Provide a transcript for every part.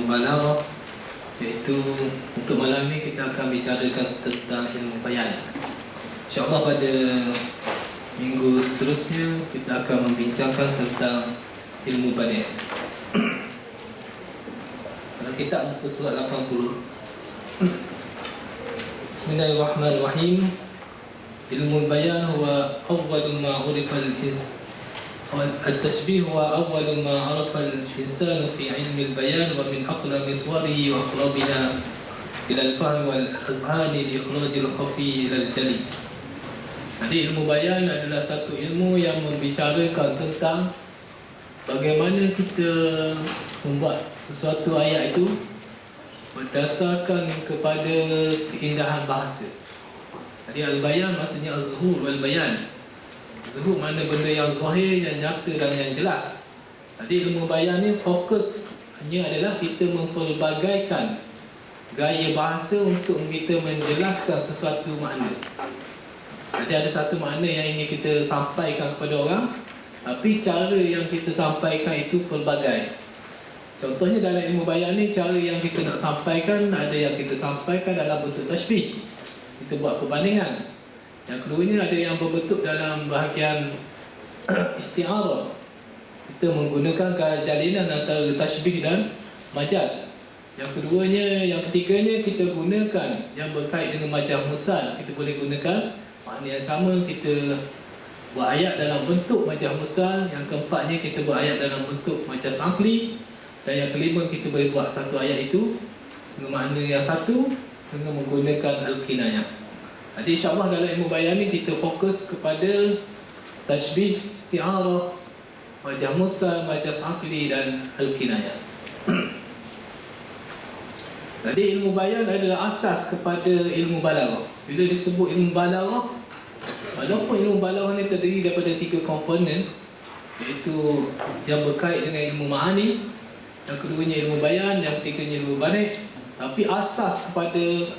balaghah, iaitu untuk malam ini kita akan bicarakan tentang ilmu bayan. InsyaAllah pada minggu seterusnya kita akan membincangkan tentang ilmu badi'. Dalam kitab muka surat 80. Bismillahirrahmanirrahim. Ilmu bayan huwa awwalu ma urifa التشبيه هو أول ما عرف الإنسان في علم البيان ومن أقدم صوره وأقربها إلى الفهم والأذهان لإخراج الخفي إلى الجلي. Jadi ilmu bayan adalah satu ilmu yang membicarakan tentang bagaimana kita membuat sesuatu ayat itu berdasarkan kepada keindahan bahasa. Jadi al-bayan maksudnya az-zuhur wal-bayan. Zuhur mana benda yang zahir, yang nyata dan yang jelas. Jadi ilmu bayan ni fokusnya adalah kita mempelbagaikan gaya bahasa untuk kita menjelaskan sesuatu makna. Jadi ada satu makna yang ingin kita sampaikan kepada orang, tapi cara yang kita sampaikan itu pelbagai. Contohnya dalam ilmu bayan ni, cara yang kita nak sampaikan, ada yang kita sampaikan dalam bentuk tashbih. Kita buat perbandingan. Yang keduanya ada yang berbentuk dalam bahagian isti'arah. Kita menggunakan jalinan antara tashbih dan majaz. Yang keduanya, yang ketiganya kita gunakan yang berkait dengan majaz mursal. Kita boleh gunakan makna yang sama, kita buat ayat dalam bentuk majaz mursal. Yang keempatnya kita buat ayat dalam bentuk majaz aqli. Dan yang kelima kita boleh buat satu ayat itu dengan makna yang satu dengan menggunakan al-kinayah. Jadi insyaAllah dalam ilmu bayan ni kita fokus kepada tashbih, isti'arah, majaz mursal, majaz aqli dan al-kinayah. Jadi ilmu bayan adalah asas kepada ilmu balaghah. Bila disebut ilmu balaghah, walaupun ilmu balaghah ni terdiri daripada 3 komponen, iaitu yang berkait dengan ilmu ma'ani, yang keduanya ilmu bayan, yang ketiganya ilmu badi', tapi asas kepada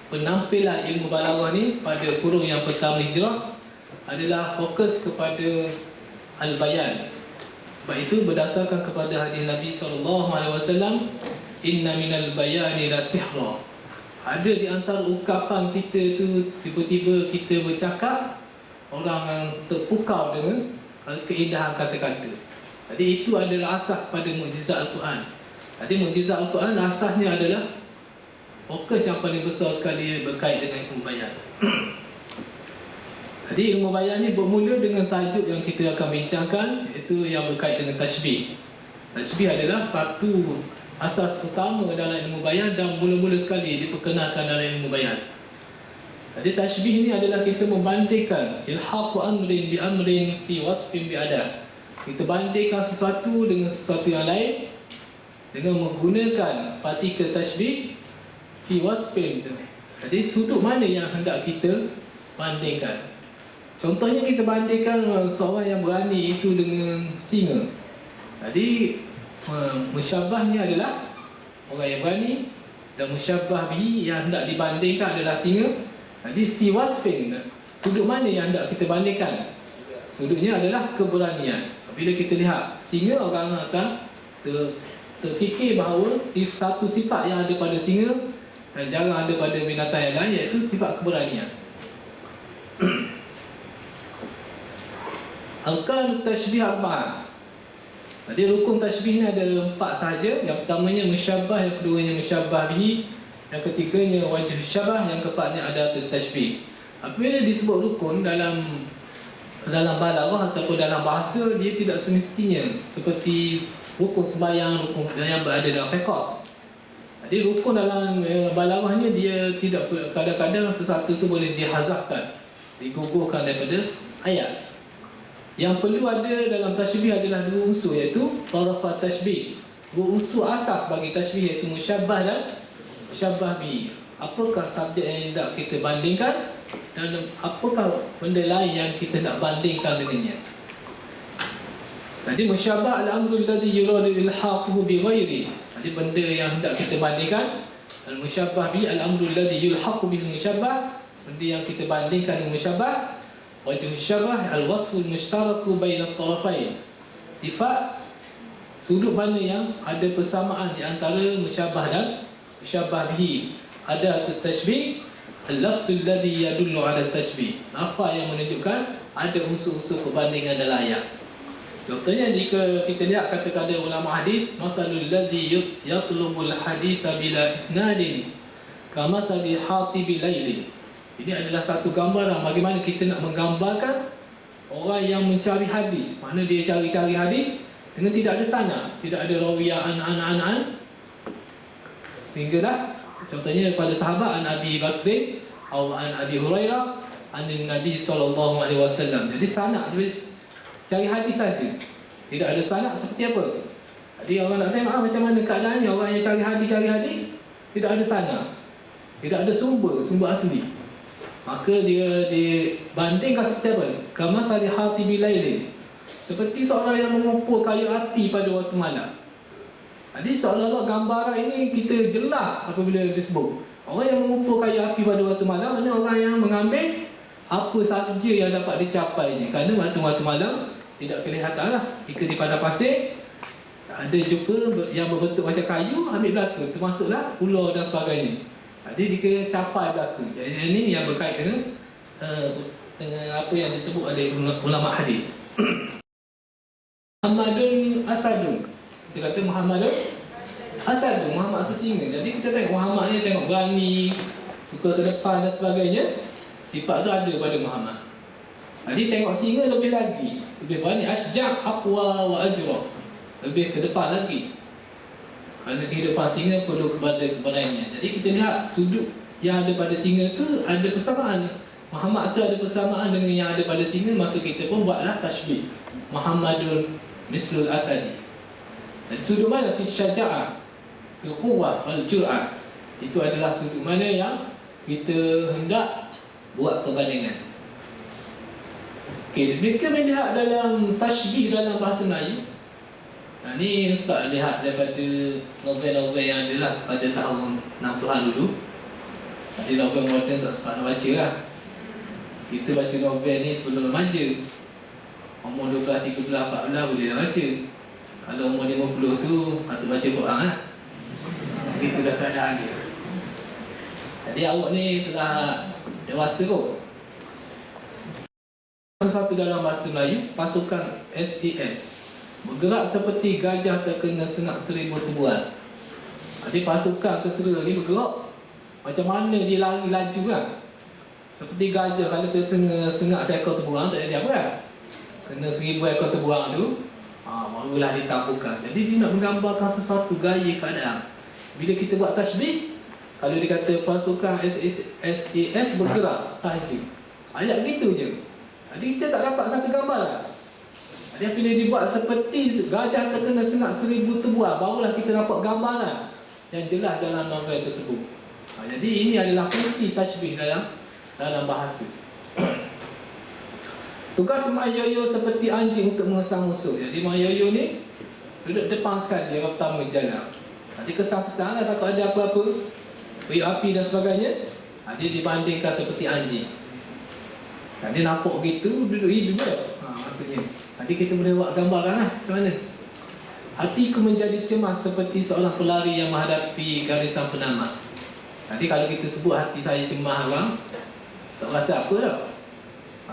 penampilan ilmu balaghah ni pada kurun yang pertama hijrah adalah fokus kepada al-bayan. Sebab itu berdasarkan kepada hadis Nabi SAW, inna minal bayani la sihra. Ada di antara ungkapan kita tu, tiba-tiba kita bercakap, orang terpukau dengan keindahan kata-kata. Jadi itu adalah asas pada mukjizat Al-Quran. Jadi mukjizat Al-Quran asasnya adalah fokus yang paling besar sekali berkait dengan ilmu bayan. Jadi ilmu bayan ni bermula dengan tajuk yang kita akan bincangkan, iaitu yang berkait dengan tashbih. Tashbih adalah satu asas utama dalam ilmu bayan dan mula-mula sekali diperkenalkan dalam ilmu bayan. Jadi tashbih ni adalah kita membandingkan ilhaqu amrin bi amrin fi wasfin bi adah. Kita bandingkan sesuatu dengan sesuatu yang lain dengan menggunakan partikel tashbih fi wasfin. Jadi sudut mana yang hendak kita bandingkan. Contohnya kita bandingkan seorang yang berani itu dengan singa. Jadi musyabahnya adalah orang yang berani, dan musyabah bihi yang hendak dibandingkan adalah singa. Jadi fi wasfin, sudut mana yang hendak kita bandingkan? Sudutnya adalah keberanian. Bila kita lihat singa, orang akan terfikir bahawa satu sifat yang ada pada singa dan jarang ada pada binatang yang lain, iaitu sifat keberanian. Arkan tashbih arba'ah. Jadi rukun tashbih ni ada 4 sahaja. Yang pertamanya musyabbah, yang keduanya musyabbah bihi, yang ketiganya wajh syabah, yang keempatnya ada tashbih. Apabila disebut rukun dalam balaghah ataupun dalam bahasa, dia tidak semestinya seperti rukun sembahyang, rukun yang berada dalam fiqh. Jadi rukun dalam balaghahnya dia tidak, kadang-kadang sesuatu itu boleh dihazafkan, digugurkan daripada ayat. Yang perlu ada dalam tashbih adalah 2 unsur, iaitu tarafat tashbih. 2 unsur asas bagi tashbih, iaitu musyabbah dan musyabbah bihi. Apakah subjek yang hendak kita bandingkan dan apakah benda lain yang kita nak bandingkan dengannya. Jadi musyabbah al-amru alladhi yuradu ilhaquhu bi ghairi. Jadi benda yang hendak kita bandingkan. Al-musyabbah bi al-amru alladhi yulhaqu bil musyabbah, benda yang kita bandingkan dengan musyabbah. Wajh syabah al-wasful mushtaraku baina at-tarafain. Sifat Sudut mana yang ada persamaan di antara musyabah dan musyabah bihi. Ada tashbih, al-lafzul ladzi yadullu ala tashbih. Lafaz yang menunjukkan ada unsur-unsur perbandingan dan layak. Contohnya jika kita lihat kata-kata ulama hadis, masalul ladzi yatlubul haditsa bila isnadin kamathali hatibi lailin. Ini adalah satu gambaran bagaimana kita nak menggambarkan orang yang mencari hadis. Mana dia cari-cari hadis dengan tidak ada sanad, tidak ada rawiyah an. Sehingga dah contohnya pada sahabat an Abi Bakr atau an Abi Hurairah an Nabi sallallahu alaihi wasallam. Jadi sanad dia cari hadis saja. Tidak ada sanad seperti apa? Jadi orang nak tengok macam mana keadaannya orang yang cari hadis tidak ada sanad. Tidak ada sumber asli. Maka dia bandingkan seperti apa? Kama salihati bilailin. Seperti seorang yang mengumpul kayu api pada waktu malam. Jadi seolah-olah gambaran ini kita jelas apabila disebut. Orang yang mengumpul kayu api pada waktu malam, mana orang yang mengambil apa sahaja yang dapat dicapainya. Kerana waktu malam tidak kelihatan lah. Jika di padang pasir ada jumpa yang berbentuk macam kayu, ambil belaka, termasuklah ular dan sebagainya. Jadi jika capai belaka. Jadi ini yang berkait dengan apa yang disebut oleh ulama hadis. Muhammadun Asadun. Kita kata Muhammadun Asadun, Muhammad itu singa. Jadi kita tengok Muhammad ni tengok berani, suka ke depan dan sebagainya. Sifat tu ada pada Muhammad. Jadi tengok singa lebih lagi, lebih berani, asja' aqwa wa ajra. Lebih ke depan lagi. Kerana kehidupan singa perlu kepada keberanian. Jadi kita lihat sudut yang ada pada singa tu ada persamaan. Muhammad tu ada persamaan dengan yang ada pada singa, maka kita pun buatlah tashbih. Muhammadun mislul asadi. Dan sudut mana? Fi syaja'ah, fi quwwah wal jur'ah. Itu adalah sudut mana yang kita hendak buat perbandingan. Okey, mereka melihat dalam tashbih dalam bahasa Melayu. Ini Ustaz lihat daripada novel-novel yang ada lah pada tahun 60-an dulu. Jadi novel moden tak sempat nak baca lah. Kita baca novel ni sebelum remaja. Umur 12, 13, 14 boleh dah baca. Kalau umur 50 tu patut baca Quran lah. Itu dah keadaan dia. Jadi awak ni telah dewasa kot. Satu dalam bahasa Melayu, pasukan SAS bergerak seperti gajah terkena sengat 1000 tubuhan. Jadi pasukan tentera ni bergerak macam mana dia lari laju kan. Seperti gajah kalau terkena sengat seekor tubuhan, tak jadi apa kan. Kena 1000 ekor tubuhan tu, barulah ditampukkan. Jadi dia nak menggambarkan sesuatu gaya keadaan. Bila kita buat tashbih, kalau dia kata pasukan SAS bergerak sahaja, ayat gitu je. Jadi kita tak dapat satu gambar lah. Jadi bila dibuat seperti gajah terkena sengat 1000 tubuhan, barulah kita dapat gambaran yang jelas dalam novel tersebut. Jadi ini adalah fungsi tashbih dalam bahasa. Tugas Mak Yoyo seperti anjing untuk mengesang musuh. Jadi Mak Yoyo ni duduk depan sekali, yang pertama jalan. Jadi kesang-kesang lah, takut ada apa-apa, kayu api dan sebagainya. Dia dibandingkan seperti anjing. Dia nampak begitu, duduk hidup je. Maksudnya nanti kita boleh buat gambarkan lah macam mana. Hatiku menjadi cemas seperti seorang pelari yang menghadapi garisan penamat. Nanti kalau kita sebut hati saya cemas orang, tak rasa apa dah.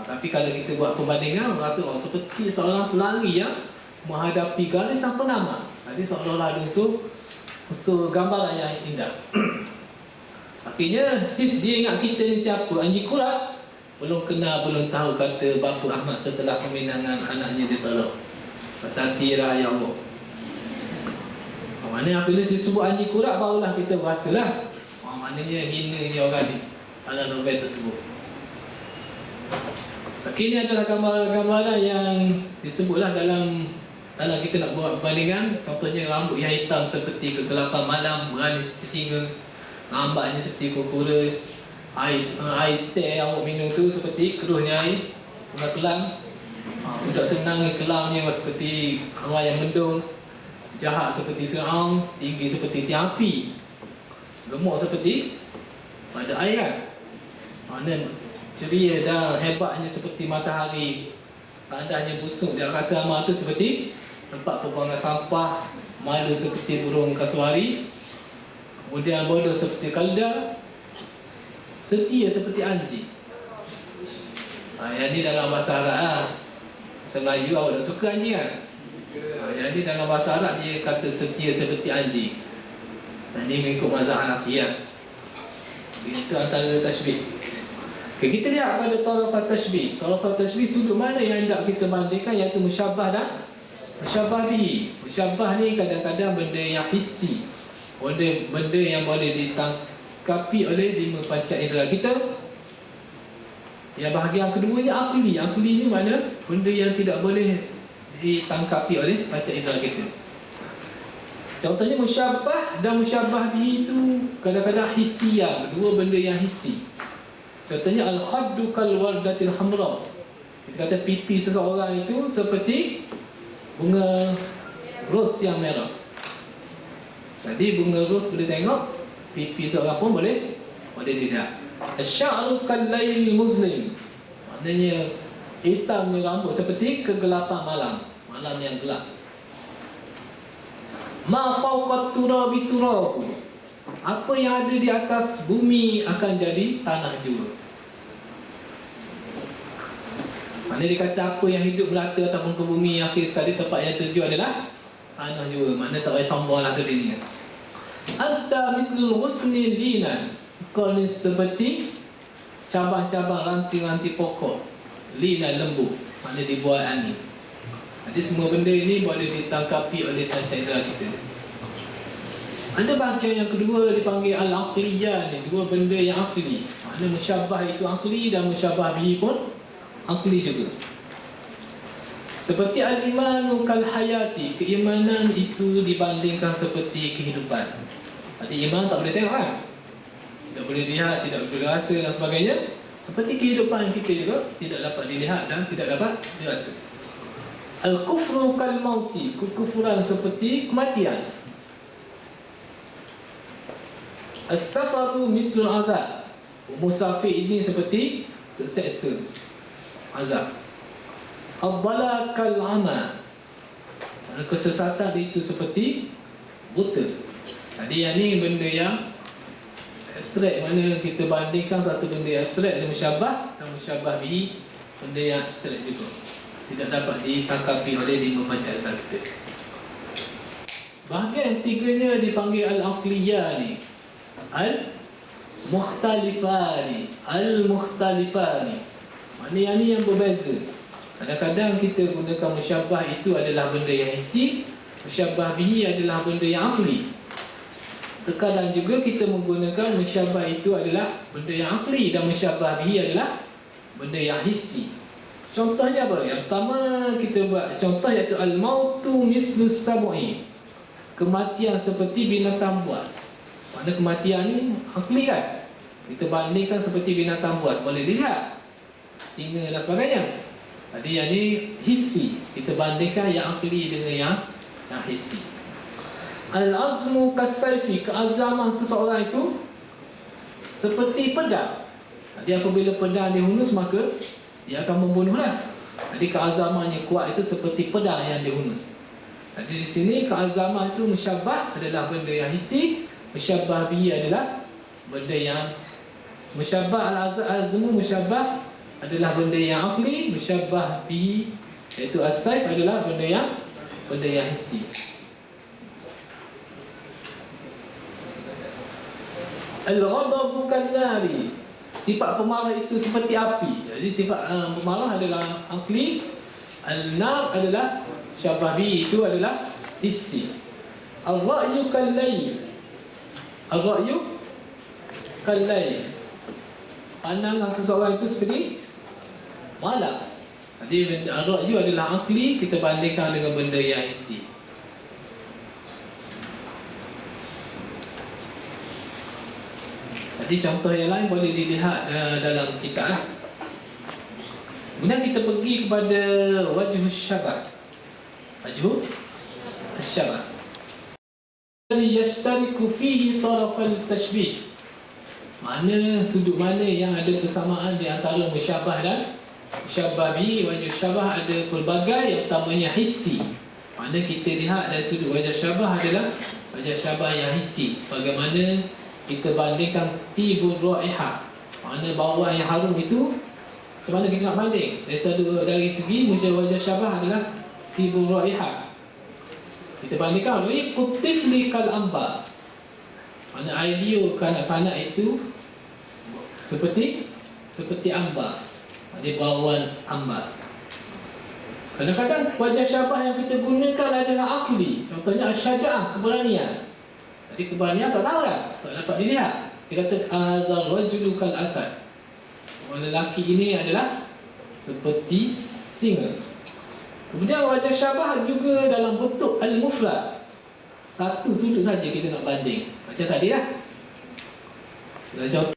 Tapi kalau kita buat perbandingan, rasa seperti seorang pelari yang menghadapi garisan penamat. Jadi seolah-olah ada unsur gambaran yang indah. Akhirnya dia ingat kita ni siapa? Anjing Kurat belum kenal, belum tahu kata Bapa Ahmad setelah peminangan anaknya ditolak. Pasal tira ya Allah. Maknanya apabila disebut anjing Kurat, barulah kita berasalah maknanya hina ni orang ni dalam novel tersebut. Ini adalah gambaran yang disebutlah dalam kita nak buat perbandingan. Contohnya rambut yang hitam seperti kegelapan malam, berani seperti singa, lambatnya seperti kura-kura, air teh yang awak minum tu seperti keruhnya air sungai Kelang, budak tenang kelamnya seperti awan yang mendung, jahat seperti Fir'aun, tinggi seperti tiang api, gemuk seperti pada air kan. Maknanya ceria dan hebatnya seperti matahari, tandanya busuk di angkasa amal tu seperti tempat pembuangan sampah, malu seperti burung kasuari, kemudian bodoh seperti kalda, setia seperti anjing. Yang ni dalam bahasa Arab. Bahasa Melayu awak tak suka anjing kan? Yang ni dalam bahasa Arab dia kata setia seperti anjing. Dan ini mengikut mazhab Hanafiyah. Itu antara tasbih. Okay, kita lihat pada tarafat tasbih. Tarafat tasbih sudut mana yang hendak kita bandingkan, iaitu musyabbah dan musyabbah bihi. Musyabbah ni kadang-kadang benda yang hissi, benda yang boleh ditangkapi oleh 5 panca indera kita. Yang bahagian kedua ni akli. Akli ni mana benda yang tidak boleh ditangkapi oleh panca indera kita. Contohnya musyabbah dan musyabbah bihi itu kadang-kadang hissiyah, dua benda yang hissi. Contohnya al-khaddu kal wardatil hamra. Kita kata pipi seseorang itu seperti bunga ros yang merah. Jadi bunga ros boleh tengok, pipi seorang pun boleh tidak. Asy-sya'ru kal lail muslim. Maknanya hitamnya rambut seperti kegelapan malam yang gelap. Ma fawqat turabi turabu. Apa yang ada di atas bumi akan jadi tanah jua. Maknanya dia kata apa yang hidup melata ataupun ke bumi, akhir sekali tempat yang terju adalah tanah jua. Maknanya tak payah sombong lah ke diri. Anta mislul husni linan. Kau ni seperti cabang-cabang ranting-ranting pokok, linan lembu. Maknanya dibuat angin. Jadi semua benda ini boleh ditangkapi oleh panca indera kita. Ada bahagian yang kedua dipanggil al-aqliyah ni, dua benda yang akli. Maknanya musyabbah itu akli dan musyabbah bihi pun akli juga. Seperti al-imanu kal hayati, keimanan itu dibandingkan seperti kehidupan. Jadi iman tak boleh tengok kan? Tidak boleh lihat, tidak boleh rasa dan sebagainya. Seperti kehidupan kita juga tidak dapat dilihat dan tidak dapat dirasa. Al-kufru kal mauti, kekufuran seperti kematian. As-safaru mislul azab, musafir ini seperti terseksa, azab. Ad-dhalal kal ama, kesesatan itu seperti buta. Jadi yang ni benda yang abstrak, mana kita bandingkan satu benda yang abstrak dengan musyabbah, dan musyabbah bihi benda yang abstrak juga, tidak dapat ditangkapi oleh 5 panca indera kita. Bahagian tiganya dipanggil al-aqliyah ni, al-mukhtalifani. Maknanya yang ni yang berbeza. Kadang-kadang kita gunakan musyabbah itu adalah benda yang hissi, musyabbah bihi adalah benda yang akli. Terkadang juga kita menggunakan musyabbah itu adalah benda yang akli dan musyabbah bihi adalah benda yang hissi. Contohnya apa? Yang pertama kita buat contoh iaitu al-mautu mislus sab'i. Kematian seperti binatang buas. Mana kematian ni akli kan? Kita bandingkan seperti binatang buas, boleh dilihat, singa dan sebagainya. Jadi yang ni hissi, kita bandingkan yang akli dengan yang hissi. Al-azmu kasayfi, keazaman seseorang itu seperti pedang. Jadi apabila pedang dihunus maka dia akan membunuhlah. Jadi keazamannya kuat itu seperti pedang yang dihunus. Jadi di sini keazaman itu musyabbah adalah benda yang hissi, musyabbah bihi adalah benda yang musyabbah. Al-azmu musyabbah adalah benda yang akli, musyabbah bihi iaitu as-sayf adalah benda yang hissi. Al-ghadabu kan-nari, sifat pemarah itu seperti api. Jadi sifat pemarah adalah akli, al-nar adalah musyabbah bihi, itu adalah hissi. Al-ra'yu kal-layl, al-ra'yu kal-layl, pandangan seseorang itu seperti malam. Jadi al-ra'yu adalah akli, kita bandingkan dengan benda yang hissi. Jadi contoh yang lain boleh dilihat dalam kitab. Kemudian kita pergi kepada wajhus syabah. Wajhus syabah. Jadi yashtariku fihi tarafal tashbih. Mana sudut mana yang ada persamaan di antara musyabbah dan musyabbah bihi. Wajhus syabah ada pelbagai, yang pertamanya hissi. Mana kita lihat dari sudut wajah syabah adalah wajah syabah yang hissi, sebagaimana kita bandingkan tibur raihah, mana bauan yang harum itu, macam mana kita nak banding? Dari segi wajah syabah adalah tibur raihah. Kita bandingkan riqut tifli kal amba, mana idea kanak-kanak itu seperti ambar, ada bauan ambar. Kadang-kadang wajah syabah yang kita gunakan adalah akli. Contohnya asyaja'ah, keberanian. Jadi keberanian tak tahu dah, tak dapat dilihat. Dia kata azal rajulu kal asad, orang lelaki ini adalah seperti singa. Kemudian wajah syabah juga dalam bentuk al-mufrad, satu sudut saja kita nak banding. Macam tadi lah, contoh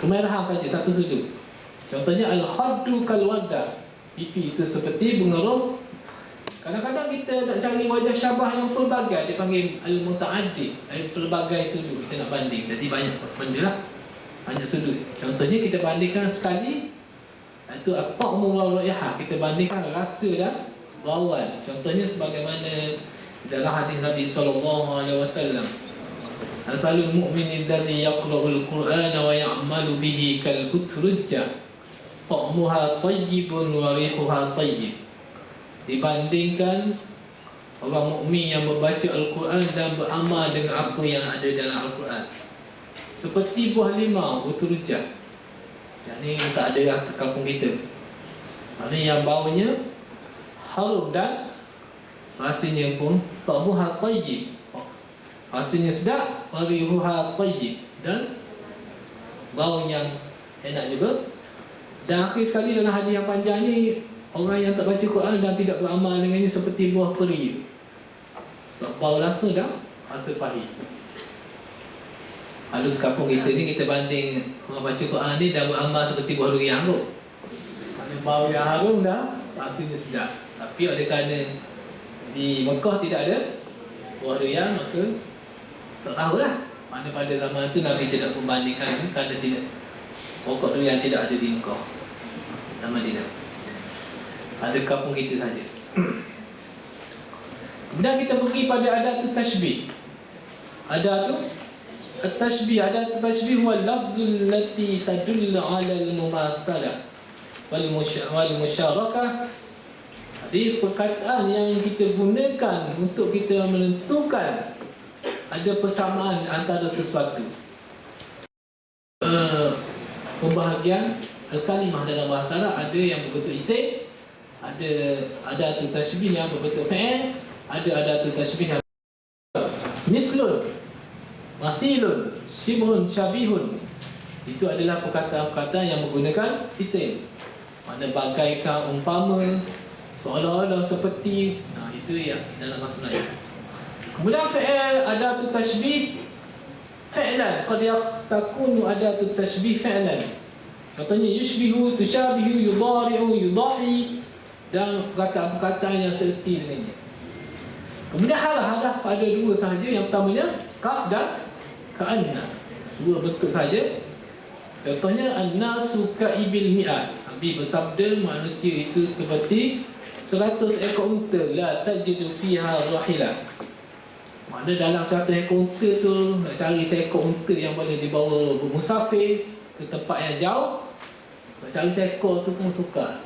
kemerahan saja satu sudut. Contohnya al-khaddu kal wardah, pipi itu seperti bunga ros. Kadang-kadang kita nak cari wajah syabah yang pelbagai, dia panggil al-muta'addid, pelbagai sudut kita nak banding. Jadi banyak benda lah, banyak sudut. Contohnya kita bandingkan sekali, itu at-ta'mu wal raihah, kita bandingkan rasa dan bauan. Contohnya sebagaimana dalam hadis Nabi SAW, asalul mu'min alladhi yaqra'ul Qur'ana wa ya'malu bihi kal butrujjah, ta'muha tayyibun wa rihuha tayyib. Dibandingkan orang mukmin yang membaca Al-Quran dan beramal dengan apa yang ada dalam Al-Quran, seperti buah limau butrujjah. Yang ni tak ada lah kampung kita. Ini yang baunya harum dan rasanya pun ta'muha tayyib, rasanya sedap, wa rihuha tayyib, dan bau yang enak juga. Dan akhir sekali dalam hadis yang panjang ni, orang yang tak baca Quran dan tidak beramal dengan ini seperti buah peri. Bau rasa dah, rasa pahit. Lalu kampung kita ni, kita banding orang baca Quran ni dan beramal seperti buah durian kot. Mana bau yang harum dah, rasanya sedap. Tapi oleh kerana di Mekah tidak ada buah durian, maka tak tahulah. Mana pada zaman tu Nabi tidak membandingkan, kerana tidak, pokok durian tidak ada di Mekah dan Madinah. Ada kampung kita saja. Kemudian kita pergi pada adat tashbih. Adat tashbih huwa lafzul lati tadullu ala al-mumathalah wal musyarakah. Jadi perkataan yang kita gunakan untuk kita menentukan ada persamaan antara sesuatu. Pembahagian al-kalimah dalam bahasa Arab ada yang berbentuk isim, ada tashbih yang berbentuk fa'il, ada tashbih yang mislun, mathilun, shibhun, syabihun. Itu adalah perkataan-perkataan yang menggunakan isim. Mana bagaikan, umpama, seolah-olah, seperti. Itu yang dalam bahasa Melayu. Kemudian fa'il, ada tashbih fa'lan, qad takunu ada tashbih fa'lan. Contohnya yushbihu, tushabihu, yudhari'u, yudahi, dan perkataan-perkataan yang seperti dengannya. Kemudian halah ada dua sahaja. Yang pertamanya kaf dan ka'anna, dua bentuk saja. Contohnya an-nasu ka'ibil mi'at, Nabi bersabda manusia itu seperti 100 ekor unta, la tajidu fiha rahilah. Mana dalam 100 ekor unta tu nak cari seekor unta yang boleh dibawa bermusafir ke tempat yang jauh, nak cari seekor tu pun sukar.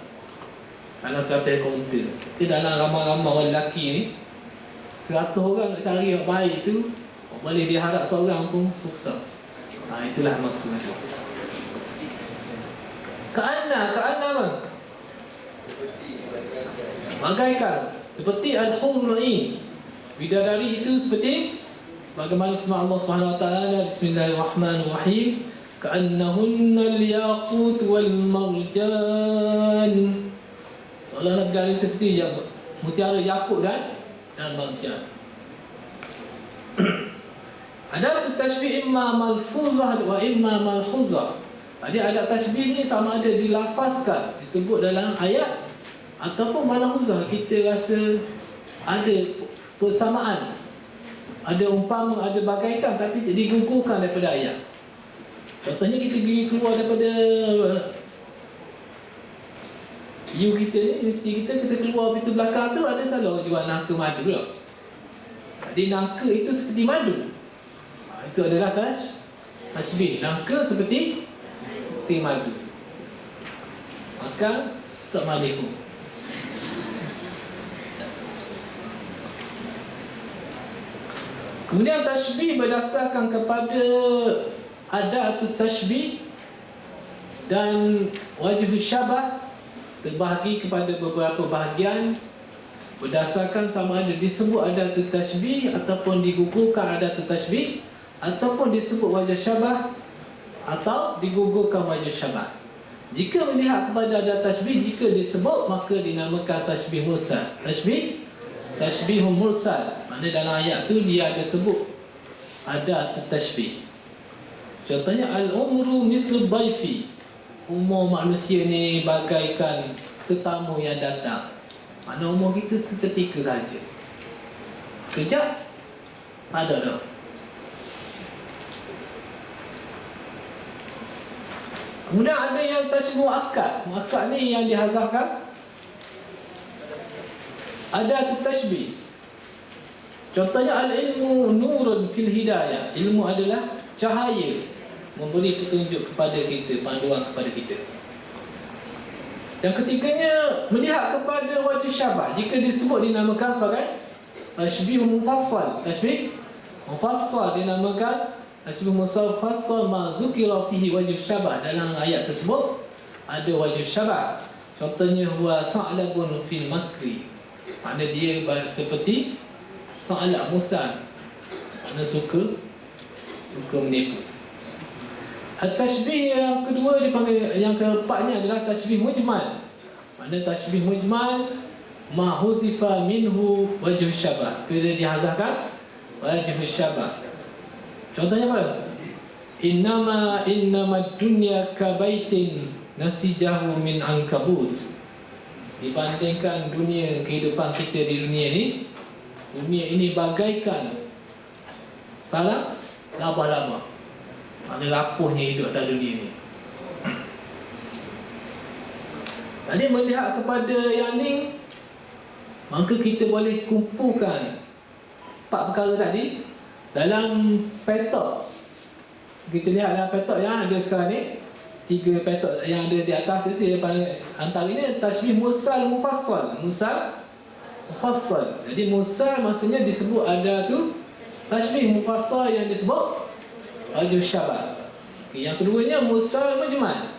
Dalam 100 ekor unta, tapi dalam ramai-ramai orang lelaki ni, 100 orang nak cari yang baik tu, boleh diharap seorang pun susah. Itulah maksudnya. Ka'anna apa? Bagaikan, seperti al-hurra'in, bidadari itu seperti sebagaimana firman Allah Subhanahu wa taala, bismillahirrahmanirrahim, ka'annahunna al-yaqut wal marjan. Seolah-olah bidadari seperti yang mutiara, yakut dan marjan. Ada tashbih imma malfuzah wa imma malhuzah. Jadi adat tashbih ni sama ada dilafazkan, disebut dalam ayat, ataupun malhuzah, kita rasa ada persamaan, ada umpama, ada bagaikan, tapi digugurkan daripada ayat. Contohnya kita pergi keluar daripada You kita ni, mesti kita keluar pintu belakang tu, ada selalu orang jual nangka madu lah. Jadi nangka itu seperti madu. Itu adalah tashbih. Nangka seperti madu. Maka tak maliku. Kemudian tashbih berdasarkan kepada adat tashbih dan wajib syabah terbahagi kepada beberapa bahagian berdasarkan sama ada disebut adat tashbih ataupun digugurkan adat tashbih ataupun disebut wajah syabah atau digugurkan wajah syabah. Jika melihat kepada adat tashbih, jika disebut maka dinamakan tashbih mursal. Tashbih mursal, maknanya dalam ayat tu dia ada sebut adat tashbih. Contohnya al-umru mislu dhaifi. Umur manusia ni bagaikan tetamu yang datang. Maknanya umur kita seketika saja. Sekejap ada dah. Kemudian ada yang tashbih muakkad. Muakkad ni yang dihazafkan. Ada tashbih. Contohnya al-ilmu nurun fil hidayah. Ilmu adalah cahaya, memberi petunjuk kepada kita, panduan kepada kita. Yang ketiganya, melihat kepada wajah syabah. Jika disebut dinamakan sebagai tashbih mufassal. Tashbih mufassal dinamakan tashbih mufassal ma zukira fihi wajah syabah. Dalam ayat tersebut ada wajah syabah. Contohnya huwa tha'labun fil makri. Maknanya dia seperti sa'lab musang. Maknanya suka menipu. Tashbih yang kedua dipanggil, yang keempatnya adalah tashbih mujmal. Maknanya tashbih mujmal ma huzifa minhu wajh syabah. Bila dihazafkan wajh syabah. Contohnya apa? Innama dunya kabaitin nasijahu min ankabut. Dibandingkan dunia, kehidupan kita di dunia ini bagaikan sarang laba-laba. Maknanya rapuhnya hidup atas dunia ni. Jadi melihat kepada yang ni, maka kita boleh kumpulkan 4 perkara tadi dalam petok. Kita lihat dalam petok yang ada sekarang ni, 3 petok yang ada di atas itu yang paling antaranya tashbih mursal mufassal. Mufassal. Jadi mursal maksudnya disebut ada tu tashbih mufassal yang disebut wajh syabah. Yang keduanya mursal mujmal.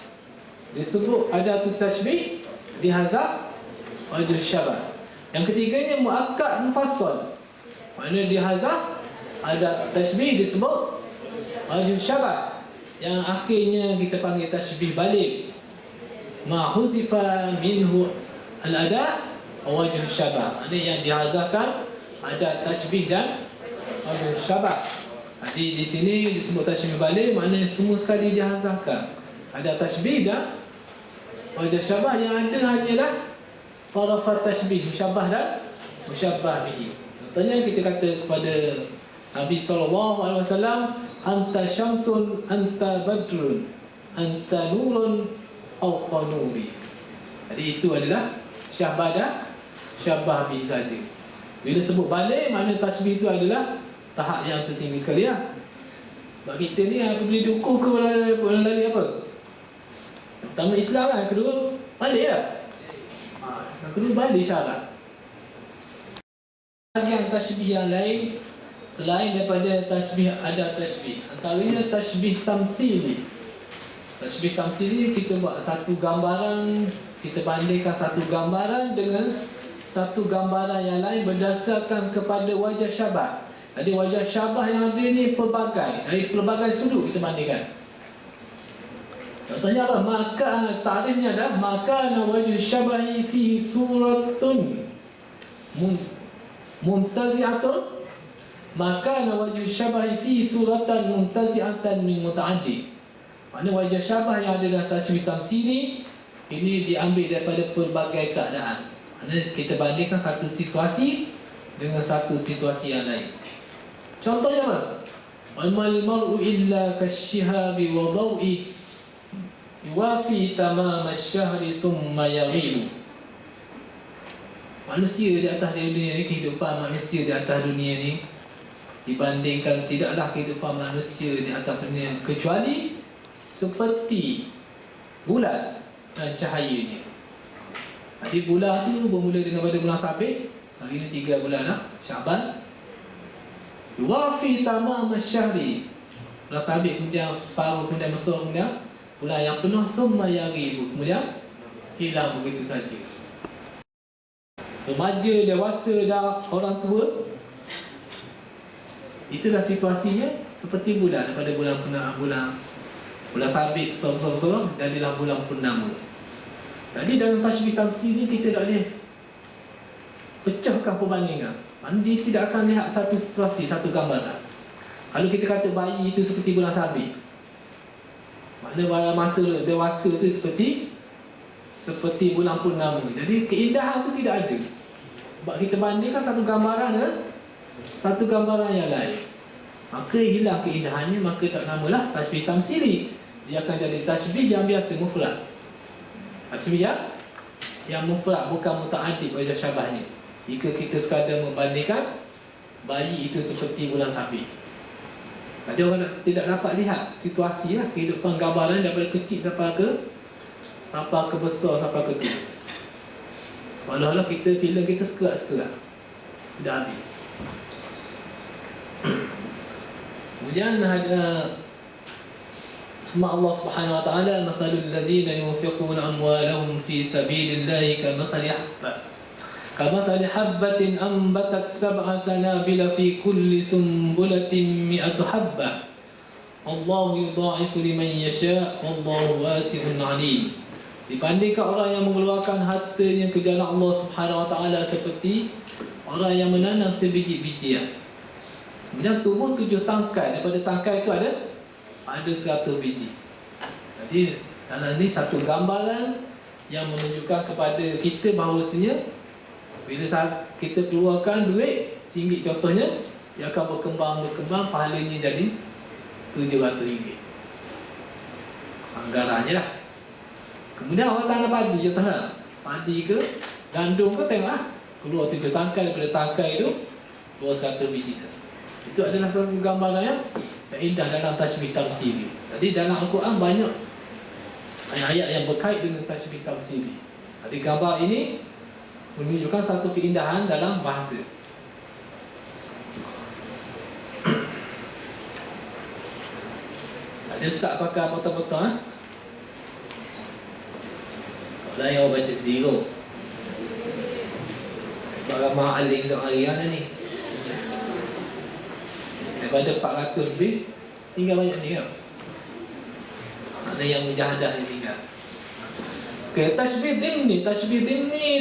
Disebut ada tu tashbih dihazaf wajh syabah. Yang ketiganya muakkad mufassal. Maknanya dihazaf ada tashbih disebut wajh syabah. Yang akhirnya kita panggil tashbih balik. Ma huzifa minhu al-ada wajh syabah. Ini yang dihazafkan ada tashbih dan wajh syabah. Jadi di sini disebut tashbih balik, maknanya semua sekali dihazafkan. Ada tashbih dan wajh syabah, yang ada hanyalah tarafat tashbih, musyabah dan musyabbah bihi. Contohnya kita kata kepada Nabi SAW, anta syamsun, anta badrun, anta nurun, awqa nuri. Jadi itu adalah syabah dan musyabbah bihi saja. Bila sebut balik, makna tashbih itu adalah tahap yang tertinggi sekali lah. Sebab kita ni boleh diukur kepada melalui apa? Pertama Islam lah, yang kedua balik lah. Yang kedua balik syarat. Bahagian tashbih yang lain selain daripada tashbih, ada tashbih. Antaranya tashbih tamsili. Tashbih tamsili, kita buat satu gambaran, kita bandingkan satu gambaran dengan satu gambaran yang lain berdasarkan kepada wajah syabah. Jadi wajah syabah yang ada ni pelbagai, dari pelbagai sudut kita bandingkan. Contohnya apa? Maka ta'rifnya adalah maka wajh syabahi fi suratun muntazi'atun. Maka wajh syabahi fi suratan muntazi'atan min muta'addi. Maknanya wajah syabah yang ada dalam tashbih tamsili ini diambil daripada pelbagai keadaan. Maknanya kita bandingkan satu situasi dengan satu situasi yang lain. Contohnya apa? Al mar'u illa kasyihabi wa daw'i yuwafi tamam asy-syahri thumma yaghibu. manusia di atas dunia ni, kehidupan manusia di atas dunia ni dibandingkan tidaklah kehidupan manusia di atas dunia kecuali seperti bulan dan cahayanya. Jadi bulan tu bermula dengan pada bulan Sabit. Hari ni 3 bulan dah, Syaban. Wafi tamam syahri. Bulan Sabit kemudian separuh, kemudian besar, kemudian bulan yang penuh, summa yaghibu, kemudian hilang begitu saja. Remaja, dewasa dah, orang tua, itulah situasinya seperti bulan. Daripada bulan Sabit besar-besar, jadilah bulan purnama. Jadi dalam tashbih tamsil ni kita tak boleh pecahkan perbandingan. Maksudnya dia tidak akan lihat satu situasi, satu gambaran. Kalau kita kata bayi itu seperti bulan Sabit, maknanya masa dewasa itu seperti bulan purnama. Jadi keindahan itu tidak ada. Sebab kita bandingkan satu gambaran dengan satu gambaran yang lain, maka hilang keindahannya. Maka tak namalah tashbih tamsili. Dia akan jadi tashbih yang biasa, mufrad. Tashbih yang mufrad, bukan muta'addid wajah syabahnya. Jika kita sekadar membandingkan bayi itu seperti bulan Sabit, jadi orang tidak dapat lihat situasi lah, kehidupan gambaran daripada kecil sampai ke besar, sampai ke tua. Seolah-olah kita filem kita sekerat-sekerat, tidak habis. Kemudian ada firman Allah Subhanahu wa taala, "Mathalul ladzina yunfiquna amwalahum fi sabilillahi kamathali habbatin anbatat sab'a sanabila fi kulli sumbulatin mi'atu habbah. Allahu yudha'ifu liman yasha' wallahu wasi'un 'alim." Dibandingkan orang yang mengeluarkan hartanya ke jalan Allah Subhanahu wa taala seperti orang yang menanam sebiji-bijian. Kemudian tumbuh 7 tangkai. Daripada tangkai itu ada 100 biji. Jadi dalam ini satu gambaran yang menunjukkan kepada kita bahawasanya bila saat kita keluarkan duit RM1 contohnya, dia akan berkembang, pahalanya jadi RM700. Anggarannya lah. Kemudian orang tanam padi contohnya, padi ke gandum ke, tengoklah keluar 7 tangkai. Daripada tangkai itu keluar 100 biji. Itu adalah satu gambaran yang indah dalam tashbih tamsili. Jadi dalam Al-Quran banyak ayat yang berkait dengan tashbih tamsili. Jadi gambar ini menunjukkan satu keindahan dalam bahasa. Ada ustaz pakai betul-betul tak lain orang baca sendiri kot. Sebab ramah alim kat harian ni, daripada 400 lebih, tinggal banyak ni kan. Ada yang mujahadah ni tinggal. Okay, tashbih dimni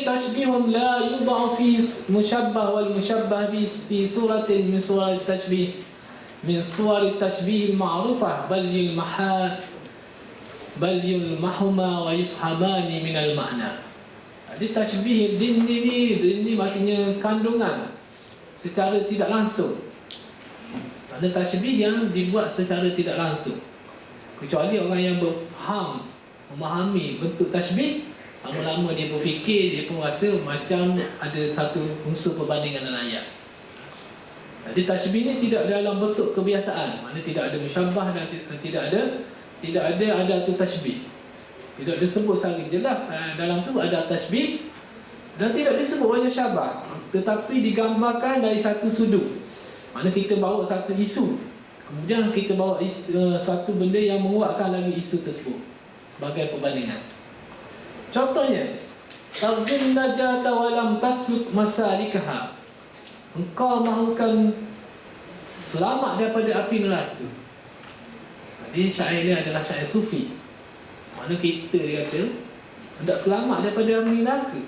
tashbihun la yudha'u fi musyabbah wal musyabbah fi suratin min surat tashbih al-ma'rufah bal yulmahuma wa yufhamani min al-ma'na. Jadi tashbih dimni maksudnya kandungan secara tidak langsung. Ada tashbih yang dibuat secara tidak langsung, kecuali orang yang berfaham, memahami bentuk tashbih, lama-lama dia berfikir, dia pun rasa macam ada satu unsur perbandingan dalam ayat. Jadi tashbih ni tidak dalam bentuk kebiasaan, maknanya tidak ada musyabbah dan tidak ada tu tashbih. Tidak disebut secara jelas dalam tu ada tashbih, dan tidak disebut wajah syabah, tetapi digambarkan dari satu sudut. Mana kita bawa satu isu, kemudian kita bawa satu benda yang menguatkan lagi isu tersebut sebagai perbandingan. Contohnya, tabdin najata walam tasluk masalikaha. Engkau mahukan selamat daripada api neraka. Jadi syair ini adalah syair sufi. Mana kita kata hendak selamat daripada api neraka.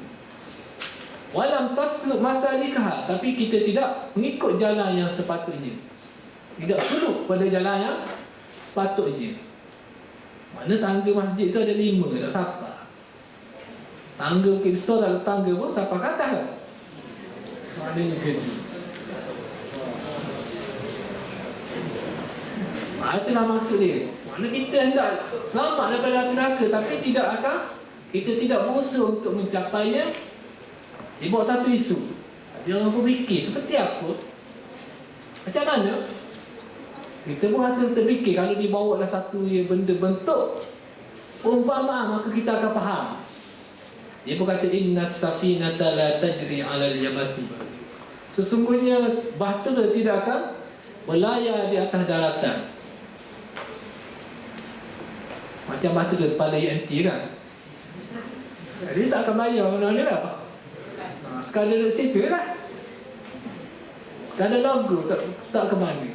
Walam tasluk masalikaha, tapi kita tidak mengikut jalan yang sepatutnya, tidak suluk pada jalan yang sepatutnya. Mana tangga masjid tu ada 5, tak sapa. Tangga bukit besar tak tangga pun sapa kat atas kan? Maknanya begitu. Itulah maksud dia. Mana kita hendak selamat daripada api neraka, tapi kita tidak berusaha untuk mencapainya. Dia bawa satu isu. Dia orang berfikir seperti apa? Macam mana? Kita pun rasa terfikir kalau dibawa dalam satu benda bentuk umpama, maka kita akan faham. Dia pun kata inna safinata la tajri 'alal yabasi. Sesungguhnya bahtera tidak akan berlayar di atas daratan. Macam bahtera kepala UMT kan. Dia tak akan bayar mana-mana dah. Sekadar di situ lah. Sekadar logo tak ke mana.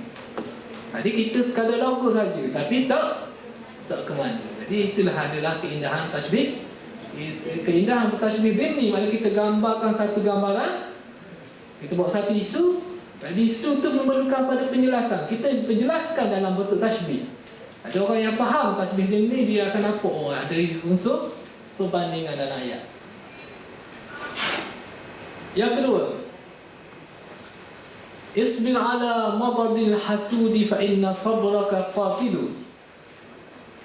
Jadi kita sekadar logo saja, tapi tak ke mana. Jadi itulah adalah keindahan tasbih. Keindahan tasbih ini mana kita gambarkan satu gambaran, kita buat satu isu. Jadi isu tu memerlukan pada penjelasan. Kita penjelaskan dalam bentuk tasbih. Ada orang yang faham tasbih ini, dia akan nampak ada unsur perbandingan dalam ayat. Yang kedua, isbir ala madadil hasudi fa inna sabraka qatilu.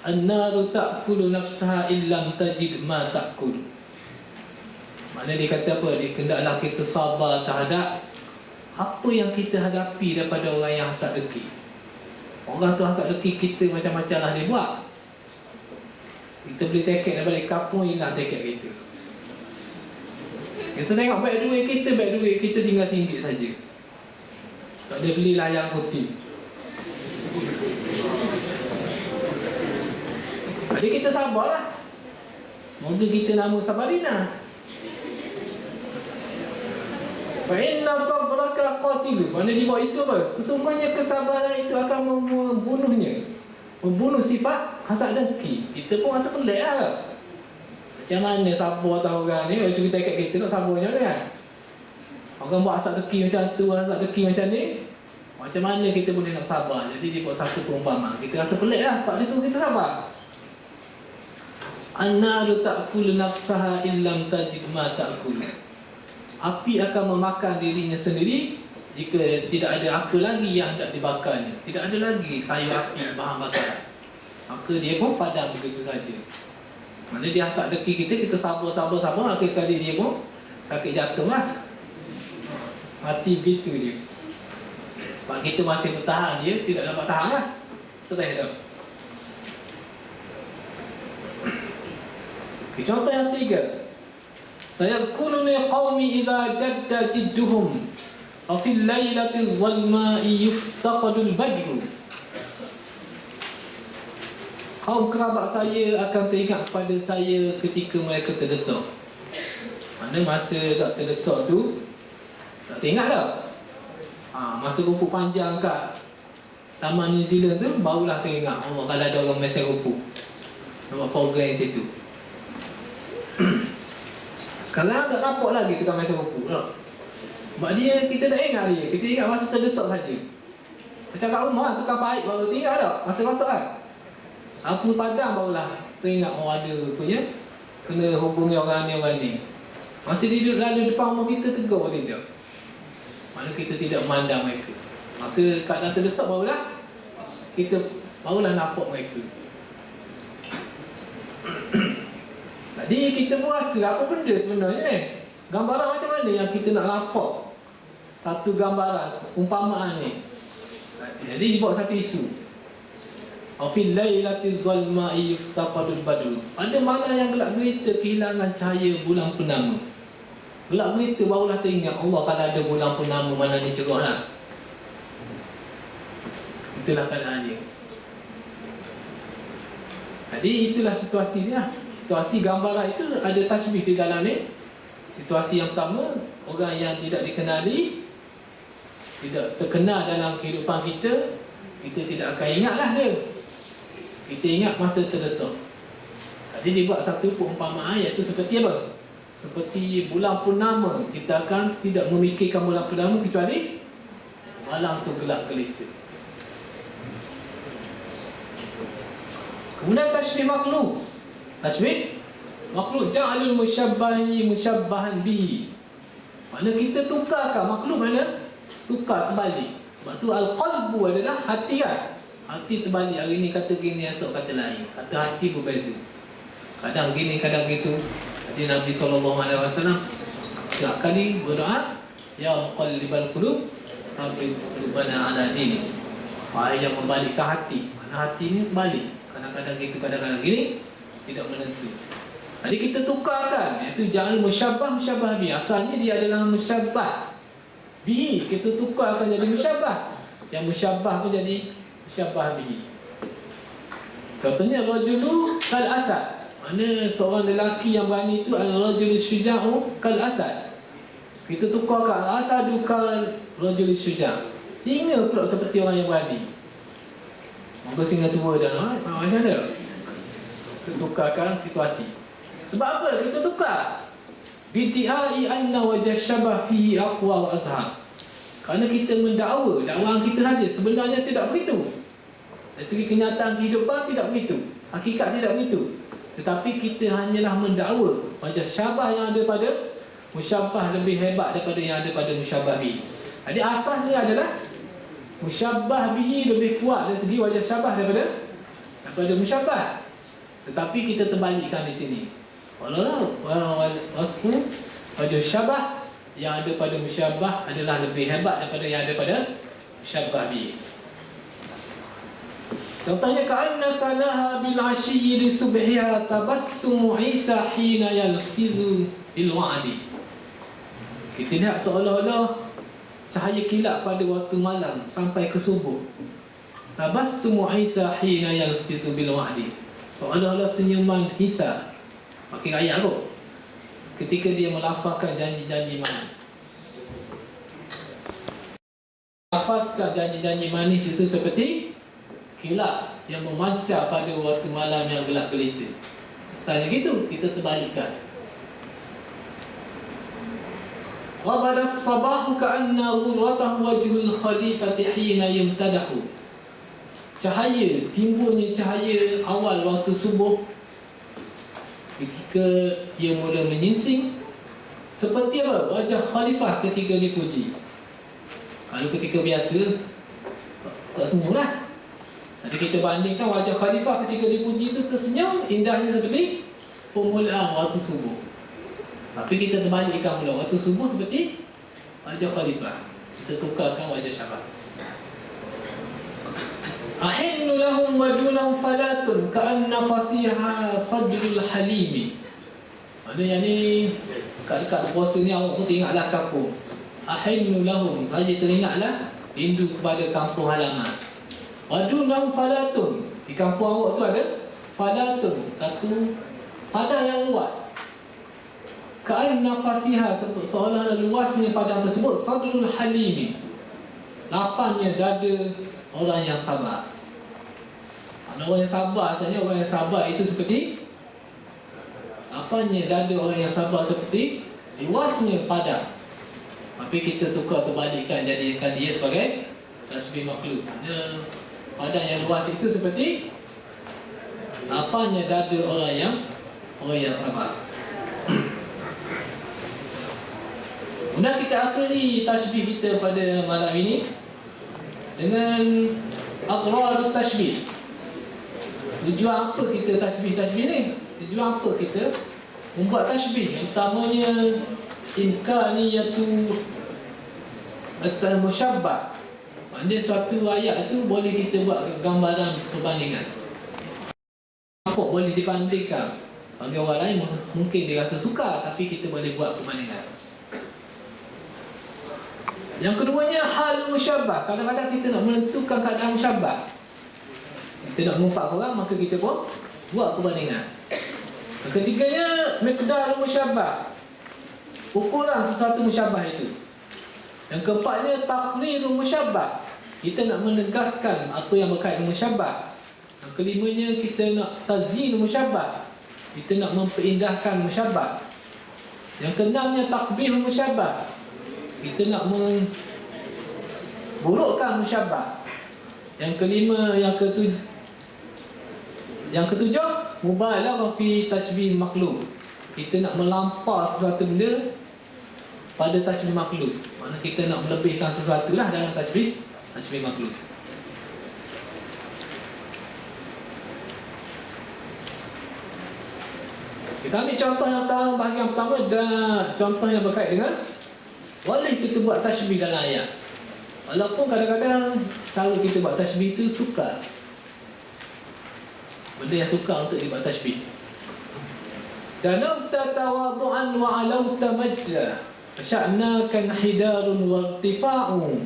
An-naru ta'kulu nafsaha illam tajid ma ta'kul. Maknanya dia kata apa? Dia hendaklah kita sabar terhadap apa yang kita hadapi daripada orang yang hasad dengki. Orang tu hasad dengki kita macam-macam lah dia buat. Kita beli tiket daripada kampung, hilang tiket kita. Kita tengok baik duit kita tinggal RM1 saja. Tak ada beli layar putih. Jadi kita sabarlah. Moga kita nama Sabarina. Fa inna sabraka qatil. Mana dia buat isu apa? Sesungguhnya kesabaran itu akan membunuhnya. Membunuh sifat hasad dengki. Kita pun rasa pelik lah. Macam mana sabar tahu orang ni? Kalau cerita kat kita nak sabarnya kan? Orang buat hasad dengki macam tu, hasad dengki macam ni, macam mana kita boleh nak sabar? Jadi dia buat satu perumpamaan. Kita rasa pelik lah sebab dia suruh kita sabar. An-naru ta'kulu nafsaha illam tajid ma ta'kulu. Api akan memakan dirinya sendiri jika tidak ada apa lagi yang hendak dibakarnya. Tidak ada lagi kayu api, bahan bakaran. Maka dia pun padam begitu saja. Mana dia hasad dengki kita sabar, akhir sekali dia pun sakit jatuh lah. Mati begitu je. Sebab kita masih bertahan, dia tidak dapat tahan lah. Setelah itu. Okay, contoh yang 3. Sayadhkuruni qawmi idha jadda jidduhum wa fil laylati zalma'i yuftaqadul badru. Kaum kerabat saya akan teringat kepada saya ketika mereka terdesak. Mana masa tak terdesak tu, tak teringat dah. Masa rumput panjang kat Taman New Zealand tu, barulah teringat Allah kalau ada orang mesej rumput. Nampak program situ. Sekarang tak nampak lagi tukang mesej rumput tak? Sebab dia, kita tak ingat dia. Kita ingat masa terdesak saja. Macam kat rumah, tukang pahit baru teringat tak? Masa masak kan? Apa padang barulah teringat ada punya kena hubungi orang ni. Masih duduk lalu depan rumah kita, tegur tidak. Mana kita tidak memandang mereka. Masa keadaan terdesak barulah nampak mereka. Jadi kita pun rasa apa benda sebenarnya gambaran macam mana yang kita nak nampak. Satu gambaran, umpamaan ni. Jadi dibuat satu isu. Afil lailati zalma'i yuftaqadul badru. Pada malam yang gelap gelita kehilangan cahaya bulan purnama. Gelap gelita barulah teringat Allah kalau ada bulan purnama mana ni cerahlah. Itulah keadaan dia. Jadi itulah situasi dia. Situasi gambaran itu ada tasbih di dalam ni. Situasi yang pertama, orang yang tidak dikenali, tidak terkenal dalam kehidupan kita, kita tidak akan ingatlah dia. Kita ingat masa terdesak. Jadi dia buat satu perumpamaan iaitu seperti apa? Seperti bulan purnama. Kita akan tidak memikirkan bulan purnama kecuali malam tu gelap gelita. Kemudian tasbih makhluk. Tasbih makhluk ja'alul musyabbahan bihi. Mana kita tukarkan makhluk mana? Tukar terbalik. Sebab tu al-qalbu adalah hati kan? Hati terbalik. Hari ni kata gini, esok kata lain. Kata hati berbeza. Kadang gini, kadang gitu. Jadi Nabi SAW Setiap kali berdoa, ya muqallibal qulub, tsabbit qulubana ala dinik. Wahai yang membalikkan hati. Mana hati ni balik. Kadang-kadang gitu, kadang-kadang gini, tidak menentu. Jadi kita tukarkan, iaitu jangan musyabbah bihi. Asalnya dia adalah musyabbah bihi, kita tukarkan jadi musyabbah. Yang musyabbah pun jadi musyabbah bihi. Contohnya rajulu kal asad. Mana seorang lelaki yang berani itu adalah rajul syuja'u kal asad. Kita tukar kal asadu kal rajul syuja'. Singa pula seperti orang yang berani. Maka singa tua dah, macam mana? Kita tukarkan situasi. Sebab apa kita tukar? Bid'ai anna wajah syabah fihi aqwa wa azhar. Kerana kita mendakwa, dakwaan kita saja sebenarnya tidak begitu. Dari segi kenyataan kehidupan tidak begitu, hakikat tidak begitu. Tetapi kita hanyalah mendakwa wajah syabah yang ada pada musyabbah lebih hebat daripada yang ada pada musyabbah bihi. Jadi asasnya adalah musyabbah bihi lebih kuat dari segi wajah syabah daripada musyabbah. Tetapi kita terbalikkan di sini. Walau wasfu wajah syabah yang ada pada musyabbah adalah lebih hebat daripada yang ada pada musyabbah bihi. Contohnya ka'anna salaha bil 'ashyi li subhiha tabassumu Isa hina yalfizu bil wa'di. Kita lihat seolah-olah cahaya kilat pada waktu malam sampai ke subuh. Tabassumu Isa hina yalfizu bil wa'di. Seolah-olah senyuman Isa. Makin ayat tu. Ketika dia melafazkan janji-janji manis. Lafazkan janji-janji manis itu seperti kilat yang memancar pada waktu malam yang gelap gelita. Misalnya gitu, kita terbalikkan. Wa bada sabahu ka'anna ghurratahu wajhul khalifati hina yumtadahu. Cahaya, timbulnya cahaya awal waktu subuh ketika ia mula menyingsing seperti apa? Wajah khalifah ketika dipuji. Kalau ketika biasa tak senyumlah. Jadi kita bandingkan wajah khalifah ketika dipuji itu tersenyum, indahnya seperti permulaan waktu subuh. Tapi kita terbalikkan pula, waktu subuh seperti wajah khalifah. Kita tukarkan wajah syabab. Ahinnu lahum wa dunahum falatun ka'anna fasiha sadrul halimi. Ada yang ni dekat puasa ni awak pun teringatlah kampung. Ahinnu lahum, saja teringatlah rindu kepada kampung halaman. Wadunam falatun. Di kampung awak tu ada falatun, satu padang yang luas. Ka'anna fasiha, seolah-olah luasnya padang tersebut sadrul halimi, lapangnya dada orang yang sabar. Orang yang sabar, asalnya orang yang sabar itu seperti lapangnya dada orang yang sabar seperti luasnya padang. Tapi kita tukar terbalikkan, jadikan dia sebagai tasbih makhluk. Padang yang luas itu seperti lapangnya dada orang yang sabar. Kemudian kita akhiri tasbih kita pada malam ini dengan aghrarut tasbih. Tujuan apa kita tasbih ni? Tujuan apa kita membuat tasbih? Yang utamanya imkaniyatu al-musyabbah. Maksudnya suatu ayat itu boleh kita buat gambaran perbandingan. Apa boleh dibandingkan. Bagi orang lain mungkin dia rasa suka, tapi kita boleh buat perbandingan. Yang keduanya hal musyabbah. Kadang-kadang kita nak menentukan keadaan musyabbah. Kita nak mengumpat orang, maka kita pun buat perbandingan. Yang ketiganya miqdar musyabbah. Ukuran sesuatu musyabbah itu. Yang keempatnya taqrirul musyabbah. Kita nak menegaskan apa yang berkaitan dengan musyabbah. Yang kelimanya kita nak tazyin musyabbah. Kita nak memperindahkan musyabbah. Yang keenamnya takbih musyabbah. Kita nak memburukkan musyabbah. Yang kelima, yang ketujuh mubalaghah fi tashbih makhluk. Kita nak melampau sesuatu benda pada tasbih makhluk. Maksudnya kita nak melebihkan sesuatu lah dalam tasbih makhluk. Kita Kita ambil contoh yang pertama, bahagian pertama, dan contoh yang berkait dengan boleh kita buat tashbih dalam ayat. Walaupun kadang-kadang cara kita buat tashbih itu sukar. Benda yang sukar untuk dibuat tashbih. Danawta tawadu'an wa alawta majda sya'nakan hidarun wa irtifa'u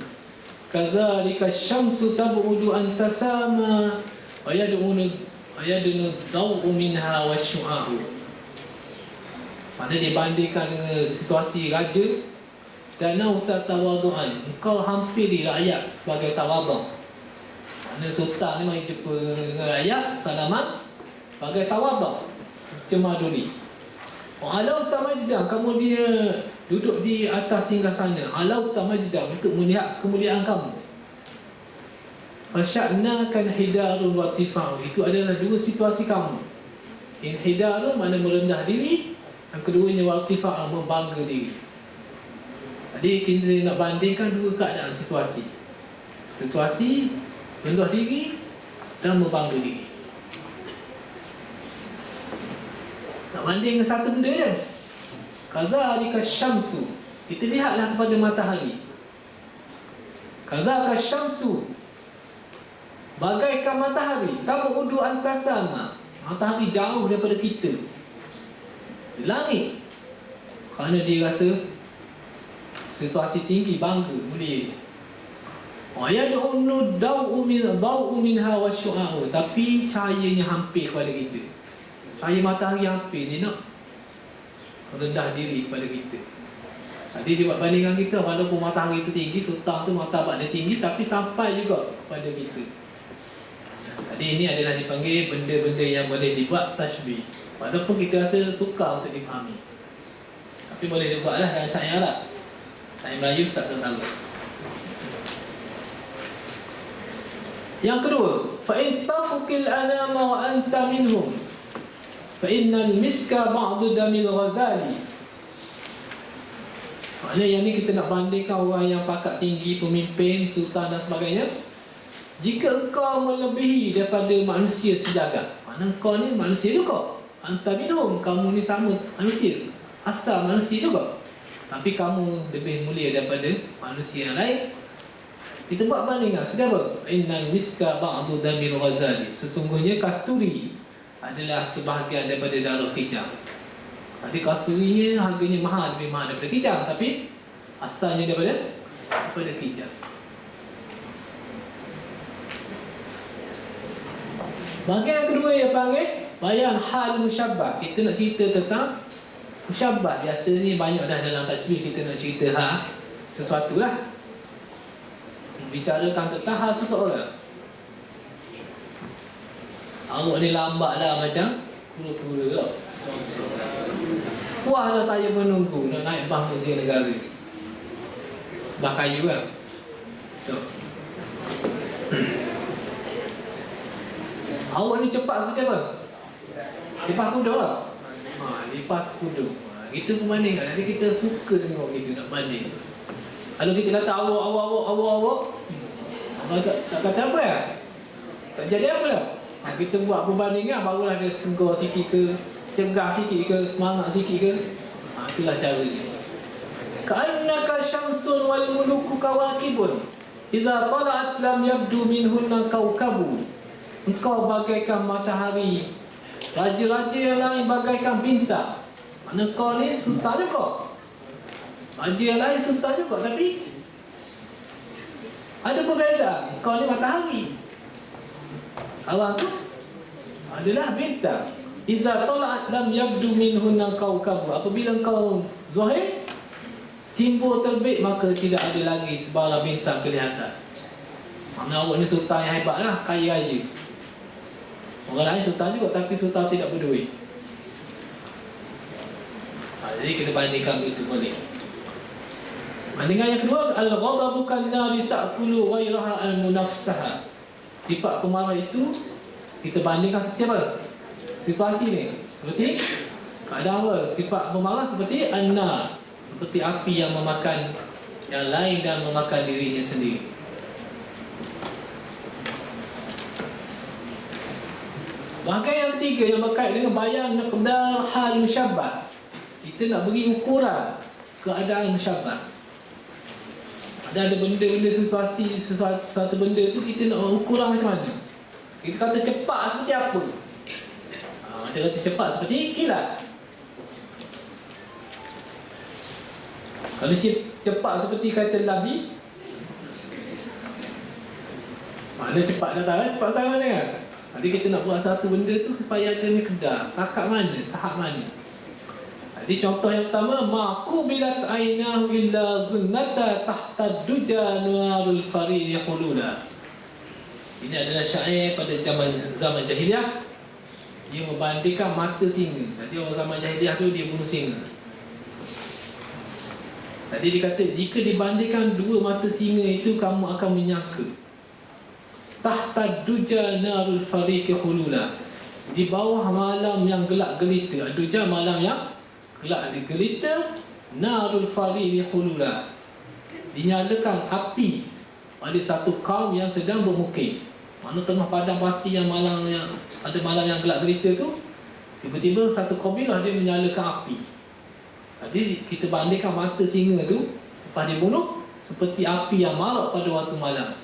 kadzalika syamsu tab'udu an tasama wa yad'unu daw'u minha wa syu'a'u. Mana dibandingkan dengan situasi raja, danawta tawadu'an, engkau hampiri rakyat sebagai tawadu'. Mana sultan ni mari jumpa dengan rakyat, salaman sebagai tawadu', cemaduri. Alau tamajdan, kamu dia duduk di atas singgasana. Alau tamajdan, untuk melihat kemuliaan kamu. Fasya'nakan hidarun wa tifa'u, itu adalah dua situasi kamu. Inhidarun mana merendah diri, yang keduanya wa tifa'u, membangga diri. Jadi kita nak bandingkan dua keadaan situasi. Situasi rendah diri dan membangga diri. Nak banding dengan satu benda je. Kadzalika syamsu, kita lihatlah kepada matahari. Kadzalika syamsu, bagaikan matahari, tabu'udu antasama, matahari jauh daripada kita di langit, kerana dia rasa situasi tinggi, bangga, mulia. Wa yad'unu daw'u minha wa syu'a'u, tapi cahayanya hampir kepada kita. Cahaya matahari hampir, dia nak rendah diri kepada kita. Jadi dia buat bandingan kita, walaupun matahari itu tinggi, sultan tu martabat dia tinggi, tapi sampai juga kepada kita. Jadi ini adalah dipanggil benda-benda yang boleh dibuat tashbih, walaupun kita rasa sukar untuk dipahami, tapi boleh dibuatlah dalam syair Arab. Syair Melayu tak tahu. Yang kedua, fa in tafukil anama wa anta minhum fa innal miska ba'du damil ghazali. Maknanya yang ni kita nak bandingkan orang yang pangkat tinggi, pemimpin, sultan dan sebagainya. Jika engkau melebihi daripada manusia sejagat, maknanya engkau ni manusia juga, anta minhum, kamu ni sama manusia, asal manusia juga, tapi kamu lebih mulia daripada manusia yang lain. Kita buat bandingan, sudah apa? Innal miska ba'du damil ghazali, sesungguhnya kasturi adalah sebahagian daripada darah kijang. Jadi kasturinya harganya mahal, lebih mahal daripada kijang, tapi asalnya daripada kijang. Bahagian kedua yang panggil bayan hal musyabbah. Kita nak cerita tentang musyabbah. Biasanya banyak dah dalam tashbih kita nak cerita sesuatu lah, bicarakan tentang hal seseorang. Awak ni lambat lah macam pura-pura lah. Puaslah saya menunggu nak naik bah Museum Negara, bah kayu kan. Awak ni cepat seperti apa? Lipas kuda lah. Lipas kuda. Itu perbandingan. Jadi kita suka tengok gitu, nak banding. Kalau kita kata awak tak kata apa ya? Tak jadi apa lah. Kita buat perbandingan, barulah dia segar sikit ke, cegah sikit ke, semangat sikit ke. Itulah cara dia. Ka'annaka syamsun wal muluku kawakibun idza tala'at lam yabdu minhunna kawkabu. Engkau bagaikan matahari, raja-raja yang lain bagaikan bintang. Mana kau ni sultan juga, raja yang lain sultan juga, tapi ada perbezaan. Kau ni matahari, awak tu adalah bintang. Iza tala'at lam yabdu minhunna kawkabu. Apabila kau zahir, timbul terbit, maka tidak ada lagi sebarang bintang kelihatan. Mana awak ni sultan yang hebat lah, kaya raya. Orang lain sultan juga, tapi sultan tidak berduit. Jadi kita bandingkan itu boleh. Bandingan yang kedua, al-ghadabu kan-nari ta'kulu ghairaha al-munafsaha. Sifat pemarah itu kita bandingkan seperti apa? Situasi ni seperti keadaan apa? Sifat pemarah seperti an-nar, seperti api yang memakan yang lain dan memakan dirinya sendiri. Bahagian yang ketiga yang berkait dengan bayan miqdar hal musyabbah. Kita nak beri ukuran keadaan musyabbah. Ada benda-benda situasi, suatu benda tu kita nak ukuran macam mana. Kita kata cepat seperti apa? Dia kata cepat seperti kilat. Kalau cepat seperti kata Nabi, mana cepat datang kan? Cepat sangat mana kan? Jadi kita nak buat satu benda tu supaya ada miqdar. Takat mana? Tahap mana? Jadi contoh yang pertama, ma'ku bilat ainahu illa zunnata tahta duja nuarul farid yaquluna. Ini adalah syair pada zaman jahiliah. Dia membandingkan mata singa. Jadi orang zaman jahiliah tu dia bunuh singa. Tadi dia kata, jika dibandingkan dua mata singa itu, kamu akan menyangka tahta duja narul fariqi hulula. Di bawah malam yang gelap gelita. Duja malam yang gelap gelita, narul fariqi hulula. Dinyalakan api pada satu kaum yang sedang bermukim. Mana tengah padang pasir yang malam yang ada malam yang gelap gelita tu, tiba-tiba satu kabilah dia menyalakan api. Jadi kita bandingkan mata singa tu lepas dia bunuh seperti api yang marak pada waktu malam.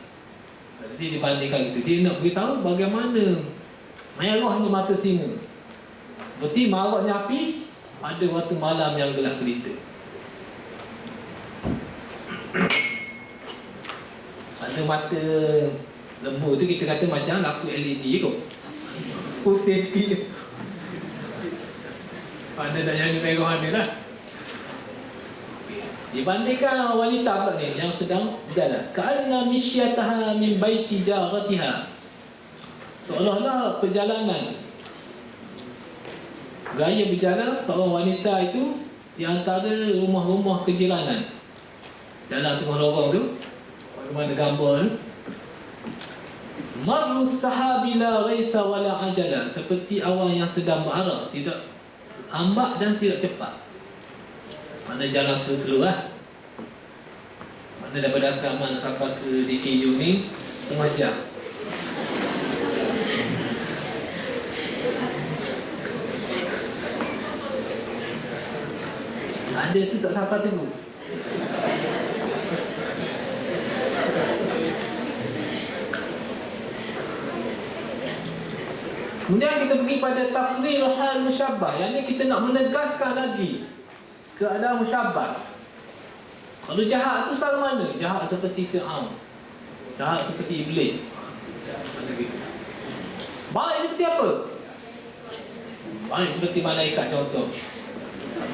Jadi dibandingkan itu, dia nak beritahu bagaimana merahnya mata singa seperti maraknya api pada waktu malam yang gelap gelita. Ada mata lembu tu kita kata macam lampu LED kot, putih sikit. Pada nak yang merah ni lah. Dibandingkan wanita pula ni yang sedang berjalan, ka'anna misyataha min baiti jaratiha. Seolah-olah perjalanan, gaya berjalan seorang wanita itu di antara rumah-rumah kejiranan. Dalam tengah lorong tu, bagaimana gambar tu, marru sahabi la ghaitha wala ajala, seperti awan yang sedang berarah, tidak lambat dan tidak cepat. Mana jalan slow-slow lah. Mana daripada asrama sampai ke DKU ni setengah jam. Ada tu tak sampai tunggu. Kemudian kita pergi pada taqrir hal musyabbah. Yang ni kita nak menegaskan lagi keadaan musyabbah. Kalau jahat tu selalu mana? Jahat seperti Fir'aun, jahat seperti Iblis. Baik seperti apa? Baik seperti malaikat contoh.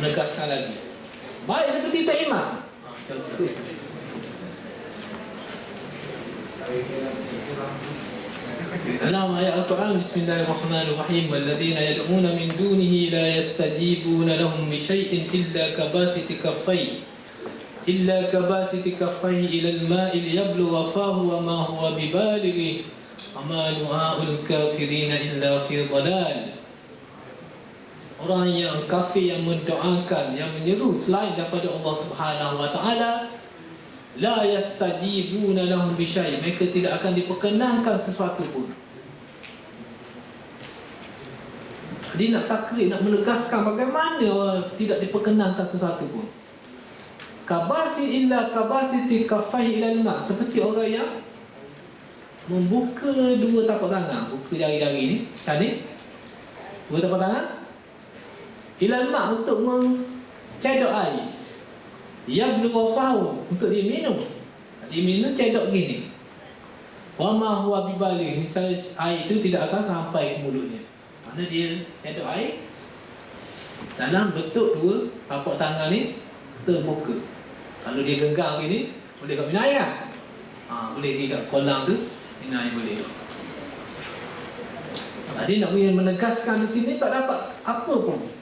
Menegaskan lagi. Baik seperti Taimah. Contoh. Dalam ayat Al-Quran, Bismillahirrahmanirrahim, walladzina yad'una min dunihi la yastajibuna lahum bi syai'in illa kabasiti kaffayhi ila al-ma'i liyablugha fahu wa ma huwa bibalighi wa ma du'aul kafirina illa fi dhalal. Orang yang kafir yang mendoakan, yang menyeru selain daripada Allah Subhanahu wa taala, la yastajibuna lahum bi syai', mereka tidak akan diperkenankan sesuatu pun. Dia nak takrif, nak menegaskan bagaimana tidak diperkenankan sesuatu pun. Kabasi illa kabasiti kaffai ilal ma', seperti orang yang membuka dua tapak tangan, buka jari-jari ni, macam ni, dua tapak tangan ilal ma', untuk mencedok air. Dia belum faham untuk dia minum. Dia minum cedok gini. Wa ma huwa bibaligh, misalnya air itu tidak akan sampai ke mulutnya. Mana dia cedok air dalam bentuk dua tapak tangan ni terbuka. Kalau dia genggam gini, boleh kat minum air kan? Boleh pergi kat kolam tu minum air boleh. Dia nak menegaskan di sini tak dapat apa pun.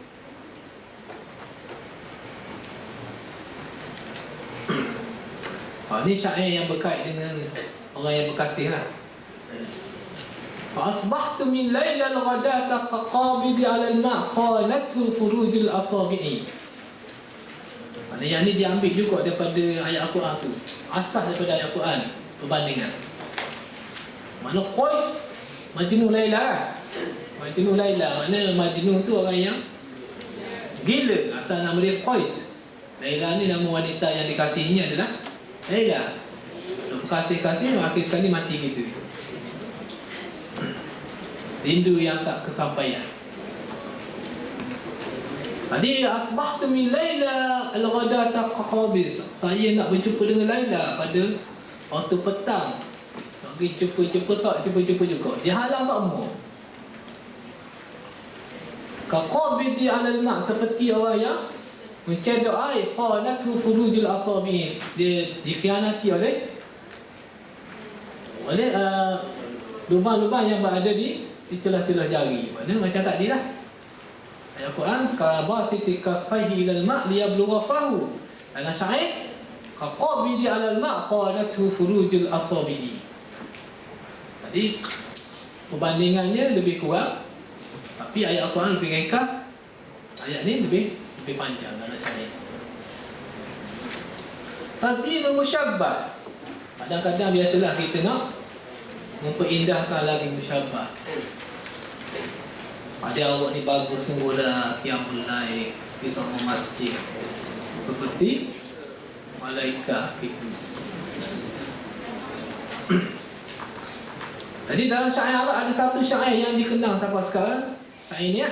Ini syair yang berkait dengan orang yang berkasih lah. Fa'asbahtu min laylal ghadata qaqabidi 'ala al-ma' khalathu furujul asabi'i. Yang ni diambil juga daripada ayat Al-Quran tu. Asas daripada ayat Al-Quran, perbandingan. Mana Qais Majnun Laila kan? Majnun Laila. Maknanya Majnun tu orang yang gila. Asal nama dia Qais. Laila ni nama wanita yang dikasihinya adalah Laila. Kasih-kasih akhir sekali mati gitu. Rindu yang tak kesampaian. Tadi asbahtu min Laila al-ghadata qaqabiz. Saya nak berjumpa dengan Laila pada waktu petang. Nak pergi jumpa tak, jumpa juga. Dia halang semua. Kaqabidi 'ala al-ma', seperti orang yang mencedok air. Qalathu furujul asabi. Dia dikhianati oleh lubang-lubang yang berada di celah-celah jari. Maknanya macam tadi lah. Ayat Quran, kabasiti kaffaihi ilal ma' liyablugha fahu. Ana syair kaqabidi 'alal ma' qalathu furujul asabi'i. Tadi perbandingannya lebih kurang, tapi ayat Quran lebih ringkas. Ayat ni lebih panjang dalam syair. Tazinul musyabbah. Kadang-kadang biasalah kita nak memperindahkan lagi musyabbah. Ada awak ni bagus sungguh dah, qiyamul lail di semua masjid seperti malaikat itu. Jadi dalam syair Arab ada satu syair yang dikenal sampai sekarang. Syair ni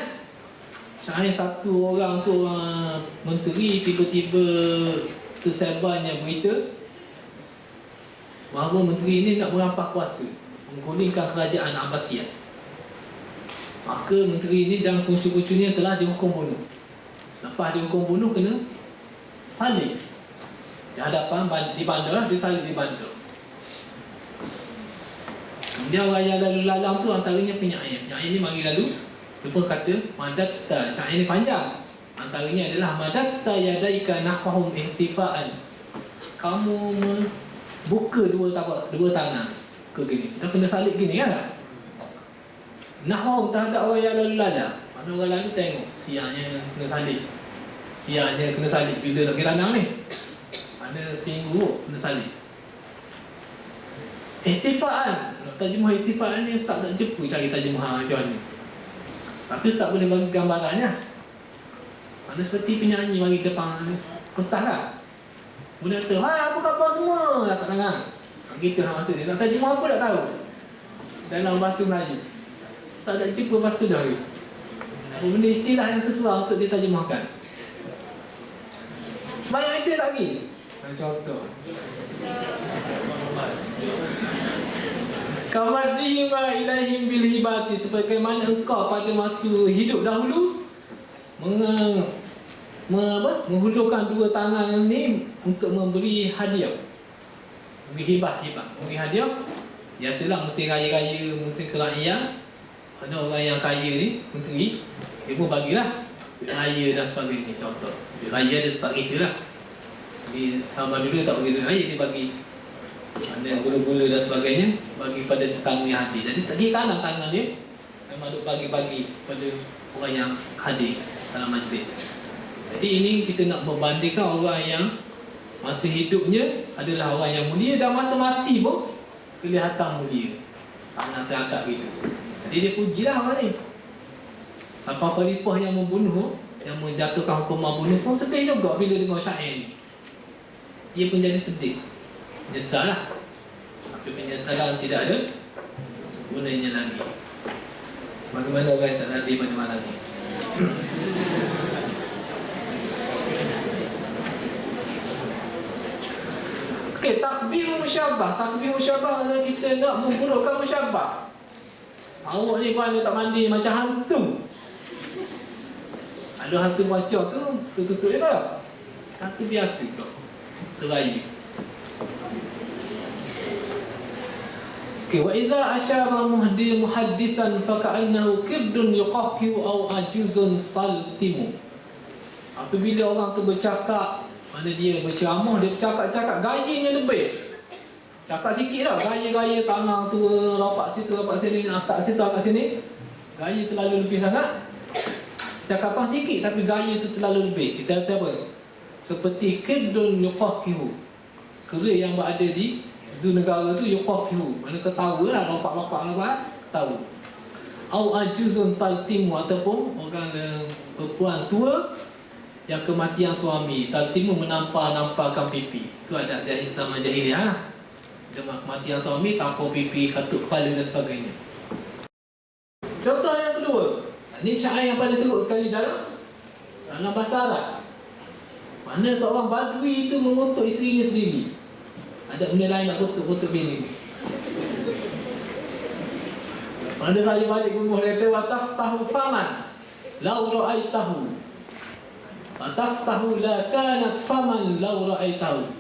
syair satu orang tu, orang menteri, tiba-tiba tersebarnya berita bahawa menteri ini nak merampah kuasa, menggulingkan kerajaan Abbasiyah. Maka menteri ini dan kuncu-kuncunya telah dihukum bunuh. Lepas dihukum bunuh kena salib di hadapan, di bandar, dia salib di bandar. Kemudian orang yang lalu lalang tu antaranya penyair. Penyair ni mari lalu, lupa kata madatta. Syair ni panjang. Antaranya adalah madatta yadaika nahwahum ihtifa'an. Kamu buka dua tangan ke gini. Kita kena salib gini kan? Nahwahum terhadap orang yang lalu lalang. Mana orang lalu tengok siangnya kena salib. Siangnya kena salib bila nak pergi tanang ni. Mana seminggu kena salib. Ihtifa'an. Terjemah ihtifa'an ni Ustaz tak jumpa cari terjemah macam ni. Tapi Ustaz boleh bagi gambarannya. Mana seperti penyanyi mari depan pentas lah. Kemudian kata, apa khabar semua kat tangan. Kita nak masuk dia. Nak terjemah apa tak tahu. Dalam bahasa Melayu. Ustaz tak jumpa bahasa dah ni. Benda istilah yang sesuai untuk diterjemahkan. Sebanyak Aisyah tak pergi. Contoh. Kamadihima ilaihim bil hibati, sebagaimana engkau pada waktu hidup dahulu menghulurkan dua tangan ini untuk memberi hadiah, memberi hibah, memberi hadiah. Biasalah musim raya-raya, musim keraiyaan, ada orang yang kaya ni, menteri, dia pun bagilah duit raya dan sebagainya. Contoh, duit raya dia tak kereta lah. Di zaman dulu tak bagi duit raya, dia bagi ada gula-gula dan sebagainya, bagi pada tetamu yang hadir. Jadi tak kira kanan tangan dia, memang duk bagi-bagi pada orang yang hadir dalam majlis. Jadi ini kita nak membandingkan orang yang masa hidupnya adalah orang yang mulia, dan masa mati pun kelihatan mulia, tangan terangkat gitu. Jadi dia pujilah orang ni. Sampai khalifah yang membunuh, yang menjatuhkan hukuman bunuh pun sedih juga bila dengar syair ni. Dia pun jadi sedih, menyesal lah. Tapi penyesalan tidak ada gunanya lagi. Sebagaimana orang yang tak hadir pada malam ni. Okey, takbir musyabbah. Takbir musyabbah maksudnya kita nak memburukkan musyabbah. Awak ni mana tak mandi macam hantu. Ada hantu macam tu, tutup je tak? Hantu biasa tu, terayu. Okay, wa idza asyara muhaddithan fa ka'annahu kirdun yuqahiu aw ajuzun faltimu. Apabila orang tu bercakap, mana dia berceramah, dia bercakap-cakap gayanya lebih. Cakap sikit lah, gaya-gaya tangan tu lopak situ, lopak sini, akak situ, akak sini. Gaya terlalu lebih sangat. Cakapan sikit tapi gaya tu terlalu lebih. Kita kata apa? Seperti kirdun yuqahiu. Kera yang berada di zoo negara tu yuqahiu. Mana ketawa lah, lopak-lopak ketawa. au ajuzun taltimu, ataupun orang perempuan tua yang kematian suami, taltimu menampar-namparkan pipi. Itu ada dari zaman jahiliah. Dia kematian suami, tampar pipi, katuk kepala dan sebagainya. Contoh yang kedua, ini syair yang paling teruk sekali dalam bahasa Arab. Mana seorang badui itu mengutuk isterinya sendiri. Ada benda lain nak kutuk bini. Mana saya balik ke rumah, dia kata wataftahu faman lau ra'aitahu, wataftahu la kanat faman lau ra'aitahu.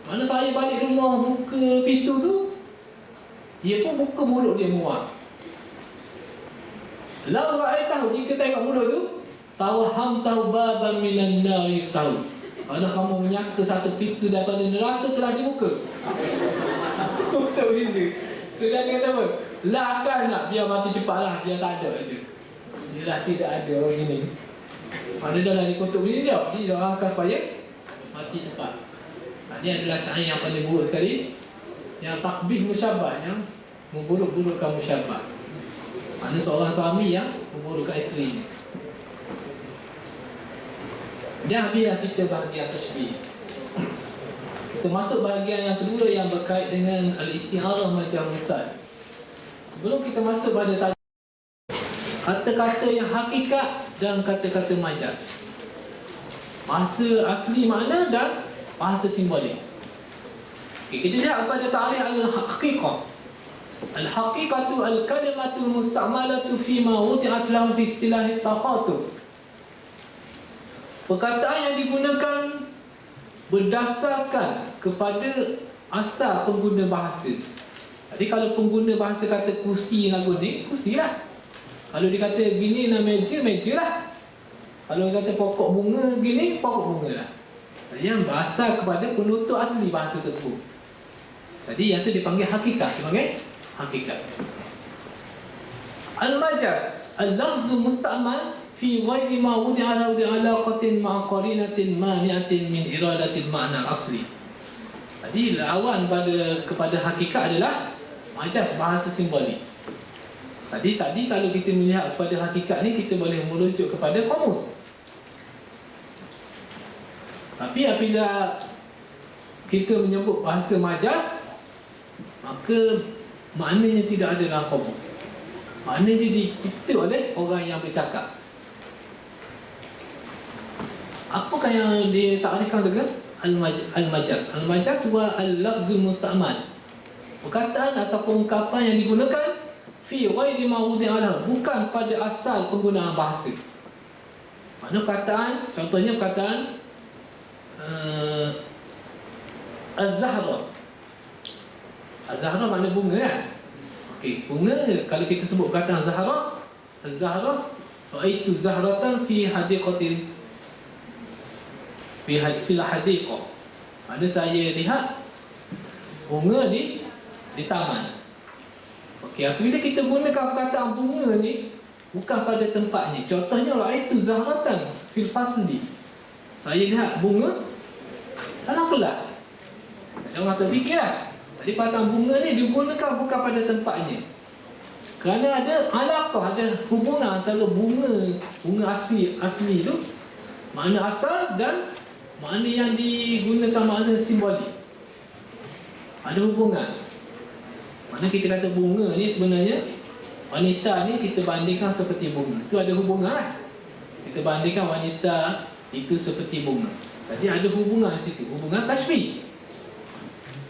Mana saya balik rumah, buka pintu tu, dia pun buka mulut dia muak. Lau ra'aitahu, jika tengok mulut tu, tawhamtahu baban minan nar yuftahu. Kalau kamu menyangka satu pintu daripada neraka telah dibuka. Kutuk bini. Kemudian dia kata apa? Lah akan nak biar mati cepatlah, biar tak ada je. Dia dah tidak ada orang gini. Pada dah dikutuk bini dia, dia orang akan supaya mati cepat. Ini adalah syair yang paling buruk sekali, yang takbih musyabah, yang memburuk-burukkan musyabah. Mana seorang suami yang memburukkan isterinya. Dah biar kita bahagian tashbih. Kita masuk bahagian yang kedua yang berkait dengan al-isti'arah macam misal. Sebelum kita masuk pada kata-kata yang hakikat dan kata-kata majaz, bahasa asli makna dan bahasa simbolik. Okay, kita lihat pada ta'rif al-haqiqah. Al-haqiqatu al-kalimatul musta'malatu fima wudi'at lahu fi istilah at-taqatub. Perkataan yang digunakan berdasarkan kepada asal pengguna bahasa. Jadi kalau pengguna bahasa kata kursi lagu ni, kursi lah. Kalau dia kata gini nak meja, meja lah. Kalau dia kata pokok bunga gini, pokok bunga lah. Jadi yang berasal kepada penutur asli bahasa tersebut. Jadi yang tu dipanggil hakikat. Dipanggil hakikat. Al-majaz, al-lafzu musta'mal fi ghairi ma wudi'a lahu bi'alaqatin ma'a qarinatin mani'atin min iradatil ma'na asli. Jadi lawan kepada hakikat adalah majaz, bahasa simbolik. Tadi kalau kita melihat kepada hakikat ni, kita boleh merujuk kepada kamus. Tapi apabila kita menyebut bahasa majaz, maka maknanya tidak ada dalam kamus. Maknanya dicipta oleh orang yang bercakap. Apakah yang ditakrifkan dengan al-majaz? Al-majaz wa al-lafzul musta'mal. Perkataan ataupun ungkapan yang digunakan fi ghairi ma wudi'a lahu, bukan pada asal penggunaan bahasa. Mana perkataan, contohnya perkataan az-zahra. Az-zahra makna bunga kan? Okey, bunga, kalau kita sebut perkataan zahra, az-zahra, ra'aitu zahratan fi hadiqatin fil hadiqah. Ada saya lihat bunga di taman. Okey, apabila kita gunakan perkataan bunga ni bukan pada tempatnya. Contohnya ra'aitu zahratan fil fasli. Saya lihat bunga dalam kelas. Jangan terfikirlah. Jadi perkataan bunga ni digunakan bukan pada tempatnya. Kerana ada alaqah, ada hubungan antara bunga asli tu, makna asal, dan makna yang digunakan makna simbolik. Ada hubungan. Mana kita kata bunga ni sebenarnya wanita ni kita bandingkan seperti bunga. Itu ada hubungan lah. Kita bandingkan wanita itu seperti bunga. Jadi ada hubungan di situ, hubungan tashbih.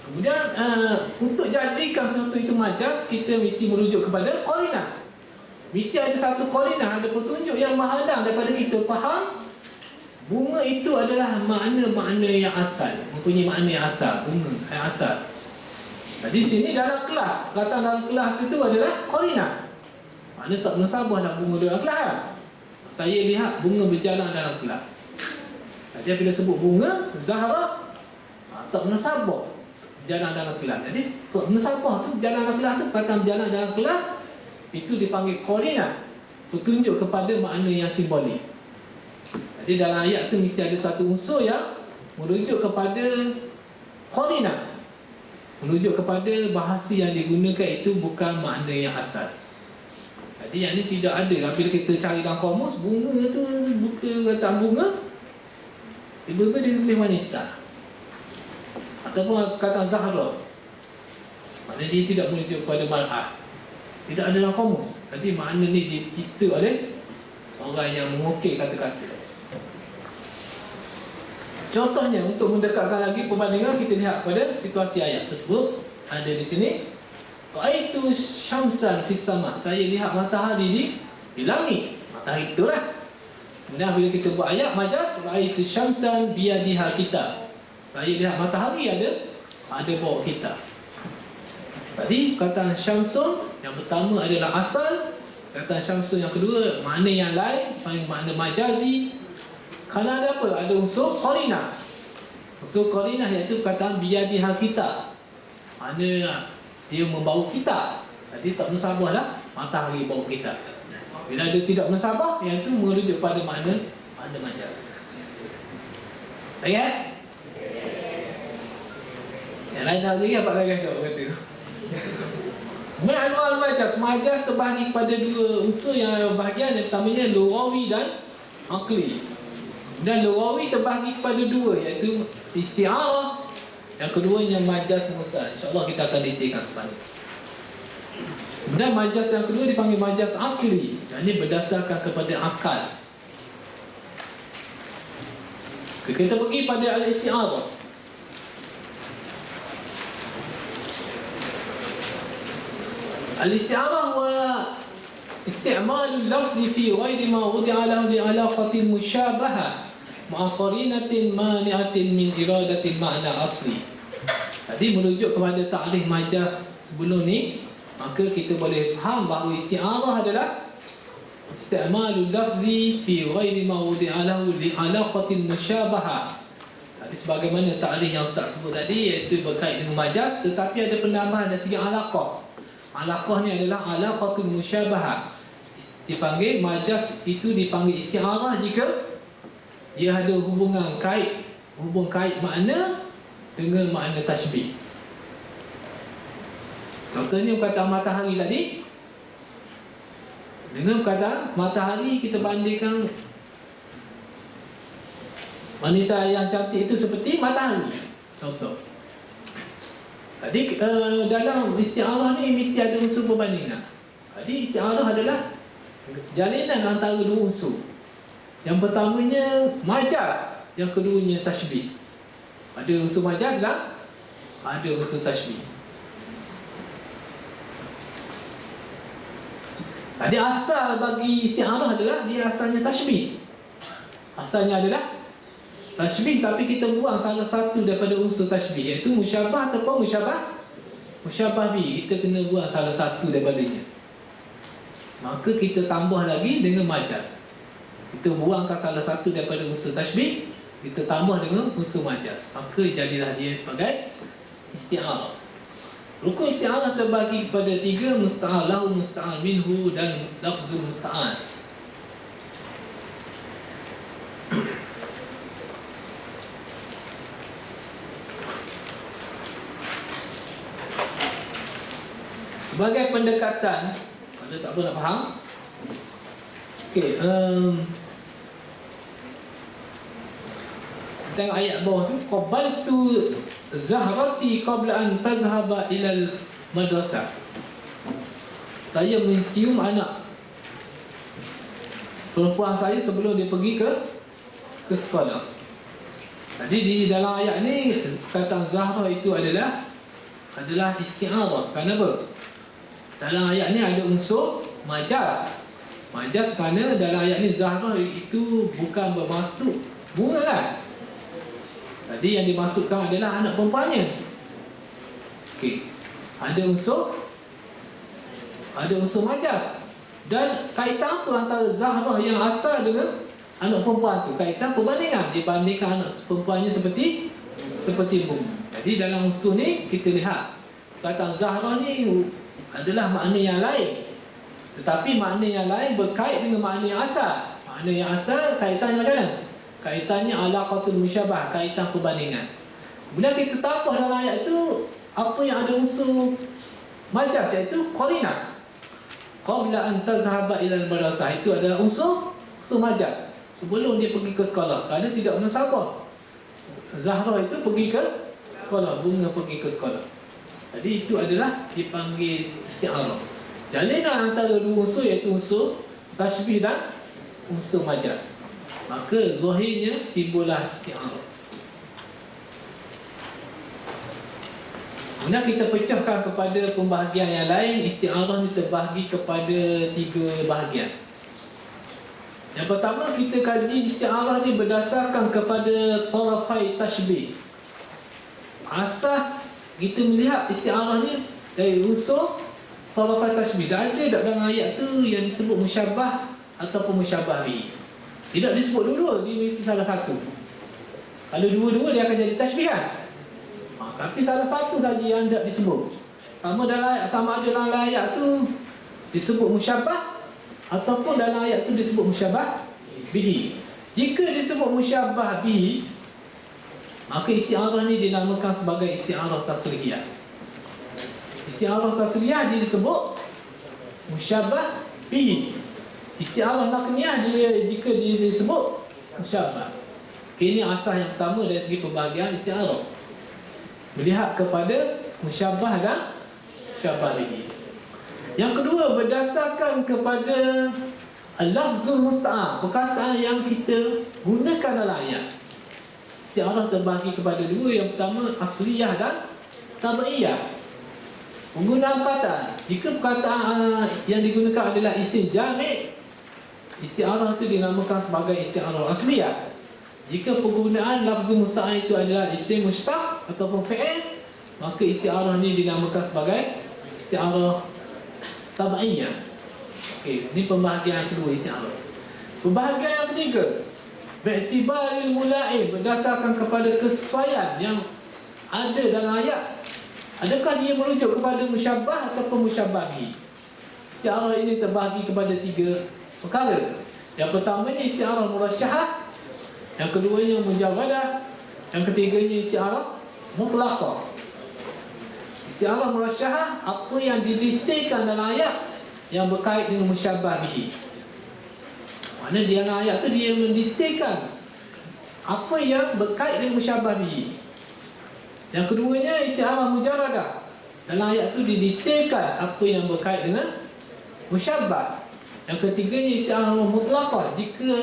Kemudian untuk jadikan sesuatu itu majaz, kita mesti merujuk kepada qarinah. Mesti ada satu qarinah, ada petunjuk yang menghalang daripada kita faham bunga itu adalah makna-makna yang asal, mempunyai makna yang asal, bunga yang asal. Jadi sini dalam kelas, perkataan dalam kelas itu adalah qarinah. Makna tak menasabah nak bunga dalam kelas kan? Saya lihat bunga berjalan dalam kelas. Jadi bila sebut bunga, Zahra, tak menasabah jalan dalam kelas. Jadi tak menasabah tu, jalan dalam kelas tu, perkataan berjalan dalam kelas, itu dipanggil qarinah, petunjuk kepada makna yang simbolik. Jadi dalam ayat tu mesti ada satu unsur yang merujuk kepada qarinah, merujuk kepada bahasa yang digunakan itu bukan makna yang asal. Jadi yang ni tidak ada. Bila kita cari dalam kamus, bunga tu buka letak bunga, tiba-tiba dia tulis wanita. Ataupun kata Zahra, maknanya dia tidak merujuk kepada mar'ah. Tidak ada dalam kamus. Jadi makna ni dicipta oleh orang yang mengukir kata-kata. Contohnya, untuk mendekatkan lagi perbandingan, kita lihat pada situasi ayat tersebut. Ada di sini, Ra'aitu syamsan fis sama. Saya lihat matahari di langit. Matahari itulah. Kemudian bila kita buat ayat majas, Ra'aitu syamsan biyadiha kita. Saya lihat matahari ada bawa kita. Tadi kata syamsun yang pertama adalah asal. Kata syamsun yang kedua makna yang lain, makna majazi. Kerana ada apa? Ada unsur qarinah. Unsur qarinah iaitu kata biyadiha kita. Makna dia membawa kita. Jadi tak musabah dah, matahari bawa kita. Bila dia tidak musabah, yang itu merujuk pada makna majaz. Lihat? Yang lain tahu lagi apa lagi kau kata? Ma'anwal majaz. Majaz terbahagi kepada dua unsur yang bahagian. Yang pertamanya lughawi dan aqli. Dan lughawi terbahagi kepada dua, iaitu isti'arah. Yang keduanya majaz mursal. InsyaAllah kita akan detailkan sebentar. Kemudian majaz yang kedua dipanggil majaz aqli. Dan ini berdasarkan kepada akal. Kita pergi pada al-isti'arah. Al-isti'arah wa isti'malul lafzi fi ghairi ma wudi'a lahu li'alaqatin musyabahah ma'a qarinatin mani'atin min iradatin ma'na asli. Tadi merujuk kepada ta'rif majaz sebelum ni, maka kita boleh faham bahawa isti'arah adalah isti'malul lafzi fi ghairi ma wudi'a lahu li'alaqatin musyabahah. Tadi sebagaimana ta'rif yang Ustaz sebut tadi, iaitu berkait dengan majaz tetapi ada penambahan dari segi alaqah. Alaqah ni adalah alaqatul musyabahah. Dipanggil majaz itu dipanggil isti'arah jika dia ada hubungan kait, hubung kait makna dengan makna tashbih. Contohnya kata matahari tadi, dengan kata matahari kita bandingkan wanita yang cantik itu seperti matahari. Contoh. Jadi dalam isti'arah ni mesti ada unsur perbandingan. Jadi isti'arah adalah jalinan antara dua unsur. Yang pertamanya majaz, yang keduanya tashbih. Ada unsur majaz dan ada unsur tashbih. Jadi asal bagi isti'arah adalah dia asalnya tashbih. Asalnya adalah tashbih, tapi kita buang salah satu daripada unsur tashbih, iaitu musyabah ataupun musyabah bi. Kita kena buang salah satu daripadanya. Maka kita tambah lagi dengan majaz. Kita buangkan salah satu daripada unsur tashbih, kita tambah dengan unsur majaz. Maka jadilah dia sebagai isti'arah. Rukun isti'arah terbagi kepada tiga: musta'al lahu, musta'al minhu dan lafzul musta'al. Sebagai pendekatan, ada tak apa nak faham? Okey, tengok ayat bawah tu, qabaltu zahrati qabla an tazhaba ila madrasah. Saya mencium anak perempuan saya sebelum dia pergi ke sekolah. Jadi di dalam ayat ni kata Zahra itu adalah isti'arah. Kenapa? Dalam ayat ni ada unsur majaz. Majaz kerana dalam ayat ni Zahra itu bukan bermaksud bunga kan. Tadi yang dimaksudkan adalah anak perempuannya. Okey. Ada unsur majaz. Dan kaitan apa antara Zahra yang asal dengan anak perempuan tu? Kaitan perbandingan. Dibandingkan anak perempuannya seperti bunga. Jadi dalam unsur ni kita lihat kata Zahra ni adalah makna yang lain, tetapi makna yang lain berkait dengan makna yang asal. Makna yang asal kaitannya macam mana? Kaitannya alaqatul musyabah, kaitan perbandingan. Kemudian kita tambah dalam ayat itu apa yang ada unsur majaz, iaitu qarinah. qabla an tazhaba ila al-madrasah, itu adalah unsur majaz. Sebelum dia pergi ke sekolah, kerana tidak munasabah. Zahra itu pergi ke sekolah, bunga pergi ke sekolah. Jadi itu adalah dipanggil isti'arah. Jalinan antara dua unsur, iaitu unsur tashbih dan unsur majaz. Maka zahirnya timbullah isti'arah. Kemudian kita pecahkan kepada pembahagian yang lain. Isti'arah ini terbahagi kepada 3 bahagian. Yang pertama, kita kaji isti'arah ni berdasarkan kepada tarafai tashbih. Asas kita melihat isti'arah ni dari unsur tarafai tashbih. Dan ada dalam ayat tu yang disebut musyabbah ataupun musyabbah bihi. Tidak disebut dua-dua, dia mesti salah satu. Kalau dua-dua dia akan jadi tashbihan. Tapi salah satu saja yang tidak disebut. Sama ada dalam ayat tu disebut musyabbah ataupun dalam ayat tu disebut musyabbah bihi. Jika disebut musyabbah bihi, maka isti'arah ni dinamakan sebagai isti'arah taslihiyah. Isti'arah taslihiyah dia disebut musyabbah bihi. Isti'arah nakniyah dia jika dia disebut musyabbah. Ini asas yang pertama dari segi pembahagian isti'arah. Melihat kepada musyabbah dan musyabbah bihi. Yang kedua, berdasarkan kepada al-lafzul musta'ar, perkataan yang kita gunakan dalam ayat. Isti'arah terbahagi kepada 2. Yang pertama, asliyah dan tabi'iyah. Penggunaan perkataan. Jika perkataan yang digunakan adalah isim jami', isti'arah itu dinamakan sebagai isti'arah asliyah. Jika penggunaan lafzul musta'ar itu adalah isim mushtaq ataupun fi'il, maka isti'arah ini dinamakan sebagai isti'arah tabi'iyah. Okey, ini pembahagian kedua isti'arah. Pembahagian yang ketiga, bi'tibaril mula'in, berdasarkan kepada kesesuaian yang ada dalam ayat. Adakah dia merujuk kepada musyabbah ataupun musyabbah bihi? Isti'arah ini terbahagi kepada 3 perkara. Yang pertamanya isti'arah murasyahah, yang keduanya mujawadah, yang ketiganya isti'arah mutlaqah. Isti'arah murasyahah, apa yang didetailkan dalam ayat yang berkait dengan musyabbah bihi. Maknanya di dalam ayat tu dia mendetailkan apa yang berkait dengan musyabbah bihi. Yang keduanya isti'arah mujarradah. Dalam ayat tu didetailkan apa yang berkait dengan musyabbah. Yang ketiganya isti'arah mutlaqah. Jika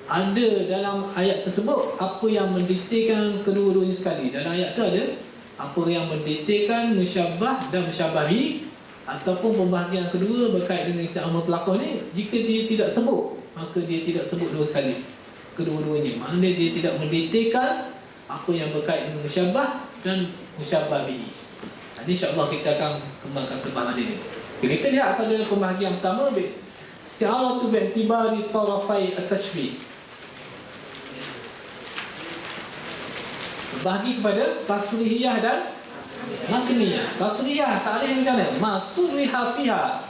ada dalam ayat tersebut apa yang mendetailkan kedua-duanya sekali. Dalam ayat tu ada apa yang mendetailkan musyabbah dan musyabbah bihi, ataupun pembahagian kedua berkait dengan isti'arah mutlaqah ni, jika dia tidak sebut, maka dia tidak sebut dua kali kedua-duanya. Maknanya dia tidak mendetailkan apa yang berkait dengan musyabbah dan musyabbah bihi. Ini insya-Allah kita akan kembangkan selepas ini. Kita lihat pada pembahagian pertama, isti'arah tu bi'tibari tarafai at-tashbih. Berbahagi kepada taslihiyah dan makniyah. Taslihiyah, ta'rif macam mana? Ma surriha fiha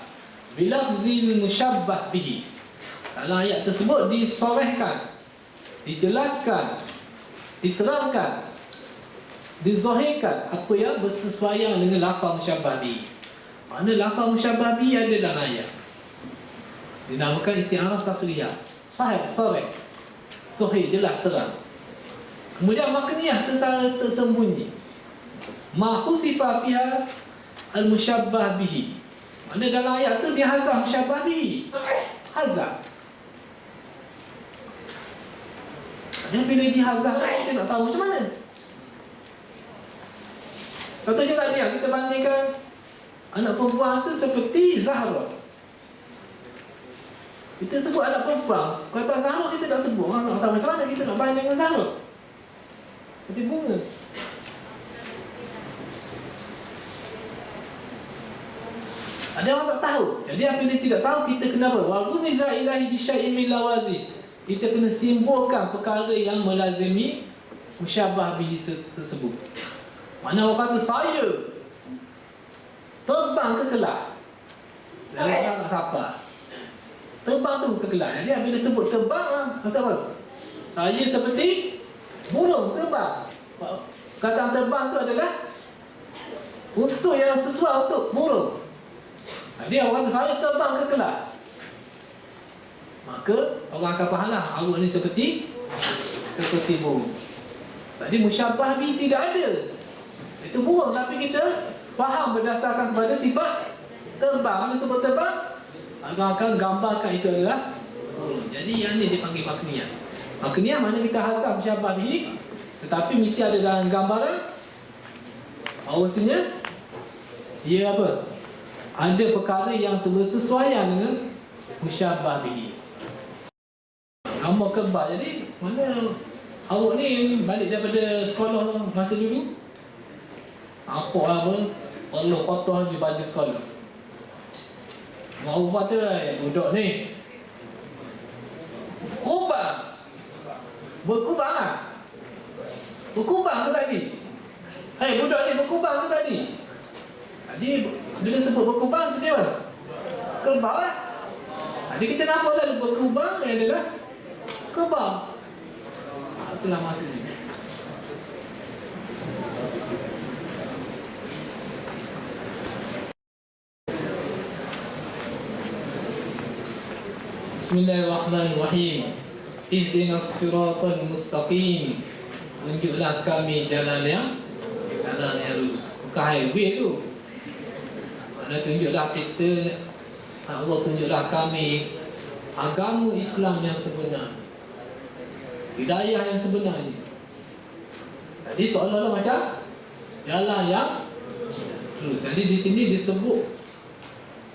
bilafzil musyabbah bihi. Dalam ayat tersebut disorehkan, dijelaskan, diterangkan, dizahirkan apa yang bersesuaian dengan lafaz musyabbah bihi. Mana lafaz musyabbah bihi ada dalam ayat. Dinamakan isti'arah taslihiyah. Sahih, soreh, sahih, jelas, terang. Kemudian makniyah secara tersembunyi. Ma husifa fiha al-musyabbah bihi. Mana dalam ayat tu dia hazah musyabbah bihi. Hazah. Dan bila dihazah, kita nak tahu macam mana. Contohnya tadi kita bandingkan anak perempuan tu seperti Zahra. Kita sebut anak perempuan, kata Zahra kita tak sebut. Orang nak tahu macam mana kita nak banding dengan Zahra. Seperti bunga. Ada orang tak tahu. Jadi apabila tidak tahu, kita kena apa? Wa gumiza ilahi bi syai'in min lawazim. Kita kena simbolkan perkara yang melazimi musyabbah bihi tersebut. Mana orang kata saya terbang ke Kelah. Dari orang tak siapa. Terbang tu ke Kelah. Jadi apabila sebut terbang, maksud apa? Saya seperti burung terbang. Kataan terbang tu adalah unsur yang sesuai untuk burung. Jadi orang saya terbang ke Kelang, maka orang akan faham lah awak ni seperti burung. Tadi musyabbah bihi tidak ada. Itu burung, tapi kita faham berdasarkan kepada sifat terbang. Mana sebut terbang, akan gambarkan itu adalah burung. Jadi yang ni dipanggil makniyah. Makniyah mana kita hasab musyabbah bihi, tetapi mesti ada dalam gambaran bahawasanya ia apa? Ada perkara yang bersesuaian dengan musyabbah bihi. Gambar kebal. Jadi mana awak ni balik daripada sekolah masa dulu, apa Allah kotor je baju sekolah. Awak kata budak ni kubang. Berkubang lah. Berkubang ke tadi? Budak ni berkubang ke tadi? Jadi bila sebut berkubang seperti apa? Kebal lah. Jadi kita nampaklah berkubang adalah kebal. Itulah maksudnya. Bismillahirrahmanirrahim. Ihdinas siratal mustaqim. Tunjuklah kami jalan yang lurus. Bukan highway tu. Mana tunjuklah kita, Allah tunjuklah kami agama Islam yang sebenar, hidayah yang sebenarnya. Jadi seolah-olah macam jalan yang lurus. Jadi di sini disebut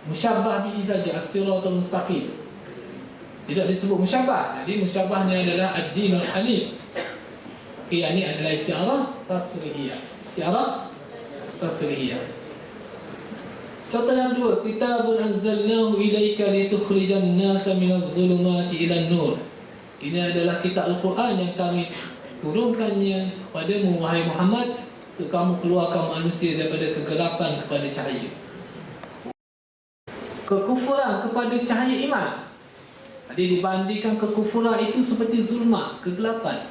musyabbah bihi saja, as-siratal mustaqim. Tidak disebut musyabbah. Jadi musyabbahnya adalah ad-dinul hanif. Okey, ini adalah isti'arah tasrihiyah. Isti'arah tasrihiyah. Contoh yang kedua, kitabun anzalnahu ilaika litukhrijan nasa minadh dhulumati ilan nur. Ini adalah kitab Al-Quran yang kami turunkannya padamu wahai Muhammad, untuk kamu keluarkan manusia daripada kegelapan kepada cahaya. Kekufuran kepada cahaya iman. Jadi dibandingkan kekufuran itu seperti zulmat, kegelapan.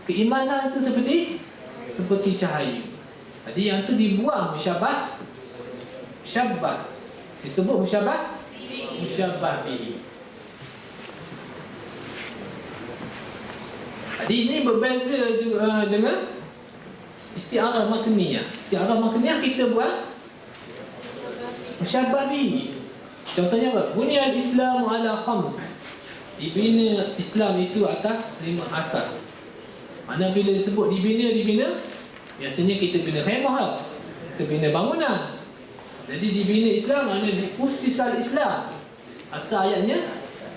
Keimanan itu seperti cahaya. Jadi yang itu dibuang musyabbah. Musyabbah disebut musyabbah bihi. Jadi ini berbeza juga dengan isti'arah makniyah. Isti'arah makniyah kita buat musyabbah bihi. Contohnya apa? Bunyal Islamu ala khams. Dibina Islam itu atas 5 asas. Mana bila disebut dibina, biasanya kita bina khemah, kita bina bangunan. Jadi dibina Islam maknanya diusisal Islam. Asal ayatnya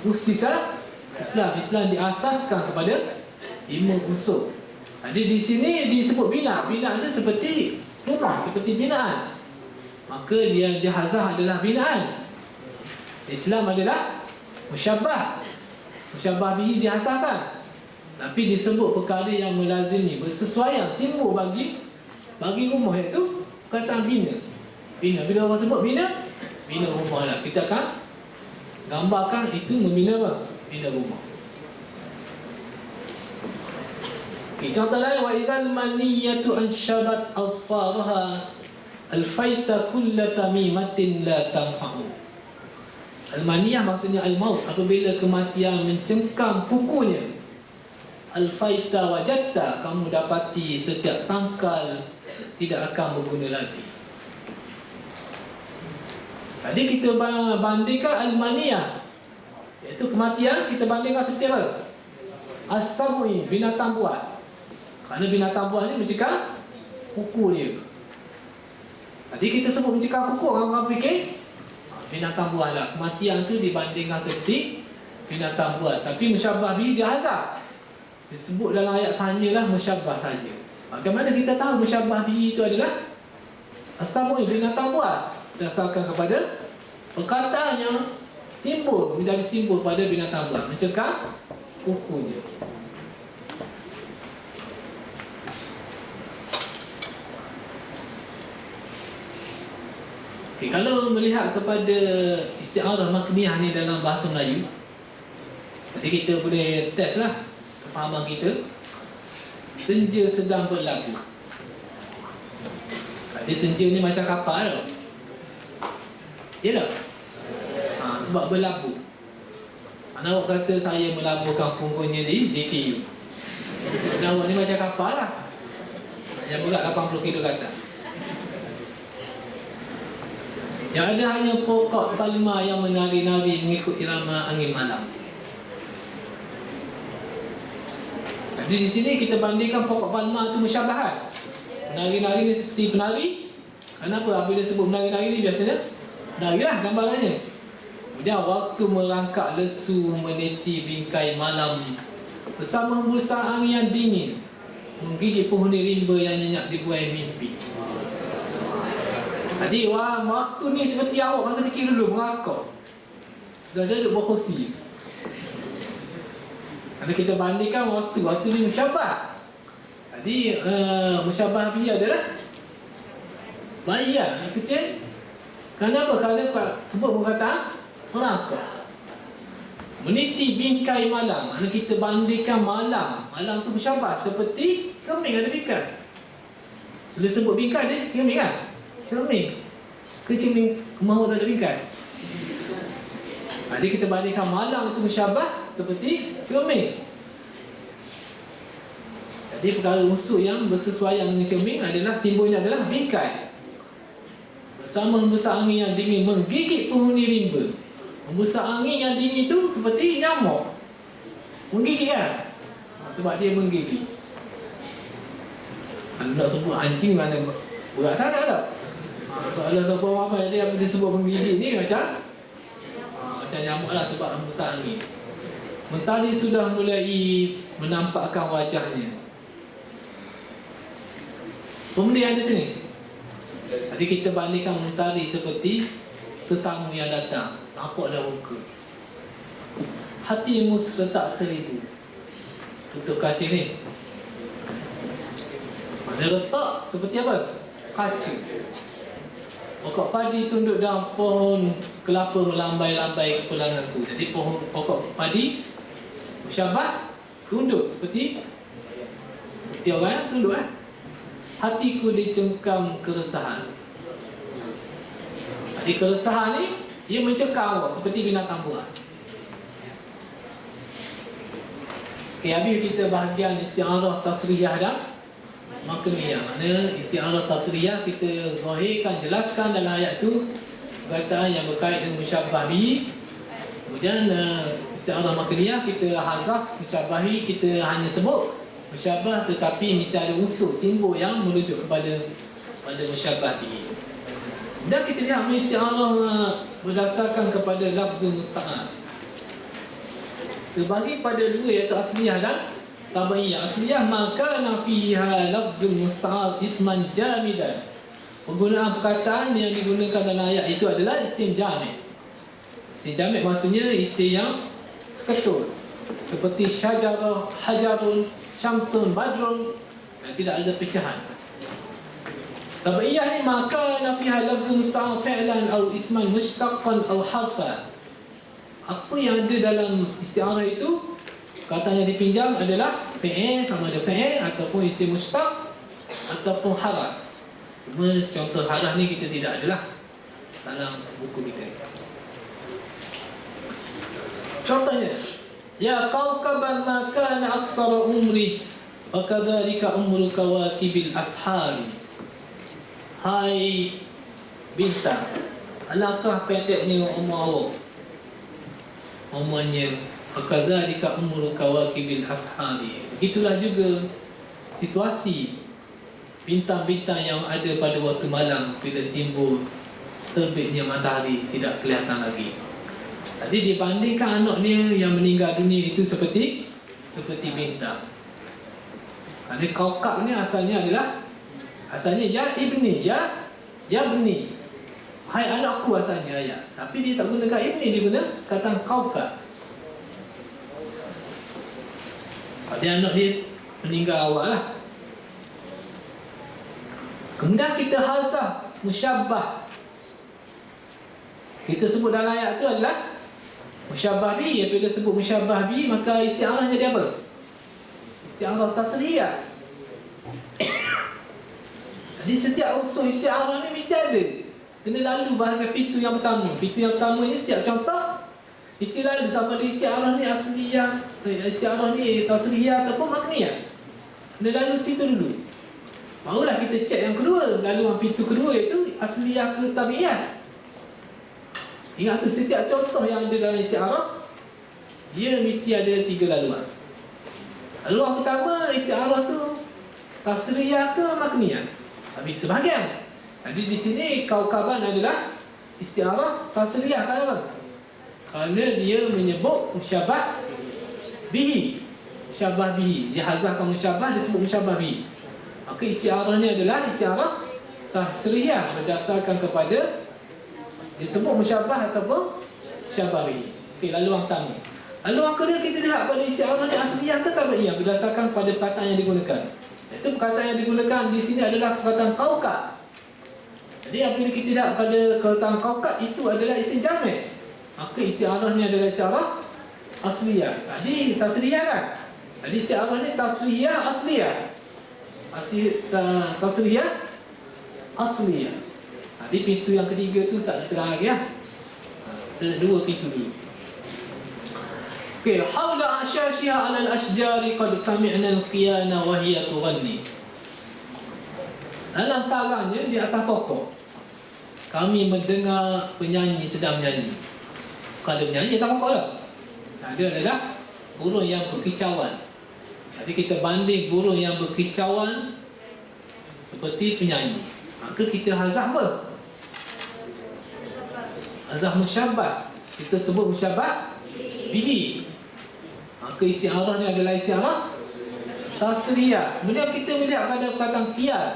usisal Islam. Islam diasaskan kepada 5 unsur. Jadi di sini disebut bina. Bina itu seperti rumah, seperti binaan. Maka dia hazah adalah binaan. Islam adalah musyabbah. Musyabbah bihi dihasahkan. Tapi disebut perkara yang melazimi, bersesuaian, simbol bagi rumah, iaitu perkataan bina. Bina. Bila orang sebut bina rumah lah. Kita akan gambarkan itu membina apa? Bina rumah. Okay, contoh lain, wa idzal maniyatu anshabat asfaraha alfaita kulla tamimatin la tanfa'u. Al-maniyah maksudnya al-maut. Apabila kematian mencengkam kukunya, al-faita wajatta, kamu dapati setiap tangkal tidak akan berguna lagi. Tadi kita bandingkan al-maniyah, iaitu kematian, kita bandingkan seperti apa? As-sab'i, binatang buas. Kerana binatang buas ni mencekam kuku dia. Tadi kita sebut mencekam kuku, orang fikir binatang buas lah. Kematian tu dibandingkan seperti binatang buas. Tapi musyabbah bihi dia hazard. Disebut dalam ayat sanyalah musyabbah saja. Bagaimana kita tahu musyabbah bihi itu adalah as-sab'i, binatang buas? Berdasarkan kepada perkataan yang simbol, menjadi simbol pada binatang buas, mencekam kukunya. Okay, kalau melihat kepada isti'arah makniyah ni dalam bahasa Melayu, jadi kita boleh test lah kefahaman kita. Senja sedang berlaku. Jadi senja ni macam kapal tau. Ya tak? Sebab berlabuh. Anak awak kata saya melabuhkan punggungnya di DKU. Dan awak ni macam kapal lah, yang berat 80 kilo kata. Yang ada hanya pokok palma yang menari-nari mengikut irama angin malam. Jadi di sini kita bandingkan pokok palma itu musyabahat. Menari-nari ni seperti penari. Kenapa? Apabila sebut menari-nari ni biasanya menarilah gambarannya. Kemudian waktu merangkak lesu meniti bingkai malam bersama hembusan angin yang dingin menggigit pohon rimba yang nyenyak di buai mimpi. Jadi waktu ni seperti awak masa kecil dulu mengakak. Dah ada duduk berkursi. Kalau kita bandingkan waktu ni musyabah. Jadi musyabah biar adalah bayi yang kecil. Kenapa? Kerana sebut perkataan merangkak. Meniti bingkai malam. Kalau kita bandingkan malam tu musyabah seperti cermin ada bingkai. Bila sebut bingkai dia cermin kan? Cermin. Ke cermin rumah awak tak ada bingkai? Jadi kita bandingkan malam itu musyabah seperti cermin. Jadi perkara unsur yang bersesuaian dengan cermin adalah simbolnya adalah bingkai. Bersama hembusan angin yang dingin menggigit penghuni rimba. Hembusan angin yang dingin itu seperti nyamuk menggigit kan? Sebab dia menggigit. Kalau nak sebut anjing mana berat sangat tak? Kalau siapa apa dia sebut menggigit ni macam nyamuk lah sebab hembusan angin. Mentari sudah mulai menampakkan wajahnya. Pemuda ada sini. Jadi kita bandingkan mentari seperti tetamu yang datang. Nampak dah muka. Hatimu seretak 1000. Tutup kasih ni. Mana letak seperti apa? Kaca. Pokok padi tunduk dalam pohon kelapa melambai-lambai kepulanganku. Jadi pokok padi musyabah tunduk seperti orang tunduk kan? Hatiku dicengkam keresahan. Jadi keresahan ni dia mencekam awak seperti binatang buas. Okay, habis kita bahagian isti'arah tasriyah dan makaniyah. Mana isti'arah tasriyah kita zahirkan, jelaskan dalam ayat tu perkataan yang berkait dengan musyabah bihi. Kemudian isti'arah makaniyah kita hazaf musyabahi, kita hanya sebut musyabah tetapi mesti ada unsur simbol yang merujuk kepada musyabah bihi. Dan kita lihat isti'arah berdasarkan kepada lafzul musta'ar. Terbagi pada dua, iaitu asliyah dan tabaiyah. Asliyah maka nafiha lafzul musta'ar isman jamidan. Penggunaan perkataan yang digunakan dalam ayat itu adalah isim jami'. Isim jami' maksudnya isim yang seketul, seperti syajarah, hajarun, syamsun, badrun, yang tidak ada pecahan. Tabaiyah ni maka nafiha lafzul musta'ar fi'lan atau isman mushtaqqan atau harfa. Apa yang ada dalam isti'arah itu, kata yang dipinjam adalah fi'il, sama ada fi'il ataupun isim mushtaq ataupun haraf. Cuma contoh haraf ni kita tidak adalah dalam buku kita. Contohnya, ya qawqaban ma kana aksara umri wa kadzalika umru kawakibil ashari. Hai bintang, alangkah pendeknya umur awak. Umurnya kadzalika umru kawakibil ashari. Begitulah juga situasi bintang-bintang yang ada pada waktu malam bila timbul terbitnya matahari tidak kelihatan lagi. Tadi dibandingkan anaknya yang meninggal dunia itu seperti bintang. Jadi kaukab ni asalnya ya ibni, ya bni. Hai anakku asalnya ayat. Tapi dia tak gunakan ibni, dia guna kata kaukab. Dia anak dia meninggal awal lah. Kemudian kita hazaf musyabbah. Kita sebut dalam ayat tu adalah musyabbah bi. Apabila sebut musyabbah bi, maka isti'arahnya dia apa? Isti'arah tasriyah. Jadi setiap unsur isti'arah ni mesti ada. kena lalu bahagian pintu yang pertama. Pintu yang pertama ni setiap contoh mesti lalu sama ada istiarah ni asliyah, istiarah ni tasrihiyah ataupun makniyah. Kena lalu situ dulu. Barulah kita cek yang kedua, laluan pintu kedua iaitu asliyah ke tabi'iyah. Ingat tu, setiap contoh yang ada dalam istiarah dia mesti ada 3 laluan. Laluan pertama istiarah tu tasrihiyah ke makniyah. Tapi sebahagian. Jadi di sini kaukaban adalah istiarah tasrihiyah kan? Kerana dia menyebut musyabah bihi. Musyabah bihi. Dia hazahkan musyabah, dia sebut musyabah bihi. Maka istiarah ni adalah istiarah tasrihiyah berdasarkan kepada disebut musyabah ataupun musyabah bihi. Okey, laluan pertama. Laluan kedua kita lihat pada istiarah ni asliyah ke tabi'iyah berdasarkan pada perkataan yang digunakan. Itu perkataan yang digunakan di sini adalah perkataan qaukab. Jadi apabila kita lihat pada perkataan qaukab itu adalah isim jami'. Maka istiarah ni adalah istiarah asliyah. Tadi tasrihiyah kan? Jadi istiarah ni tasrihiyah asliyah. Tasrihiyah asliyah. Jadi pintu yang ketiga tu tak terang lagi lah. Dua pintu dulu. Okey, haula ashashiha 'ala al-ashjari qad sami'na al-qiyana wa hiya tughanni. Dalam sarangnya di atas pokok kami mendengar penyanyi sedang menyanyi. Bukan ada penyanyi atas pokok lah. Ada adalah burung yang berkicauan. Jadi kita banding burung yang berkicauan seperti penyanyi. Maka kita hazah apa? Hazah musyabah. Kita sebut musyabah bihi. Maka istiarah ni adalah istiarah tasrihiyah. Kemudian kita melihat pada perkataan qiyad.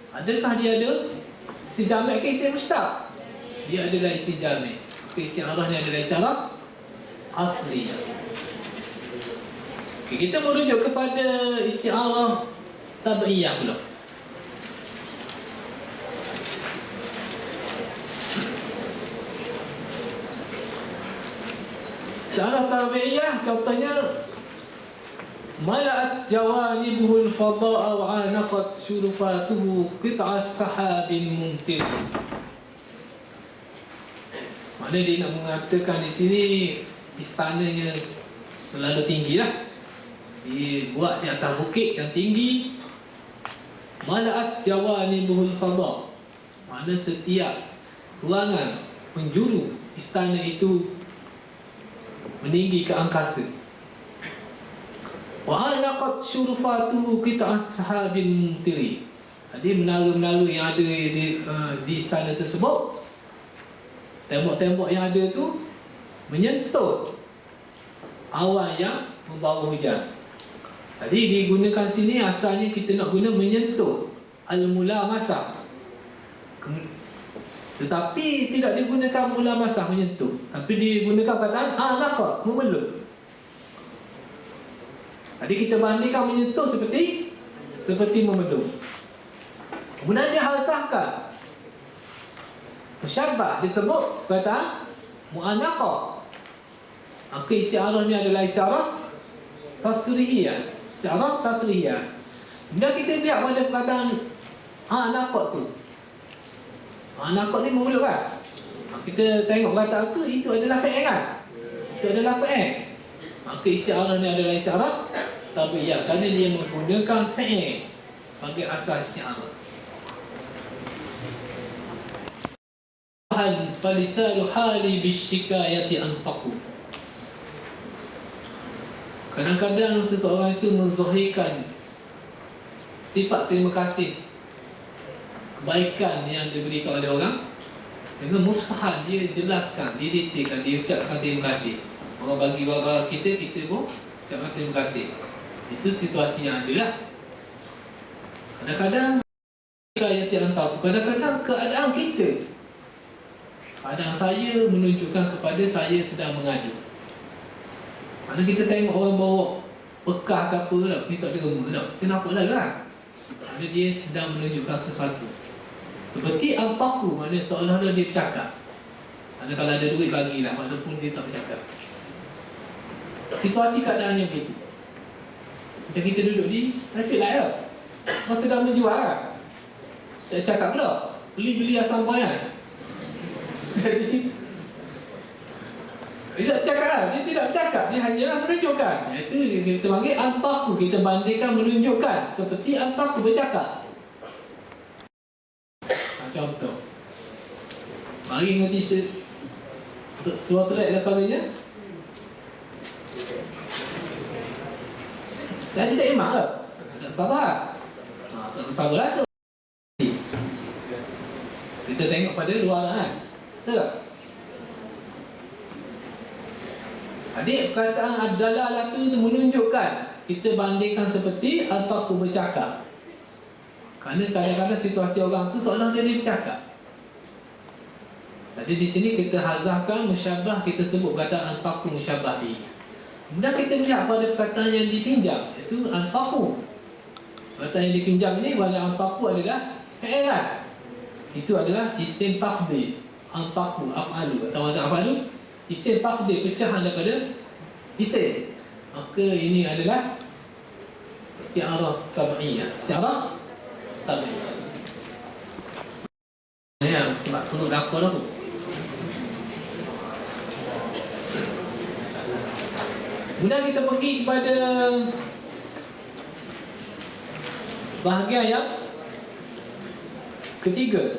Adakah dia ada isim jami' ke isim mustaq? Dia adalah isim jami'. Maka istiarah ni adalah istiarah asliyah. Okay, kita merujuk kepada istiarah tabi'iyah pula. Istiarah tabi'iyah contohnya mala'at jawanibuhul fada'a wa 'anaqat syurufatuhu qit'as sahabin mumtir. Maknanya dia nak mengatakan di sini istananya terlalu tinggi lah. Dibuat di atas bukit yang tinggi. Mala'at jawanibuhul fada'. Maknanya setiap ruangan penjuru istana itu meninggi ke angkasa. Wa alaqat syurfatuhu qita'as sahabin mumtiri. Jadi menara-menara yang ada di istana tersebut, tembok-tembok yang ada tu menyentuh awan yang membawa hujan. Jadi digunakan sini asalnya kita nak guna menyentuh al-mulamasah. Tetapi tidak digunakan mulamasah menyentuh, tapi digunakan perkataan alaqat, memeluk. Jadi kita bandingkan menyentuh seperti memeluk. Kemudian dia hazahkan musyabah disebut kata mu'anaqah. Maka istiarah ni adalah istiarah tasrihiyah. Istiarah tasrihiyah. Kemudian kita lihat pada perkataan anaqah tu. Anaqah ni memeluk kan? Kita tengok perkataan tu, itu adalah fi'il kan? Itu adalah fi'il. Maka istiarah ni adalah istiarah tabi'iyah kerana dia menggunakan fi'il sebagai asas istiarah. Falisalu hali bisyikayati antaqu. Kadang-kadang seseorang itu menzahirkan sifat terima kasih, kebaikan yang diberikan oleh orang. Dengan mufsahan, dia jelaskan, dia detailkan, dia ucapkan terima kasih. Orang bagi barang kita, kita pun ucapkan terima kasih. Itu situasi yang ada lah. Kadang-kadang kadang-kadang keadaan kita, kadang saya menunjukkan kepada saya sedang mengadu. Mana kita tengok orang bawa bekah ke apa lah, ni tak ada rumah tak, kita nampak dah kan? Mana dia sedang menunjukkan sesuatu. Seperti al-taqu, mana seolah-olah dia bercakap. Mana kalau ada duit bagilah, walaupun dia tak bercakap. Situasi keadaannya begitu. Macam kita duduk di traffic light lah, orang sedang menjual kan, tak cakap pula. beli asam bayan. Jadi dia tak cakap, dia tidak cakap, dia hanyalah menunjukkan. Itu kita panggil antaku, kita bandingkan menunjukkan seperti antaku bercakap. Contoh, mari ngerti suatu ayat lafaznya. Jadi tak imak lah, tak sabar. Tak sabar rasa. Kita tengok pada luar kan. Betul tak? Adik, perkataan adalah itu menunjukkan. Kita bandingkan seperti antaku bercakap. Kerana kadang-kadang situasi orang tu seolah dia bercakap. Jadi di sini kita hazahkan musyabah, kita sebut perkataan antaku musyabah bi. Kemudian kita melihat pada perkataan yang dipinjam, itu antaku. Perkataan yang dipinjam ini, pada antaku adalah fi'lan. Itu adalah isim tafdhil. Antaku, af'alu atau wazan af'alu, isim tafdhil, pecahan daripada isim. Maka ini adalah isti'arah tabi'iyah. Isti'arah tabi'iyah. Ya, sebab perlu dapur aku. Kemudian kita pergi kepada bahagian yang ketiga.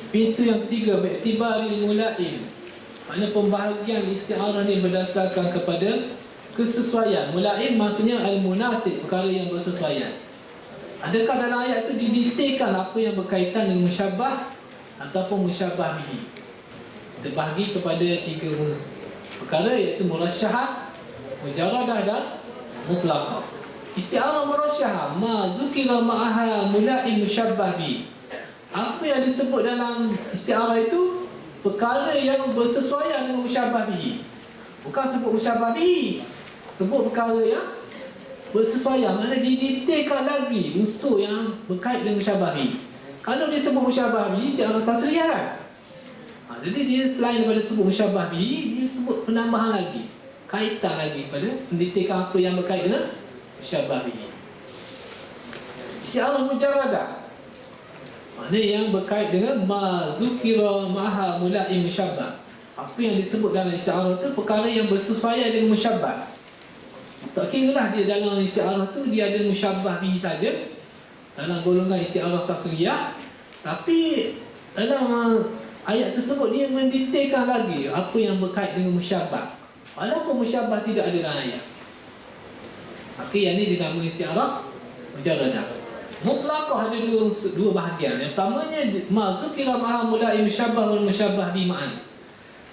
Pintu yang ketiga, bi'tibari mula'in. Maknanya pembahagian isti'arah ni berdasarkan kepada kesesuaian. Mula'in maksudnya al-munasib, perkara yang bersesuaian. Adakah dalam ayat itu didetailkan apa yang berkaitan dengan musyabah ataupun musyabah bihi? Kita bahagi kepada tiga perkara, iaitu murasyahah, mujarradah dan mutlaqah. Isti'arah murasyahah, ma zukira ma'aha mula'in musyabbah bihi. Apa yang disebut dalam isti'arah itu perkara yang bersesuaian dengan musyabbah bihi. Bukan sebut musyabbah bihi, sebut perkara yang bersesuaian, maknanya didetailkan lagi unsur yang berkait dengan musyabbah bihi. Kalau dia sebut musyabbah bihi, isti'arah tasriyah kan? Jadi dia selain daripada sebut musyabbah bihi, dia sebut penambahan lagi, kaitan lagi pada mendetailkan apa yang berkait dengan musyabbah bihi. Isti'arah mujarradah, maknanya yang berkait dengan ma zukira ma'aha mula'in musyabbah. Apa yang disebut dalam isti'arah itu perkara yang bersesuaian dengan musyabbah. Tak kira lah dia dalam isti'arah tu dia ada musyabbah bihi saja dalam golongan isti'arah tasriyah, tapi dalam ayat tersebut dia mendetailkan lagi apa yang berkait dengan musyabbah, walaupun musyabbah tidak ada dalam ayat. Maka yang ini dinamai isti'arah mujarradah. Mutlaqah ada dua bahagian. Yang pertamanya ma zukira ma'a mula'in musyabbah wal musyabbah bi ma'an.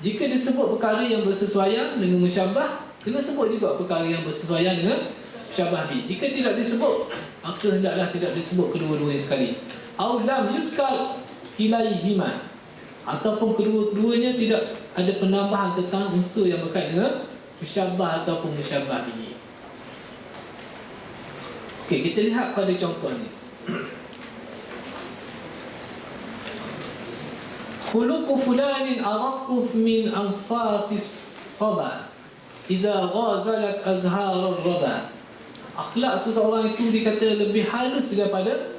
Jika disebut perkara yang bersesuaian dengan musyabbah, kena sebut juga perkara yang bersesuaian dengan musyabbah bi. Jika tidak disebut, maka hendaklah tidak disebut kedua-duanya sekali. Au lam yuskal ilaihima, ataupun kedua-duanya tidak ada penambahan tentang unsur yang berkait dengan musyabbah ataupun musyabbah bi. Okey, kita lihat pada contoh ni. Khuluqu fulanin araqqu min anfasis saba idza ghazalat azhar ar-raba. Akhlak seseorang itu dikata lebih halus daripada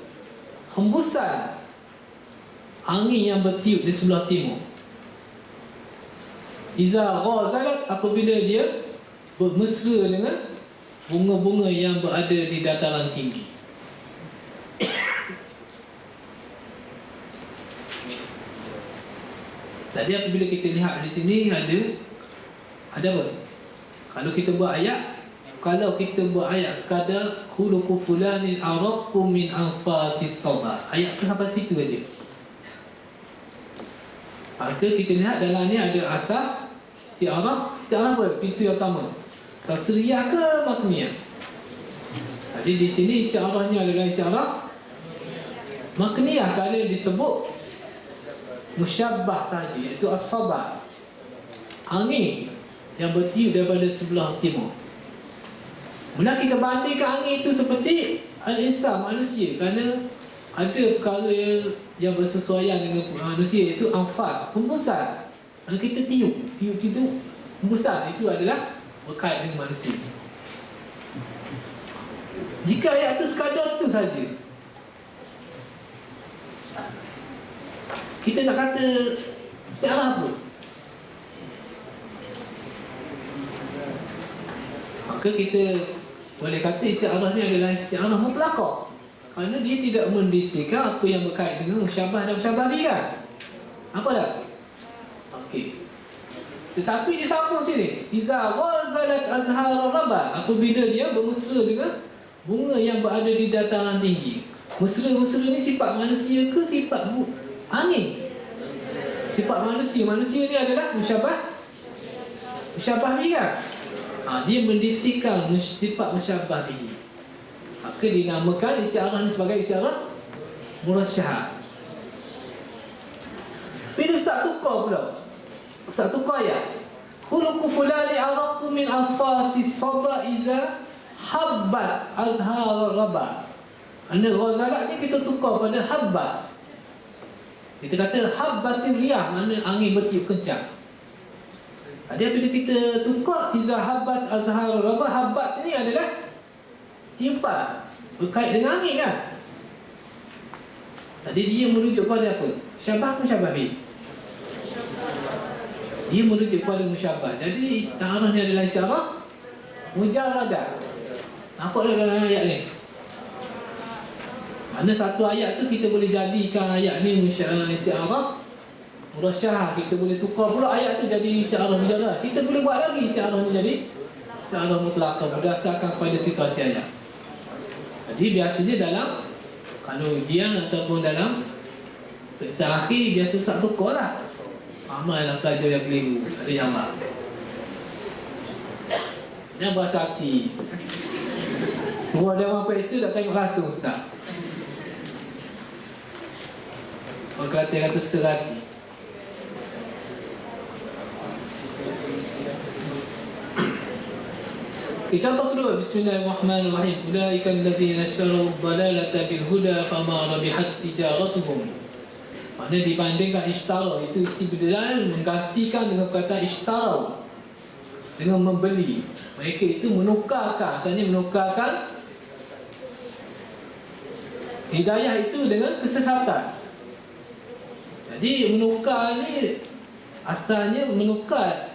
hembusan angin yang bertiup di sebelah timur. Idza ghazalat, apabila dia bermesra dengan bunga-bunga yang berada di dataran tinggi. Tadi apabila kita lihat di sini ada apa? Kalau kita buat ayat sekadar khuluqu fulanin araqqu min anfasis saba, ayat tu sampai situ aja. Maka kita lihat dalam ni ada asas isti'arah. Isti'arah apa? Pintu yang pertama, tasriyah ke makniyah. Jadi di sini isti'arahnya adalah isti'arah makniyah kerana disebut musyabbah sahaja, iaitu as-sabah, angin yang bertiup daripada sebelah timur. Kemudian kita bandingkan angin itu seperti al-insan, manusia, kerana ada perkara yang bersesuaian dengan manusia, iaitu anfas, hembusan. Kalau kita tiup, hembusan itu adalah berkait dengan manusia. Jika ayat itu sekadar itu saja, kita nak kata istiarah apa? Maka kita boleh kata istiarah ni adalah istiarah mutlaqah, kerana dia tidak mendetailkan apa yang berkait dengan musyabah dan musyabah bihi kan? Apa dah? Okey. Tetapi dia sambung sini, iza wazalat azhar raba, apabila dia bermesra dengan bunga yang berada di dataran tinggi. Mesra-mesra ni sifat manusia ke sifat angin? Sifat manusia. Manusia ni adalah musyabah bihi kan? Dia mendetailkan sifat musyabah bihi. Maka dinamakan istiarah ni sebagai istiarah murasyahah. Bila Ustaz tukar pula, Ustaz tukar ya, khuluqu fulani araqu min anfasi saba iza habbat azhar raba. Anda ghazalat ni kita tukar pada habbat. Kita kata habbatir riyah, mana angin bertiup kencang. Jadi bila kita tukar iza habbat azhar raba, habbat ni adalah tiupan berkait dengan angin kan. Jadi dia merujuk pada apa? Syabah musyabah bihi. Dia merujuk pada musyabah. Jadi istiarah ni adalah istiarah mujarradah. Nampak tak dalam ayat ni? Mana satu ayat tu kita boleh jadikan ayat ni istiarah murasyahah. Kita boleh tukar pula ayat tu jadi istiarah mujarradah. Kita boleh buat lagi istiarah ni jadi istiarah mutlaqah berdasarkan pada situasi ayat. Jadi biasanya dalam, kalau ujian ataupun dalam periksa akhir, biasa Ustaz tukar lah. Amal lah pelajar yang keliru, ada yang amal. Yang berasa hati. Kalau ada orang periksa tak tengok langsung Ustaz. Orang kata serati. Contoh kedua, Bismillahirrahmanirrahim. Ulaika alladzina ishtaraw ad-dalalata bil huda fama rabihat tijaratuhum. Mana dibandingkan ishtara, itu istibdal menggantikan dengan kata ishtara, dengan membeli. Mereka itu menukarkan, asalnya menukarkan hidayah itu dengan kesesatan. Jadi menukar ni asalnya menukar,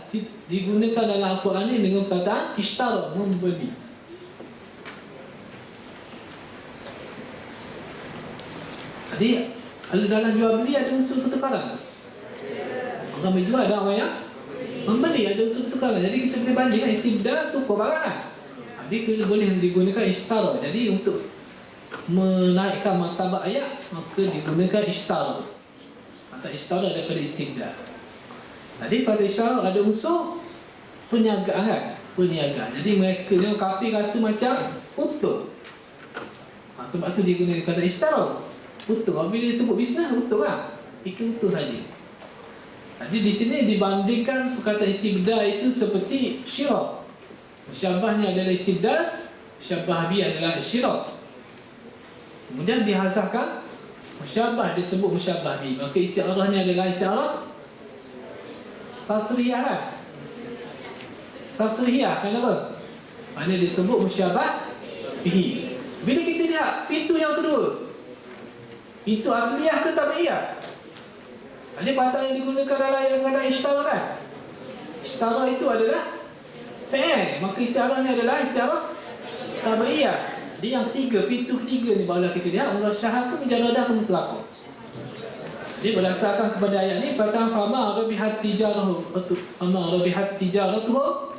digunakan dalam Al-Quran ni dengan perkataan ishtara, membeli. Jadi kalau dalam jual beli ada unsur pertukaran. Orang menjual, ada orang yang membeli, ada unsur pertukaran. Jadi kita boleh bandingkan istibdal, tukar barang kan. Jadi kita boleh digunakan ishtara. Jadi untuk menaikkan martabat ayat, maka digunakan ishtara. Atau ishtara daripada istibdal. Jadi pada isyarat ada unsur perniagaan kan? Perniagaan. Jadi mereka ni kafir rasa macam utuh. Sebab tu dia guna kata isyarat utuh. Bila dia sebut bisnes, utuh kan? Fikir utuh saja. Jadi di sini dibandingkan perkataan istibdal itu seperti syirak. Musyabahnya adalah istibdal, musyabah bihi adalah syirak. Kemudian dihazahkan musyabah, disebut musyabah bihi. Maka istiarahnya adalah istiarah tasrihiyah lah. Tasrihiyah, kenapa? Mana disebut musyabah bihi. Bila kita lihat pintu yang kedua, pintu asliyah ke tabi'iyah? Ada perkataan yang digunakan dalam ayat mengenai ishtara kan? Ishtara itu adalah fi'il, maka istiarahnya adalah istiarah tabi'iyah. Jadi yang ketiga, pintu ketiga ni barulah kita lihat murasyahah ke mujarradah ke mutlaqah. Jadi berdasarkan kepada ayat ni, perkataan fama rabihat tijaratuhu,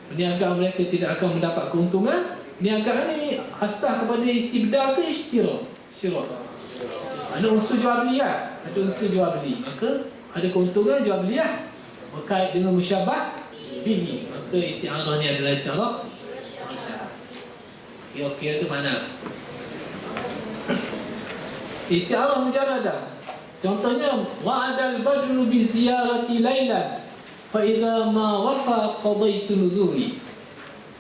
perniagaan mereka tidak akan mendapat keuntungan. Perniagaan ni asal kepada istibdal ke syirak? Ada unsur jual beli kan? Ada unsur jual beli, maka ada keuntungan jual beli lah, berkait dengan musyabah bihi. Maka isti'arah ni adalah isti'arah musyabah. Kira-kira tu mana? Isti'arah mujarradah. Contohnya, wa'adal badru bi ziyarati lailan fa idza ma wafa qadaitu nuzuli.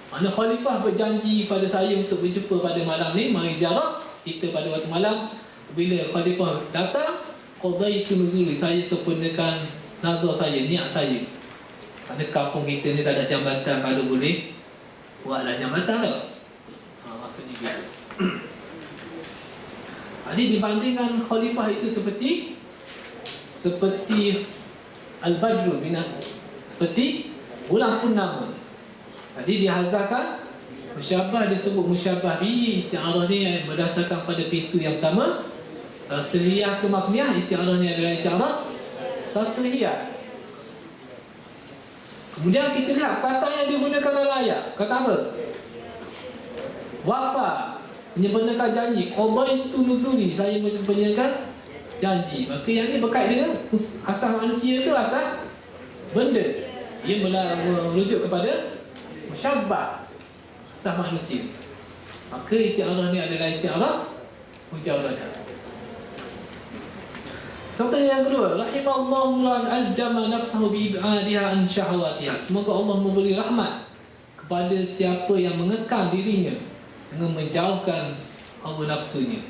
Mana khalifah berjanji pada saya untuk berjumpa pada malam ni, mari ziarah kita pada waktu malam. Bila khalifah datang, qadaitu nuzuli, saya sempurnakan nazar saya, niat saya. Kerana kampung kita ni tak ada jambatan, kalau boleh buatlah jambatan tak? Maksudnya gitu. Jadi dibandingkan khalifah itu seperti seperti al-badru seperti bulan purnama. Jadi dihazarkan musyabah, disebut musyabah bihi. Isti'arah ni berdasarkan pada pintu yang pertama, tasriyah ke makniyah. Isti'arah ni adalah isti'arah tasriyah. Kemudian kita lihat kata yang digunakan dalam ayat. Kata apa? Wafa, menyempurnakan janji. Qadaitu nuzuli, saya menyempurnakan janji. Maka yang ni berkait dengan asal manusia tu asal benda. Ia merujuk kepada musyabbah, asal manusia. Maka isti'arah ni adalah isti'arah mujarradah. Contoh yang kedua, rahimallahu man aljama nafsahu bi ibadiha an syahwatiha. Semoga Allah memberi rahmat kepada siapa yang mengekang dirinya dengan menjauhkan hawa nafsunya.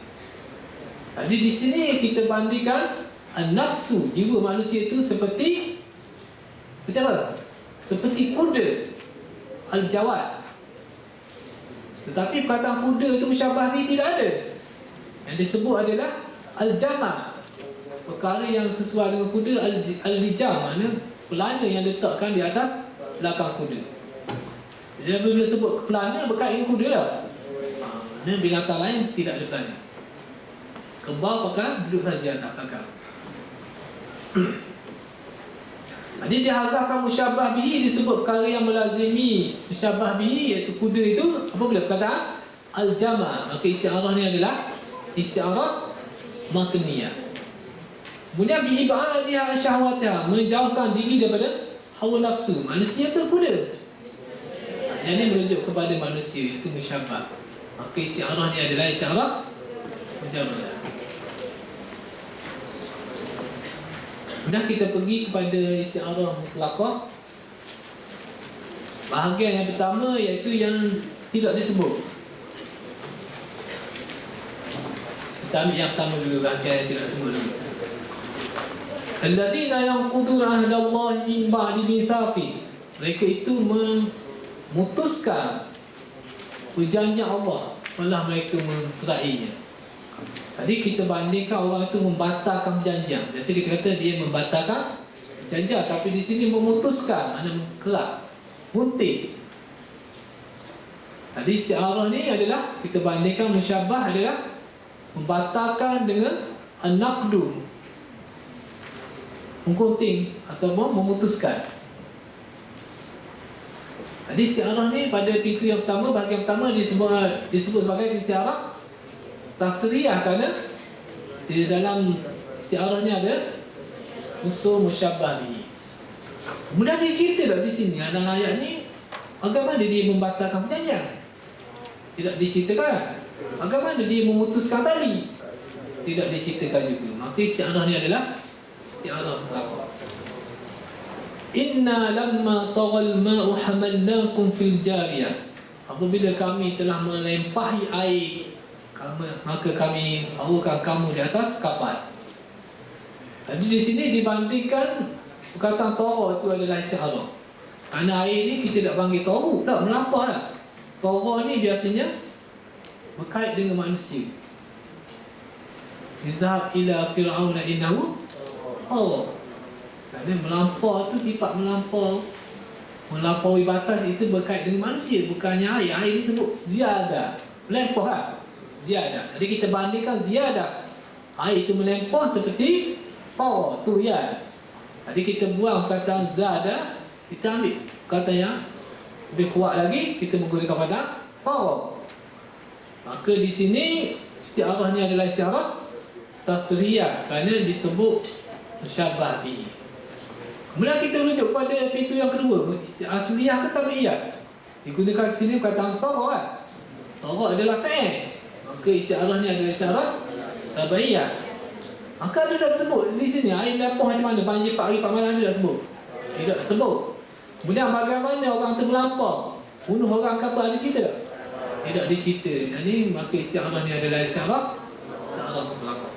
Jadi di sini kita bandingkan an-nafsu, jiwa manusia itu seperti apa? Seperti kuda al-jawad. Tetapi perkataan kuda itu musyabah ni tidak ada. Yang disebut adalah al-jama', perkara yang sesuai dengan kuda. Al-lijam, maknanya pelana yang letakkan di atas belakang kuda. Jadi bila sebut pelana berkait dengan kuda lah. Maknanya binatang lain tidak ada pelana. Kebal pakai duduk saja atas belakang. Jadi dihazarkan musyabah bihi, disebut perkara yang melazimi musyabah bihi, iaitu kuda itu. Apabila perkataan al-jama', maka isti'arah ni adalah isti'arah makniyah. Kemudian bi'ibadiha syahwatiha, menjauhkan diri daripada hawa nafsu. Manusia ke kuda? Yang ini merujuk kepada manusia, itu musyabah. Maka isti'arah ni adalah isti'arah mujarradah. Kemudian kita pergi kepada isti'arah mutlaqah. Bahagian yang pertama iaitu yang tidak disebut. Kita ambil yang pertama dulu, bahagian yang tidak disebut dulu. Alladzina yanquduna ahdallahi min ba'di mitsaqi. Mereka itu memutuskan perjanjian Allah setelah mereka menterainya. Tadi kita bandingkan orang itu membatalkan perjanjian. Biasa kita kata dia membatalkan perjanjian, tapi di sini memutuskan, maknanya kelak, muntik. Tadi isti'arah ni adalah kita bandingkan musyabah adalah membatalkan dengan an-naqdu, menggunting ataupun memutuskan. Tadi isti'arah ni pada pintu yang pertama, bahagian pertama disebut sebagai isti'arah tasriyah, kerana di dalam isti'arah ni ada unsur musyabah bihi. Kemudian dia cerita di sini dalam ayat ni bagaimana dia membatalkan perjanjian. Tidak diceritakan. Bagaimana dia memutuskan tali. Tidak diceritakan juga. Maka isti'arah ni adalah isti'arah mutlaqah. Inna lamma taghal ma'u hamalnakum fil jariyah. Apabila kami telah melimpahi air, maka kami bawakan kamu di atas kapal. Jadi di sini dibandingkan perkataan tara itu adalah isti'arah. Kerana air ni kita tak panggil taru, tak melampau dah. Tara ni biasanya berkait dengan manusia. Izhab ila fir'auna innahu tagha. Kerana melampau tu sifat melampau, melampaui batas itu berkait dengan manusia, bukannya air. Air ni sebut ziyadah, melampau lah. Ziyadah. Jadi kita bandingkan ziyadah, air itu melempar seperti tara tu ya. Jadi kita buang perkataan zada, kita ambil kata yang lebih kuat lagi, kita menggunakan kata tara. Maka di sini isti'arah ni adalah isti'arah tasriyah, kerana disebut musyabah bihi. Kemudian kita rujuk pada pintu yang kedua, asliyah ke tabi'iyah. Digunakan di sini perkataan tara kan. Tara adalah fa'il. Maka isti'arah ni adalah isti'arah tabi'iyah. Maka dia dah sebut di sini air melampau macam mana, banjir 4 hari 4 malam dia dah sebut. Tidak sebut. Kemudian bagaimana orang tu melampau, bunuh orang ke apa, ada cerita tak? Tidak dicerita. Jadi maka isti'arah ni adalah isti'arah mutlaqah.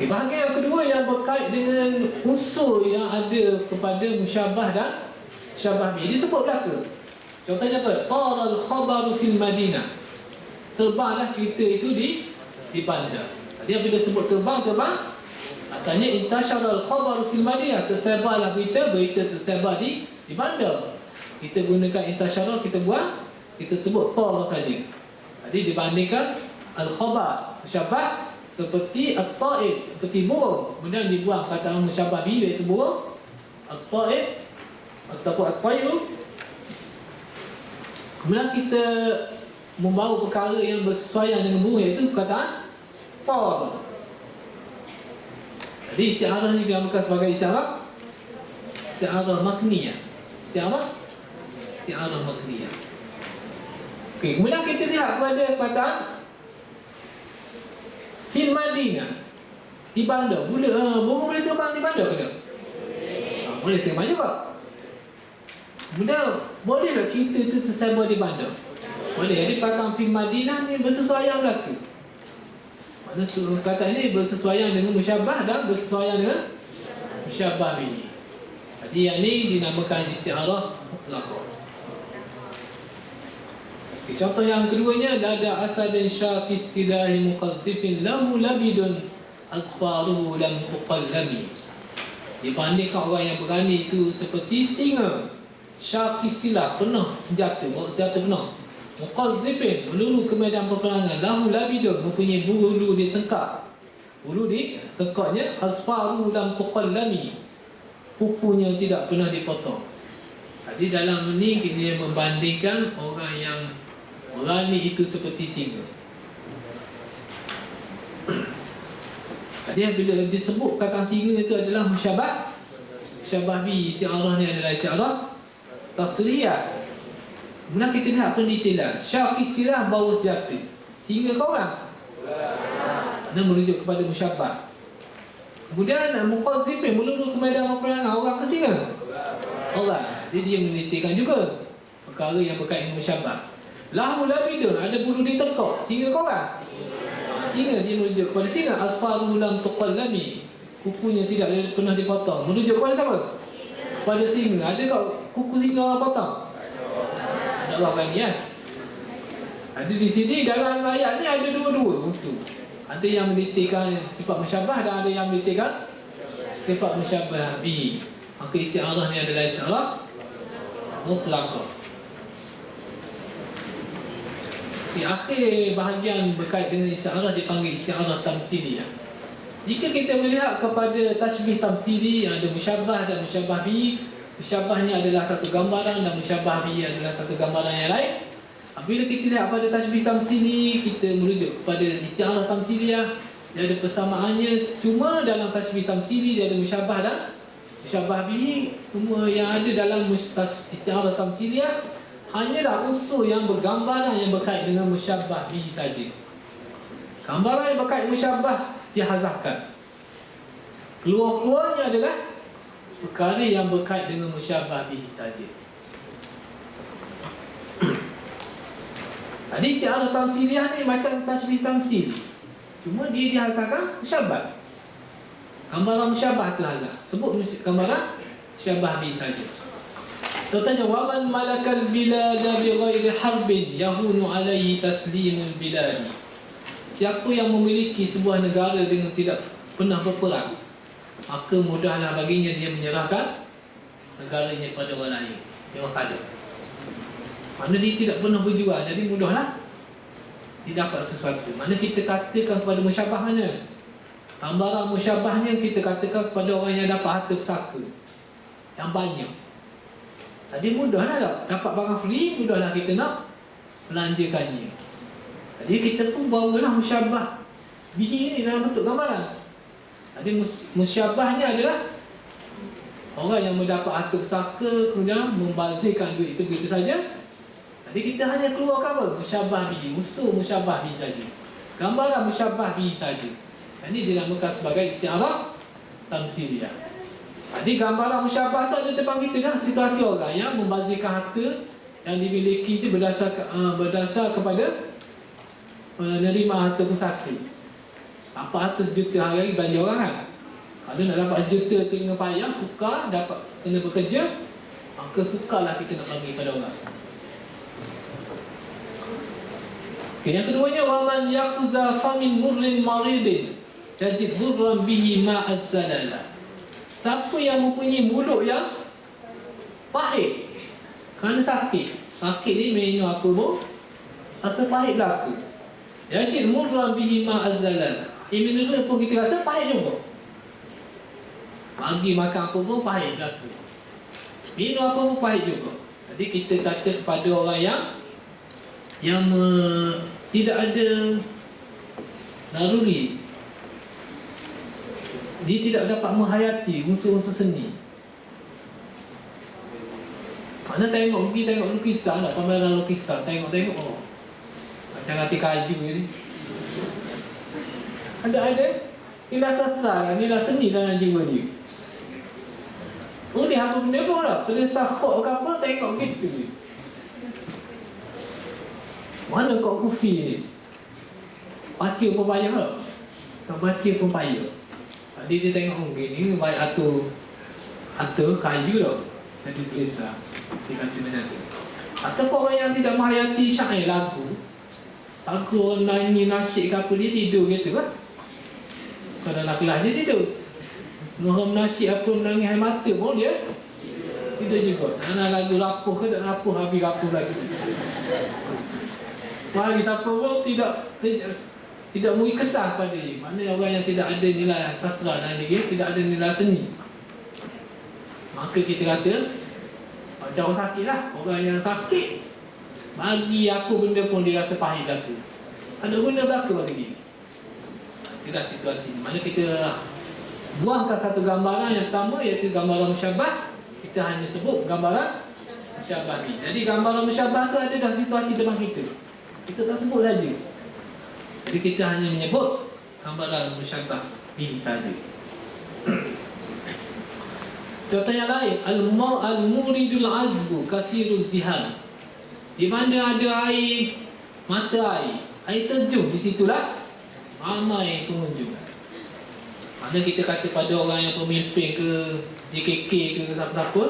Okay, bahagian yang kedua yang berkait dengan unsur yang ada kepada musyabah dan musyabah bihi disebut belaka. Contohnya apa? Taral khabaru fil Madinah. terbanglah cerita itu di bandar. Jadi bila sebut terbang, asalnya intasyaral khabar fil madinah, tersebarlah berita tersebar di bandar. Kita gunakan intasyara, kita sebut tar saja. Jadi dibandingkan al-khabar musyabah seperti at-ta'id, seperti burung, kemudian dibuang kataan musyabah bi, iaitu burung, at-ta'id ataupun at-tayr. Kemudian kita membawa perkara yang bersesuaian dengan burung, iaitu perkataan tar. Jadi isti'arah ni dinamakan sebagai isti'arah makniyah. Isti'arah makniyah. Okey, kemudian kita lihat pada perkataan fil Madinah, di bandar. Burung boleh terbang di bandar ke tak? Boleh terbang juga. Kemudian boleh tak cerita itu tersebar di bandar? Boleh. Jadi perkataan fil Madinah ni bersesuaian berlaku. Mana kata ini bersesuaian dengan musyabah dan bersesuaian dengan musyabah bihi. Jadi yang ni dinamakan isti'arah mutlaqah. Contoh yang keduanya, lada asadin syaqis silahi muqaddifin lahu labidun asfaruhu lam tuqallami. Dibandingkan orang yang berani itu seperti singa syaqis silah, penuh senjata, bawa senjata penuh, muqaddifin, melulu ke medan peperangan, lahu labidun, mempunyai bulu di tengkak, bulu di tengkaknya, asfaruhu lam tuqallami, kukunya tidak pernah dipotong. Jadi dalam ini kita membandingkan orang yang berani itu seperti singa. Jadi bila disebut kata singa itu adalah musyabah bi, isti'arah ni adalah isti'arah tasriyah. Kemudian kita lihat pendetailan. Syaqis silah, bawa senjata. Singa kau orang? Ini merujuk kepada musyabah. Kemudian muqazzifin, melulu ke medan peperangan, orang ke singa? Orang. Jadi dia menetapkan juga perkara yang berkaitan dengan musyabah. Lahu labidun, ada bulu di tengkok. Singa kau orang? Singa, dia merujuk kepada singa. Asfaruhu lam tuqallami, kukunya tidak pernah dipotong. Merujuk kepada siapa? Kepada singa. Ada tak kuku singa orang potong? Ada orang berani kan? Ada di sini dalam ayat ni ada dua-dua unsur. Ada yang menetapkan sifat musyabah dan ada yang menetapkan sifat musyabah bihi. Maka isti'arah ni adalah isti'arah mutlaqah. Di akhir bahagian berkait dengan isti'arah dipanggil isti'arah tamsiliyah. Jika kita melihat kepada tashbih tamsili, ada musyabah dan musyabah bihi. Musyabahnya adalah satu gambaran dan musyabah bihi adalah satu gambaran yang lain. Bila kita lihat pada tashbih tamsili, kita merujuk kepada isti'arah tamsiliyah. Dia ada persamaannya, cuma dalam tashbih tamsili dia ada musyabah dan musyabah bihi. Semua yang ada dalam isti'arah tamsiliyah hanyalah unsur yang bergambaran yang berkait dengan musyabah bihi saja. Gambaran yang berkait musyabah dihazafkan. Keluar-keluarnya adalah perkara yang berkait dengan musyabah bihi saja. Jadi isti'arah tamsiliyah ni macam tashbih tamsili, cuma dia dihazafkan musyabah. Gambaran musyabah tu hazaf. Sebut gambaran musyabah bihi saja. Contohnya, waman malakal bilada bighairi harbin yahunu alaihi taslimul biladi. Siapa yang memiliki sebuah negara dengan tidak pernah berperang, maka mudahlah baginya dia menyerahkan negaranya pada orang lain yang ada. Mana dia tidak pernah berjuang, jadi mudahlah dia dapat sesuatu. Mana kita katakan kepada musyabah mana? Gambaran musyabahnya kita katakan kepada orang yang dapat harta pusaka yang banyak. Jadi mudahlah tak? Dapat barang free, mudahlah kita nak belanjakannya. Jadi kita pun bawalah musyabah bihi ni dalam bentuk gambaran. Jadi musyabahnya adalah orang yang mendapat harta pusaka kemudian membazirkan duit itu begitu saja. Jadi kita hanya keluarkan apa? Musyabah bihi, unsur musyabah bihi saja, gambaran musyabah bihi saja. Ini dinamakan sebagai isti'arah tamsiliyah. Jadi gambaran musyabah tu ada depan kita kan, situasi orang yang membazirkan harta yang dimiliki itu berdasar kepada menerima harta pusaka. Apa harta sejuta hari-hari belanja orang kan? Kalau nak dapat sejuta tu dengan payah, suka dapat kena bekerja, maka sukalah kita nak bagi pada orang. Okay, yang keduanya, waman yaqudha famin murrin maridin tajid murran bihi ma'azzalala. Siapa yang mempunyai mulut yang pahit kerana sakit. Sakit ni minum apa pun rasa pahit berlaku. Yajid murran bihi ma'azzalala. Mineral pun kita rasa pahit juga. Bagi makan apa pun pahit berlaku. Minum apa pun pahit juga. Jadi kita kata kepada orang yang tidak ada naluri, dia tidak dapat menghayati unsur-unsur seni. Mana pergi tengok lukisan lah, pameran lukisan, tengok oh, macam hati kaju ni. Ada nilai sastra, nilai seni dalam jiwa dia. Oh, dia apa benda pun lah, tulis sahok ke apa, tengok gitu ni. Mana kau kufi ni? Baca pun payah lah. Tak baca pun payah. Tadi dia tengok gini, baik harta kayu tau. Jadi tulis lah. Dia kata macam tu. Ataupun orang yang tidak menghayati syair lagu, orang nyanyi nasyid ke apa, dia tidur gitu lah. Kalau dalam kelas dia tidur. Orang nasyid apa, menangis air mata pun dia tidur juga. Nak lagu rapuh ke tak rapuh, habis rapuh lagi. Bagi siapa pun tidak memberi kesan pada dia. Maknanya orang yang tidak ada nilai sastra dan dia tidak ada nilai seni. Maka kita kata macam orang sakit lah. Orang yang sakit, bagi apa benda pun dia rasa pahit berlaku. Ada benda berlaku bagi dia. Itulah situasi ni. Mana kita buangkan satu gambaran yang pertama, iaitu gambaran musyabah. Kita hanya sebut gambaran musyabah ni. Jadi gambaran musyabah tu ada dalam situasi depan kita. Kita tak sebut saja. Jadi kita hanya menyebut gambaran musyabah ini saja. Contoh yang lain, al-muridul azbu kasiruz zihar. Di mana ada air, mata air terjun, di situlah ramai pengunjung. Mana kita kata pada orang yang pemimpin ke JKK ke siapa-siapa,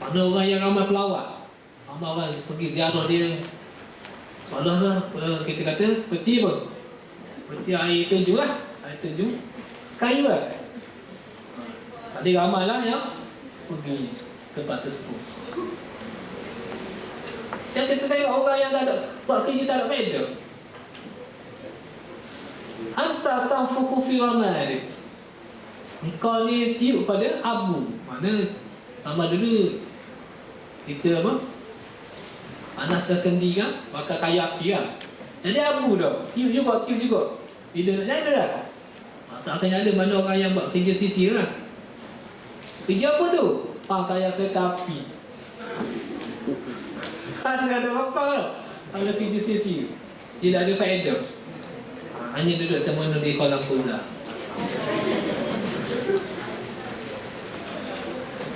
mana orang yang ramai pelawat, ramai orang pergi ziarah dia. Seolah-olah kita kata seperti apa? Seperti air terjun lah. Air terjun sekali lah. Tadi ramai lah yang pergi tempat tersebut. Yang kita tengok orang yang tak ada buat kerja tak ada faedah. Anta tanfuku fi ramadi. Engkau ni tiup pada abu. Mana sama dulu kita apa? Panaskan kendi kan, bakar kayu api kan. Jadi abu dah. Tiup juga. Bila nak nyala lah. Tak akan nyala mana orang yang buat kerja sisir lah. Kerja apa tu? Kayu kereta api. Kan ada apa lah. Kalau kerja sisir, tidak ada faedah. Hanya duduk teman di kolam puzar.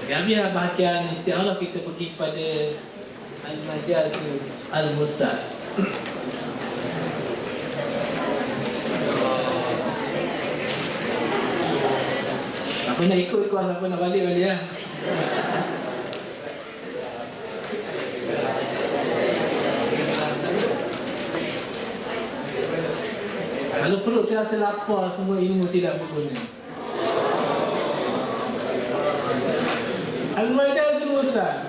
Biar bahagian isti'arah kita pergi kepada al-majaz al-mursal. Siapa nak ikut, siapa nak balik ya. Kalau perut terasa lapar, semua ilmu tidak berguna. Al-majazul mursal.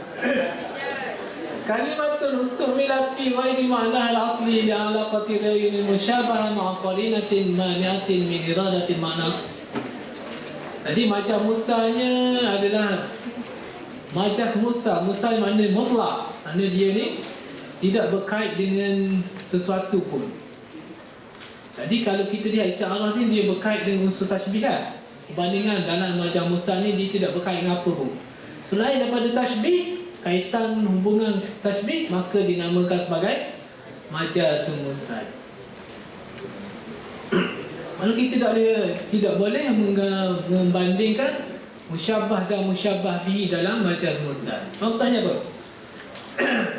Kalimatul ustumilat fi ghairi ma'naha al-asli li'alaqati ghairi musyabaha ma'a qarinatin mani'atin min iradatin ma'nas. Jadi majaz mursalnya adalah majaz mursal. Mursal maknanya mutlak. Maknanya dia ni tidak berkait dengan sesuatu pun. Jadi kalau kita lihat isti'arah ni, dia berkait dengan unsur tashbihat. Perbandingan dalam majaz mursal ni, dia tidak berkait dengan apa pun. Selain daripada tashbih, kaitan hubungan tashbih, maka dinamakan sebagai majaz mursal. Kalau kita tidak boleh membandingkan musyabah dan musyabah bihi dalam majaz mursal. Mau tanya apa?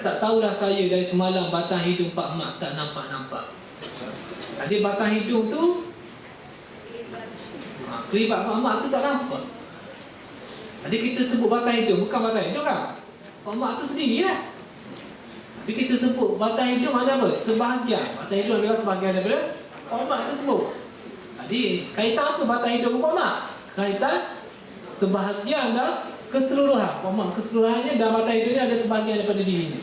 Tak tahulah saya dari semalam batang hidung Pak Mak tak nampak-nampak. Jadi batang hidung tu kelibat Pak Mak tu tak nampak. Jadi kita sebut batang hidung, bukan batang hidung kan? Pak Mak tu sendiri lah. Tapi kita sebut batang hidung ada apa? Sebahagian. Batang hidung adalah sebahagian daripada umat itu sebut. Jadi kaitan apa batang hidung umat? Kaitan sebahagian dan keseluruhan. Umat keseluruhannya dan batang hidung ni ada sebahagian daripada dirinya.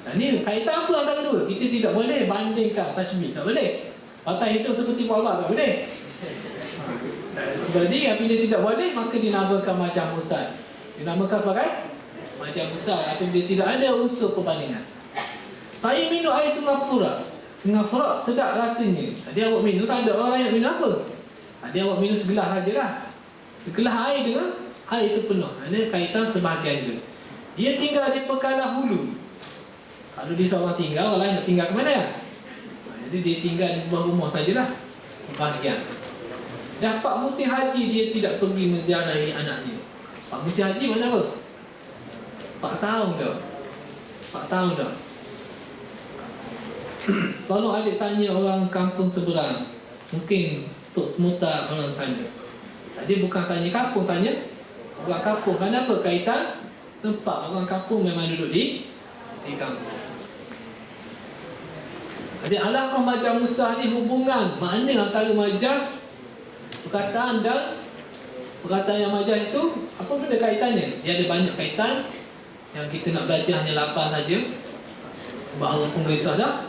Dan ni kaitan apa antara dua? Kita tidak boleh bandingkan tashbih. Tak boleh. Batang hidung seperti Allah tak boleh. Sebab ni apabila tidak boleh, maka dinamakan macam musal. Dinamakan sebagai macam musal apabila tidak ada unsur perbandingan. Saya minum air Sungai Furat. Sungai Furat sedap rasanya. Tadi awak minum, tak ada orang yang minum apa. Tadi awak minum segelas sajalah. Segelas air dengan air itu penuh. Ada kaitan sebahagian dia. Dia tinggal di Pekalah Hulu. Kalau dia seorang tinggal, orang lain nak tinggal ke mana? Jadi dia tinggal di sebuah rumah sajalah. Sebahagian. Dapat musim haji, dia tidak pergi menziarahi anaknya. Pak musim haji mana apa? 4 tahun dah. 4 tahun dah. Tolong adik tanya orang kampung seberang. Mungkin Tok Semuta orang sana. Tadi bukan tanya kampung, tanya orang kampung. Kenapa? Kaitan tempat orang kampung memang duduk di kampung. Jadi alaqah majaz Musa ni hubungan makna antara majaz perkataan dan perkataan yang majaz itu apa benda kaitannya? Dia ada banyak kaitan yang kita nak belajar hanya 8 saja. Sebab Allah pun risau dah.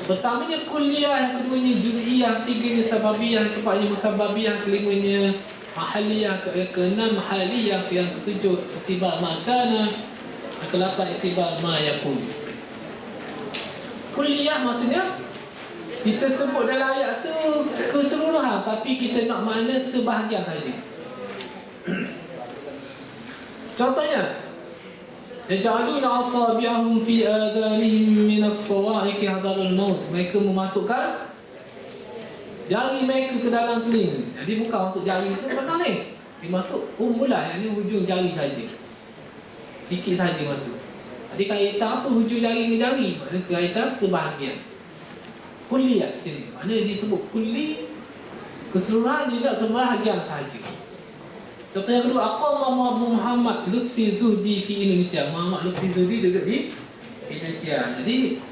Pertamanya kuliah, yang keduanya juz'iyah, ketiganya sababiyah, keempatnya musababiyah, kelimanya mahaliyah, keenam mahaliyah, yang ketujuh itibar makana, yang ke-8 itibar ma yakun. Kuliah maksudnya kita sebut dalam ayat tu keseluruhan, tapi kita nak makna sebahagian saja. Contohnya, yaj'aluna asabi'ahum fi adhanihim min as-sawa'iqi hadharul maut. Mereka memasukkan jari mereka ke dalam telinga. Jadi bukan masuk jari itu benar ni. Dimasuk umbulan, yang ni hujung jari saja. Sikit saja masuk. Jadi kaitan apa hujung jari ni jari? Maknanya kaitan sebahagian. Kulliyah sini. Maknanya disebut kulli keseluruhan, tidak sebahagian saja. Contoh yang kedua, aqallah Muhammad Lutfi Zuhdi fi Indonesia. Muhammad Lutfi Zuhdi duduk di Indonesia. Jadi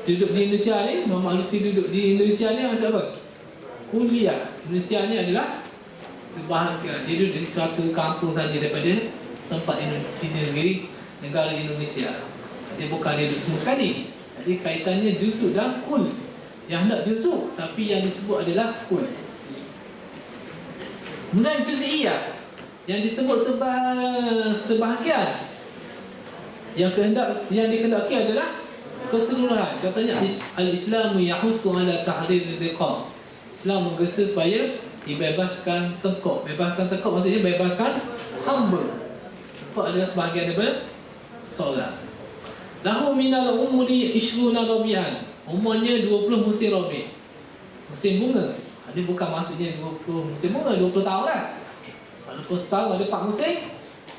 duduk di Indonesia ni, Muhammad Lutfi duduk di Indonesia ni macam apa? Kuliah. Indonesia ni adalah sebahagian. Dia duduk di suatu kampung saja daripada tempat Indonesia negeri, negara Indonesia. Dia bukan dia duduk semua sekali. Jadi kaitannya juzuk dan kul. Yang hendak juzuk, tapi yang disebut adalah kul. Kemudian juz'iyah, yang disebut sebahagian, yang dikehendaki adalah keseluruhan. Contohnya al-Islamu yahussu ala tahrir riqab. Islam menggesa supaya dibebaskan tengkok. Bebaskan tengkok maksudnya bebaskan hamba. Tengkok adalah sebahagian daripada seseorang. Lahu minal umuri 20 rabi'an. Umurnya 20 musim rabi'. Musim bunga. Ini bukan maksudnya 20 musim bunga, 20 tahun lah. Walaupun setahun ada 4 musim,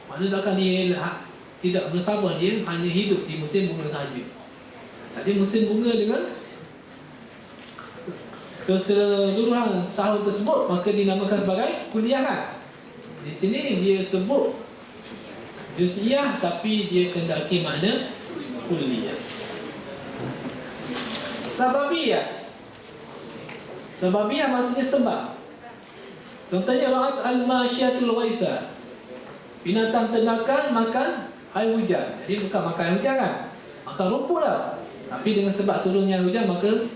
mana takkan dia tidak bersabar, dia hanya hidup di musim bunga sahaja. Jadi musim bunga dengan keseluruhan tahun tersebut, maka dinamakan sebagai kuliah kan. Di sini dia sebut juz'iyah, tapi dia kendaki makna kuliah. Sababiyah. Sababiyah maksudnya sebab. Contohnya ra'at al-masyiatul ghaitha. Binatang ternakan makan air hujan. Jadi bukan makan air hujan kan, makan rumput lah. Tapi dengan sebab turunnya air hujan, maka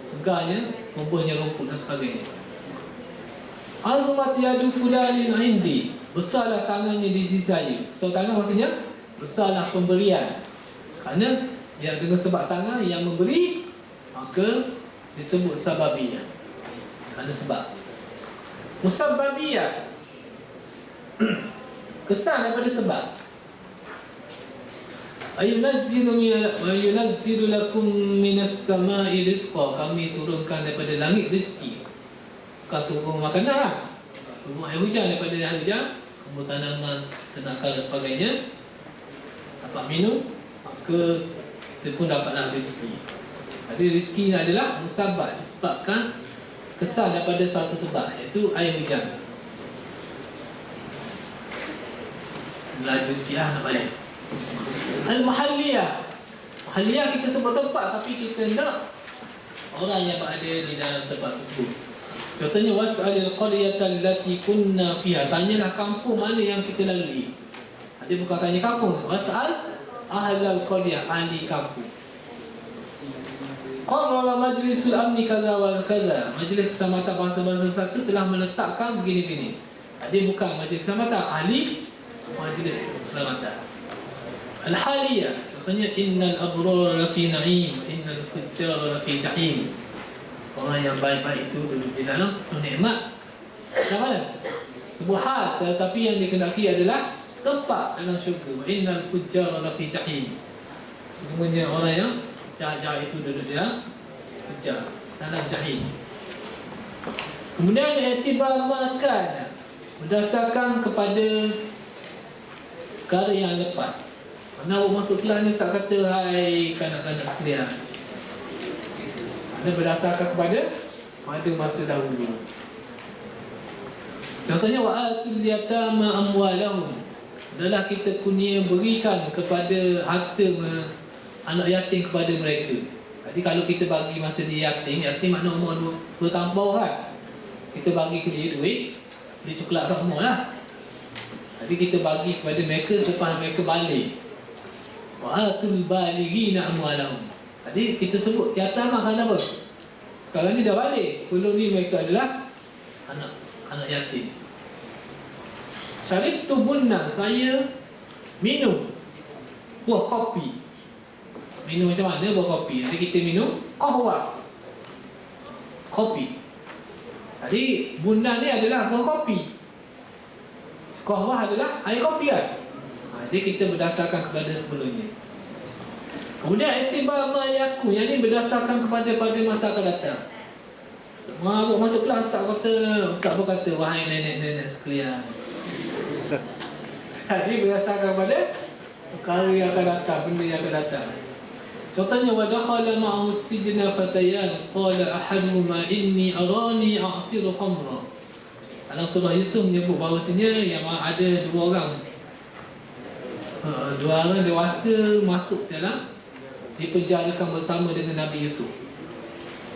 segarnya, tumbuhnya rumput dan sebagainya. Azumat yadu fulanin indi. Besarlah tangannya di sisi saya. So tangan maksudnya besarlah pemberian. Kerana yang dengan sebab tangan yang memberi, maka disebut sababiyah. Ada sebab. Musabbabiyah, kesan daripada sebab. Ayunazzilu lakum minas sama'i rizqa. Kami turunkan daripada langit rezeki. Bukan turun makanan lah. Turun air hujan, daripada air hujan tumbuh tanaman, ternakan dan sebagainya. Dapat minum, maka kita pun dapatlah rezeki. Jadi rezeki ini adalah musabab, disebabkan kesan daripada suatu sebab, iaitu air hujan. Melaju sikit lah nak balik. Al-Mahalliyah. Mahalliyah kita sebut tempat, tapi kita nak orang yang berada di dalam tempat tersebut. Contohnya was'alil qaryata allati kunna fiha. Tanyalah kampung mana yang kita lalui. Dia bukan tanya kampung. Was'al ahlal qaryah, ahli kampung. Qarrara majlisul amni kaza wa kaza. Majlis keselamatan bangsa-bangsa satu telah meletakkan begini-begini. Dia bukan majlis keselamatan, ahli majlis keselamatan. Al-Haliyah. Contohnya innal abrara lafi na'im, innal fujjara lafi jahim. Orang yang baik-baik itu duduk di dalam nikmat mana? Sebuah hal, tetapi yang dikehendaki adalah tempat dalam syurga. Innal fujjara lafi jahim. Sesungguhnya orang yang jahat-jahat itu duduk di dalam fujjar, dalam jahim. Kemudian i'tibar makan berdasarkan kepada perkara yang lepas. Mana awak masuk kelas ni Ustaz kata, hai kanak-kanak sekalian, ada berdasarkan kepada masa dahulu. Contohnya wa'atul yatama amwalahum. Adalah kita kurnia berikan kepada harta anak yatim kepada mereka. Jadi kalau kita bagi masa dia yatim makna umur 2 tahun bawah kan, kita bagi ke dia duit, dia coklat tak umur lah. Jadi kita bagi kepada mereka selepas mereka balik. Wa'atul balighina amwalahum. Jadi kita sebut yatim kan apa? Sekarang ni dah balik. Sebelum ni mereka adalah anak yatim. Syaribtu bunna, saya minum buah kopi. Minum macam mana buah kopi? Jadi kita minum qahwa, kopi. Jadi bunna ni adalah buah kopi, qahwa adalah air kopi kan. Jadi kita berdasarkan kepada sebelumnya. Kemudian i'tibar ma yakun, yang ni berdasarkan kepada masa akan datang. Awak masuk kelas Ustaz berkata wahai nenek-nenek sekalian. Jadi berdasarkan kepada perkara yang akan datang, benda yang akan datang. Contohnya wa dakhala ma'ahu sijna fatayan qala ahaduhuma inni arani a'siru khamra. Dalam surah Yusuf menyebut bahawasanya yang ada dua orang dewasa masuk dalam dipenjarakan bersama dengan Nabi Yusuf.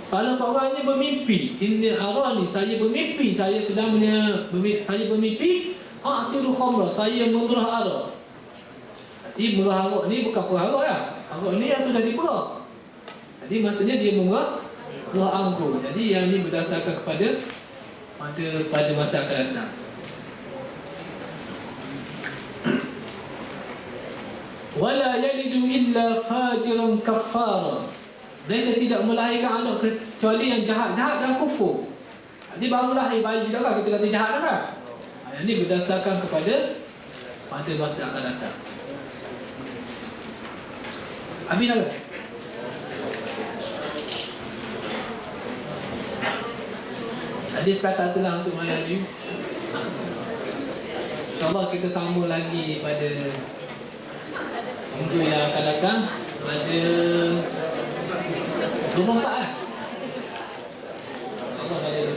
Salah seorangnya bermimpi, inni arani, saya bermimpi, saya bermimpi a'siru khamra, saya mengerah arak. Jadi merah arak ni bukan perah arak lah. Arak ni yang sudah diperah. Jadi maksudnya dia mengerah anggur. Jadi yang ni berdasarkan kepada masa akan datang. Wala yalidu illa fajiran kaffara. Mereka tidak melahirkan anak kecuali yang jahat-jahat dan kufur. Jadi baru lahir bayi dah kan, kita kata jahat dah kan. Yang ni berdasarkan kepada masa akan datang. Habis dah kan? Jadi sekadar itulah untuk malam ni. InsyaAllah kita sambung lagi pada minggu yang akan datang. Pada 24 kan? InsyaAllah pada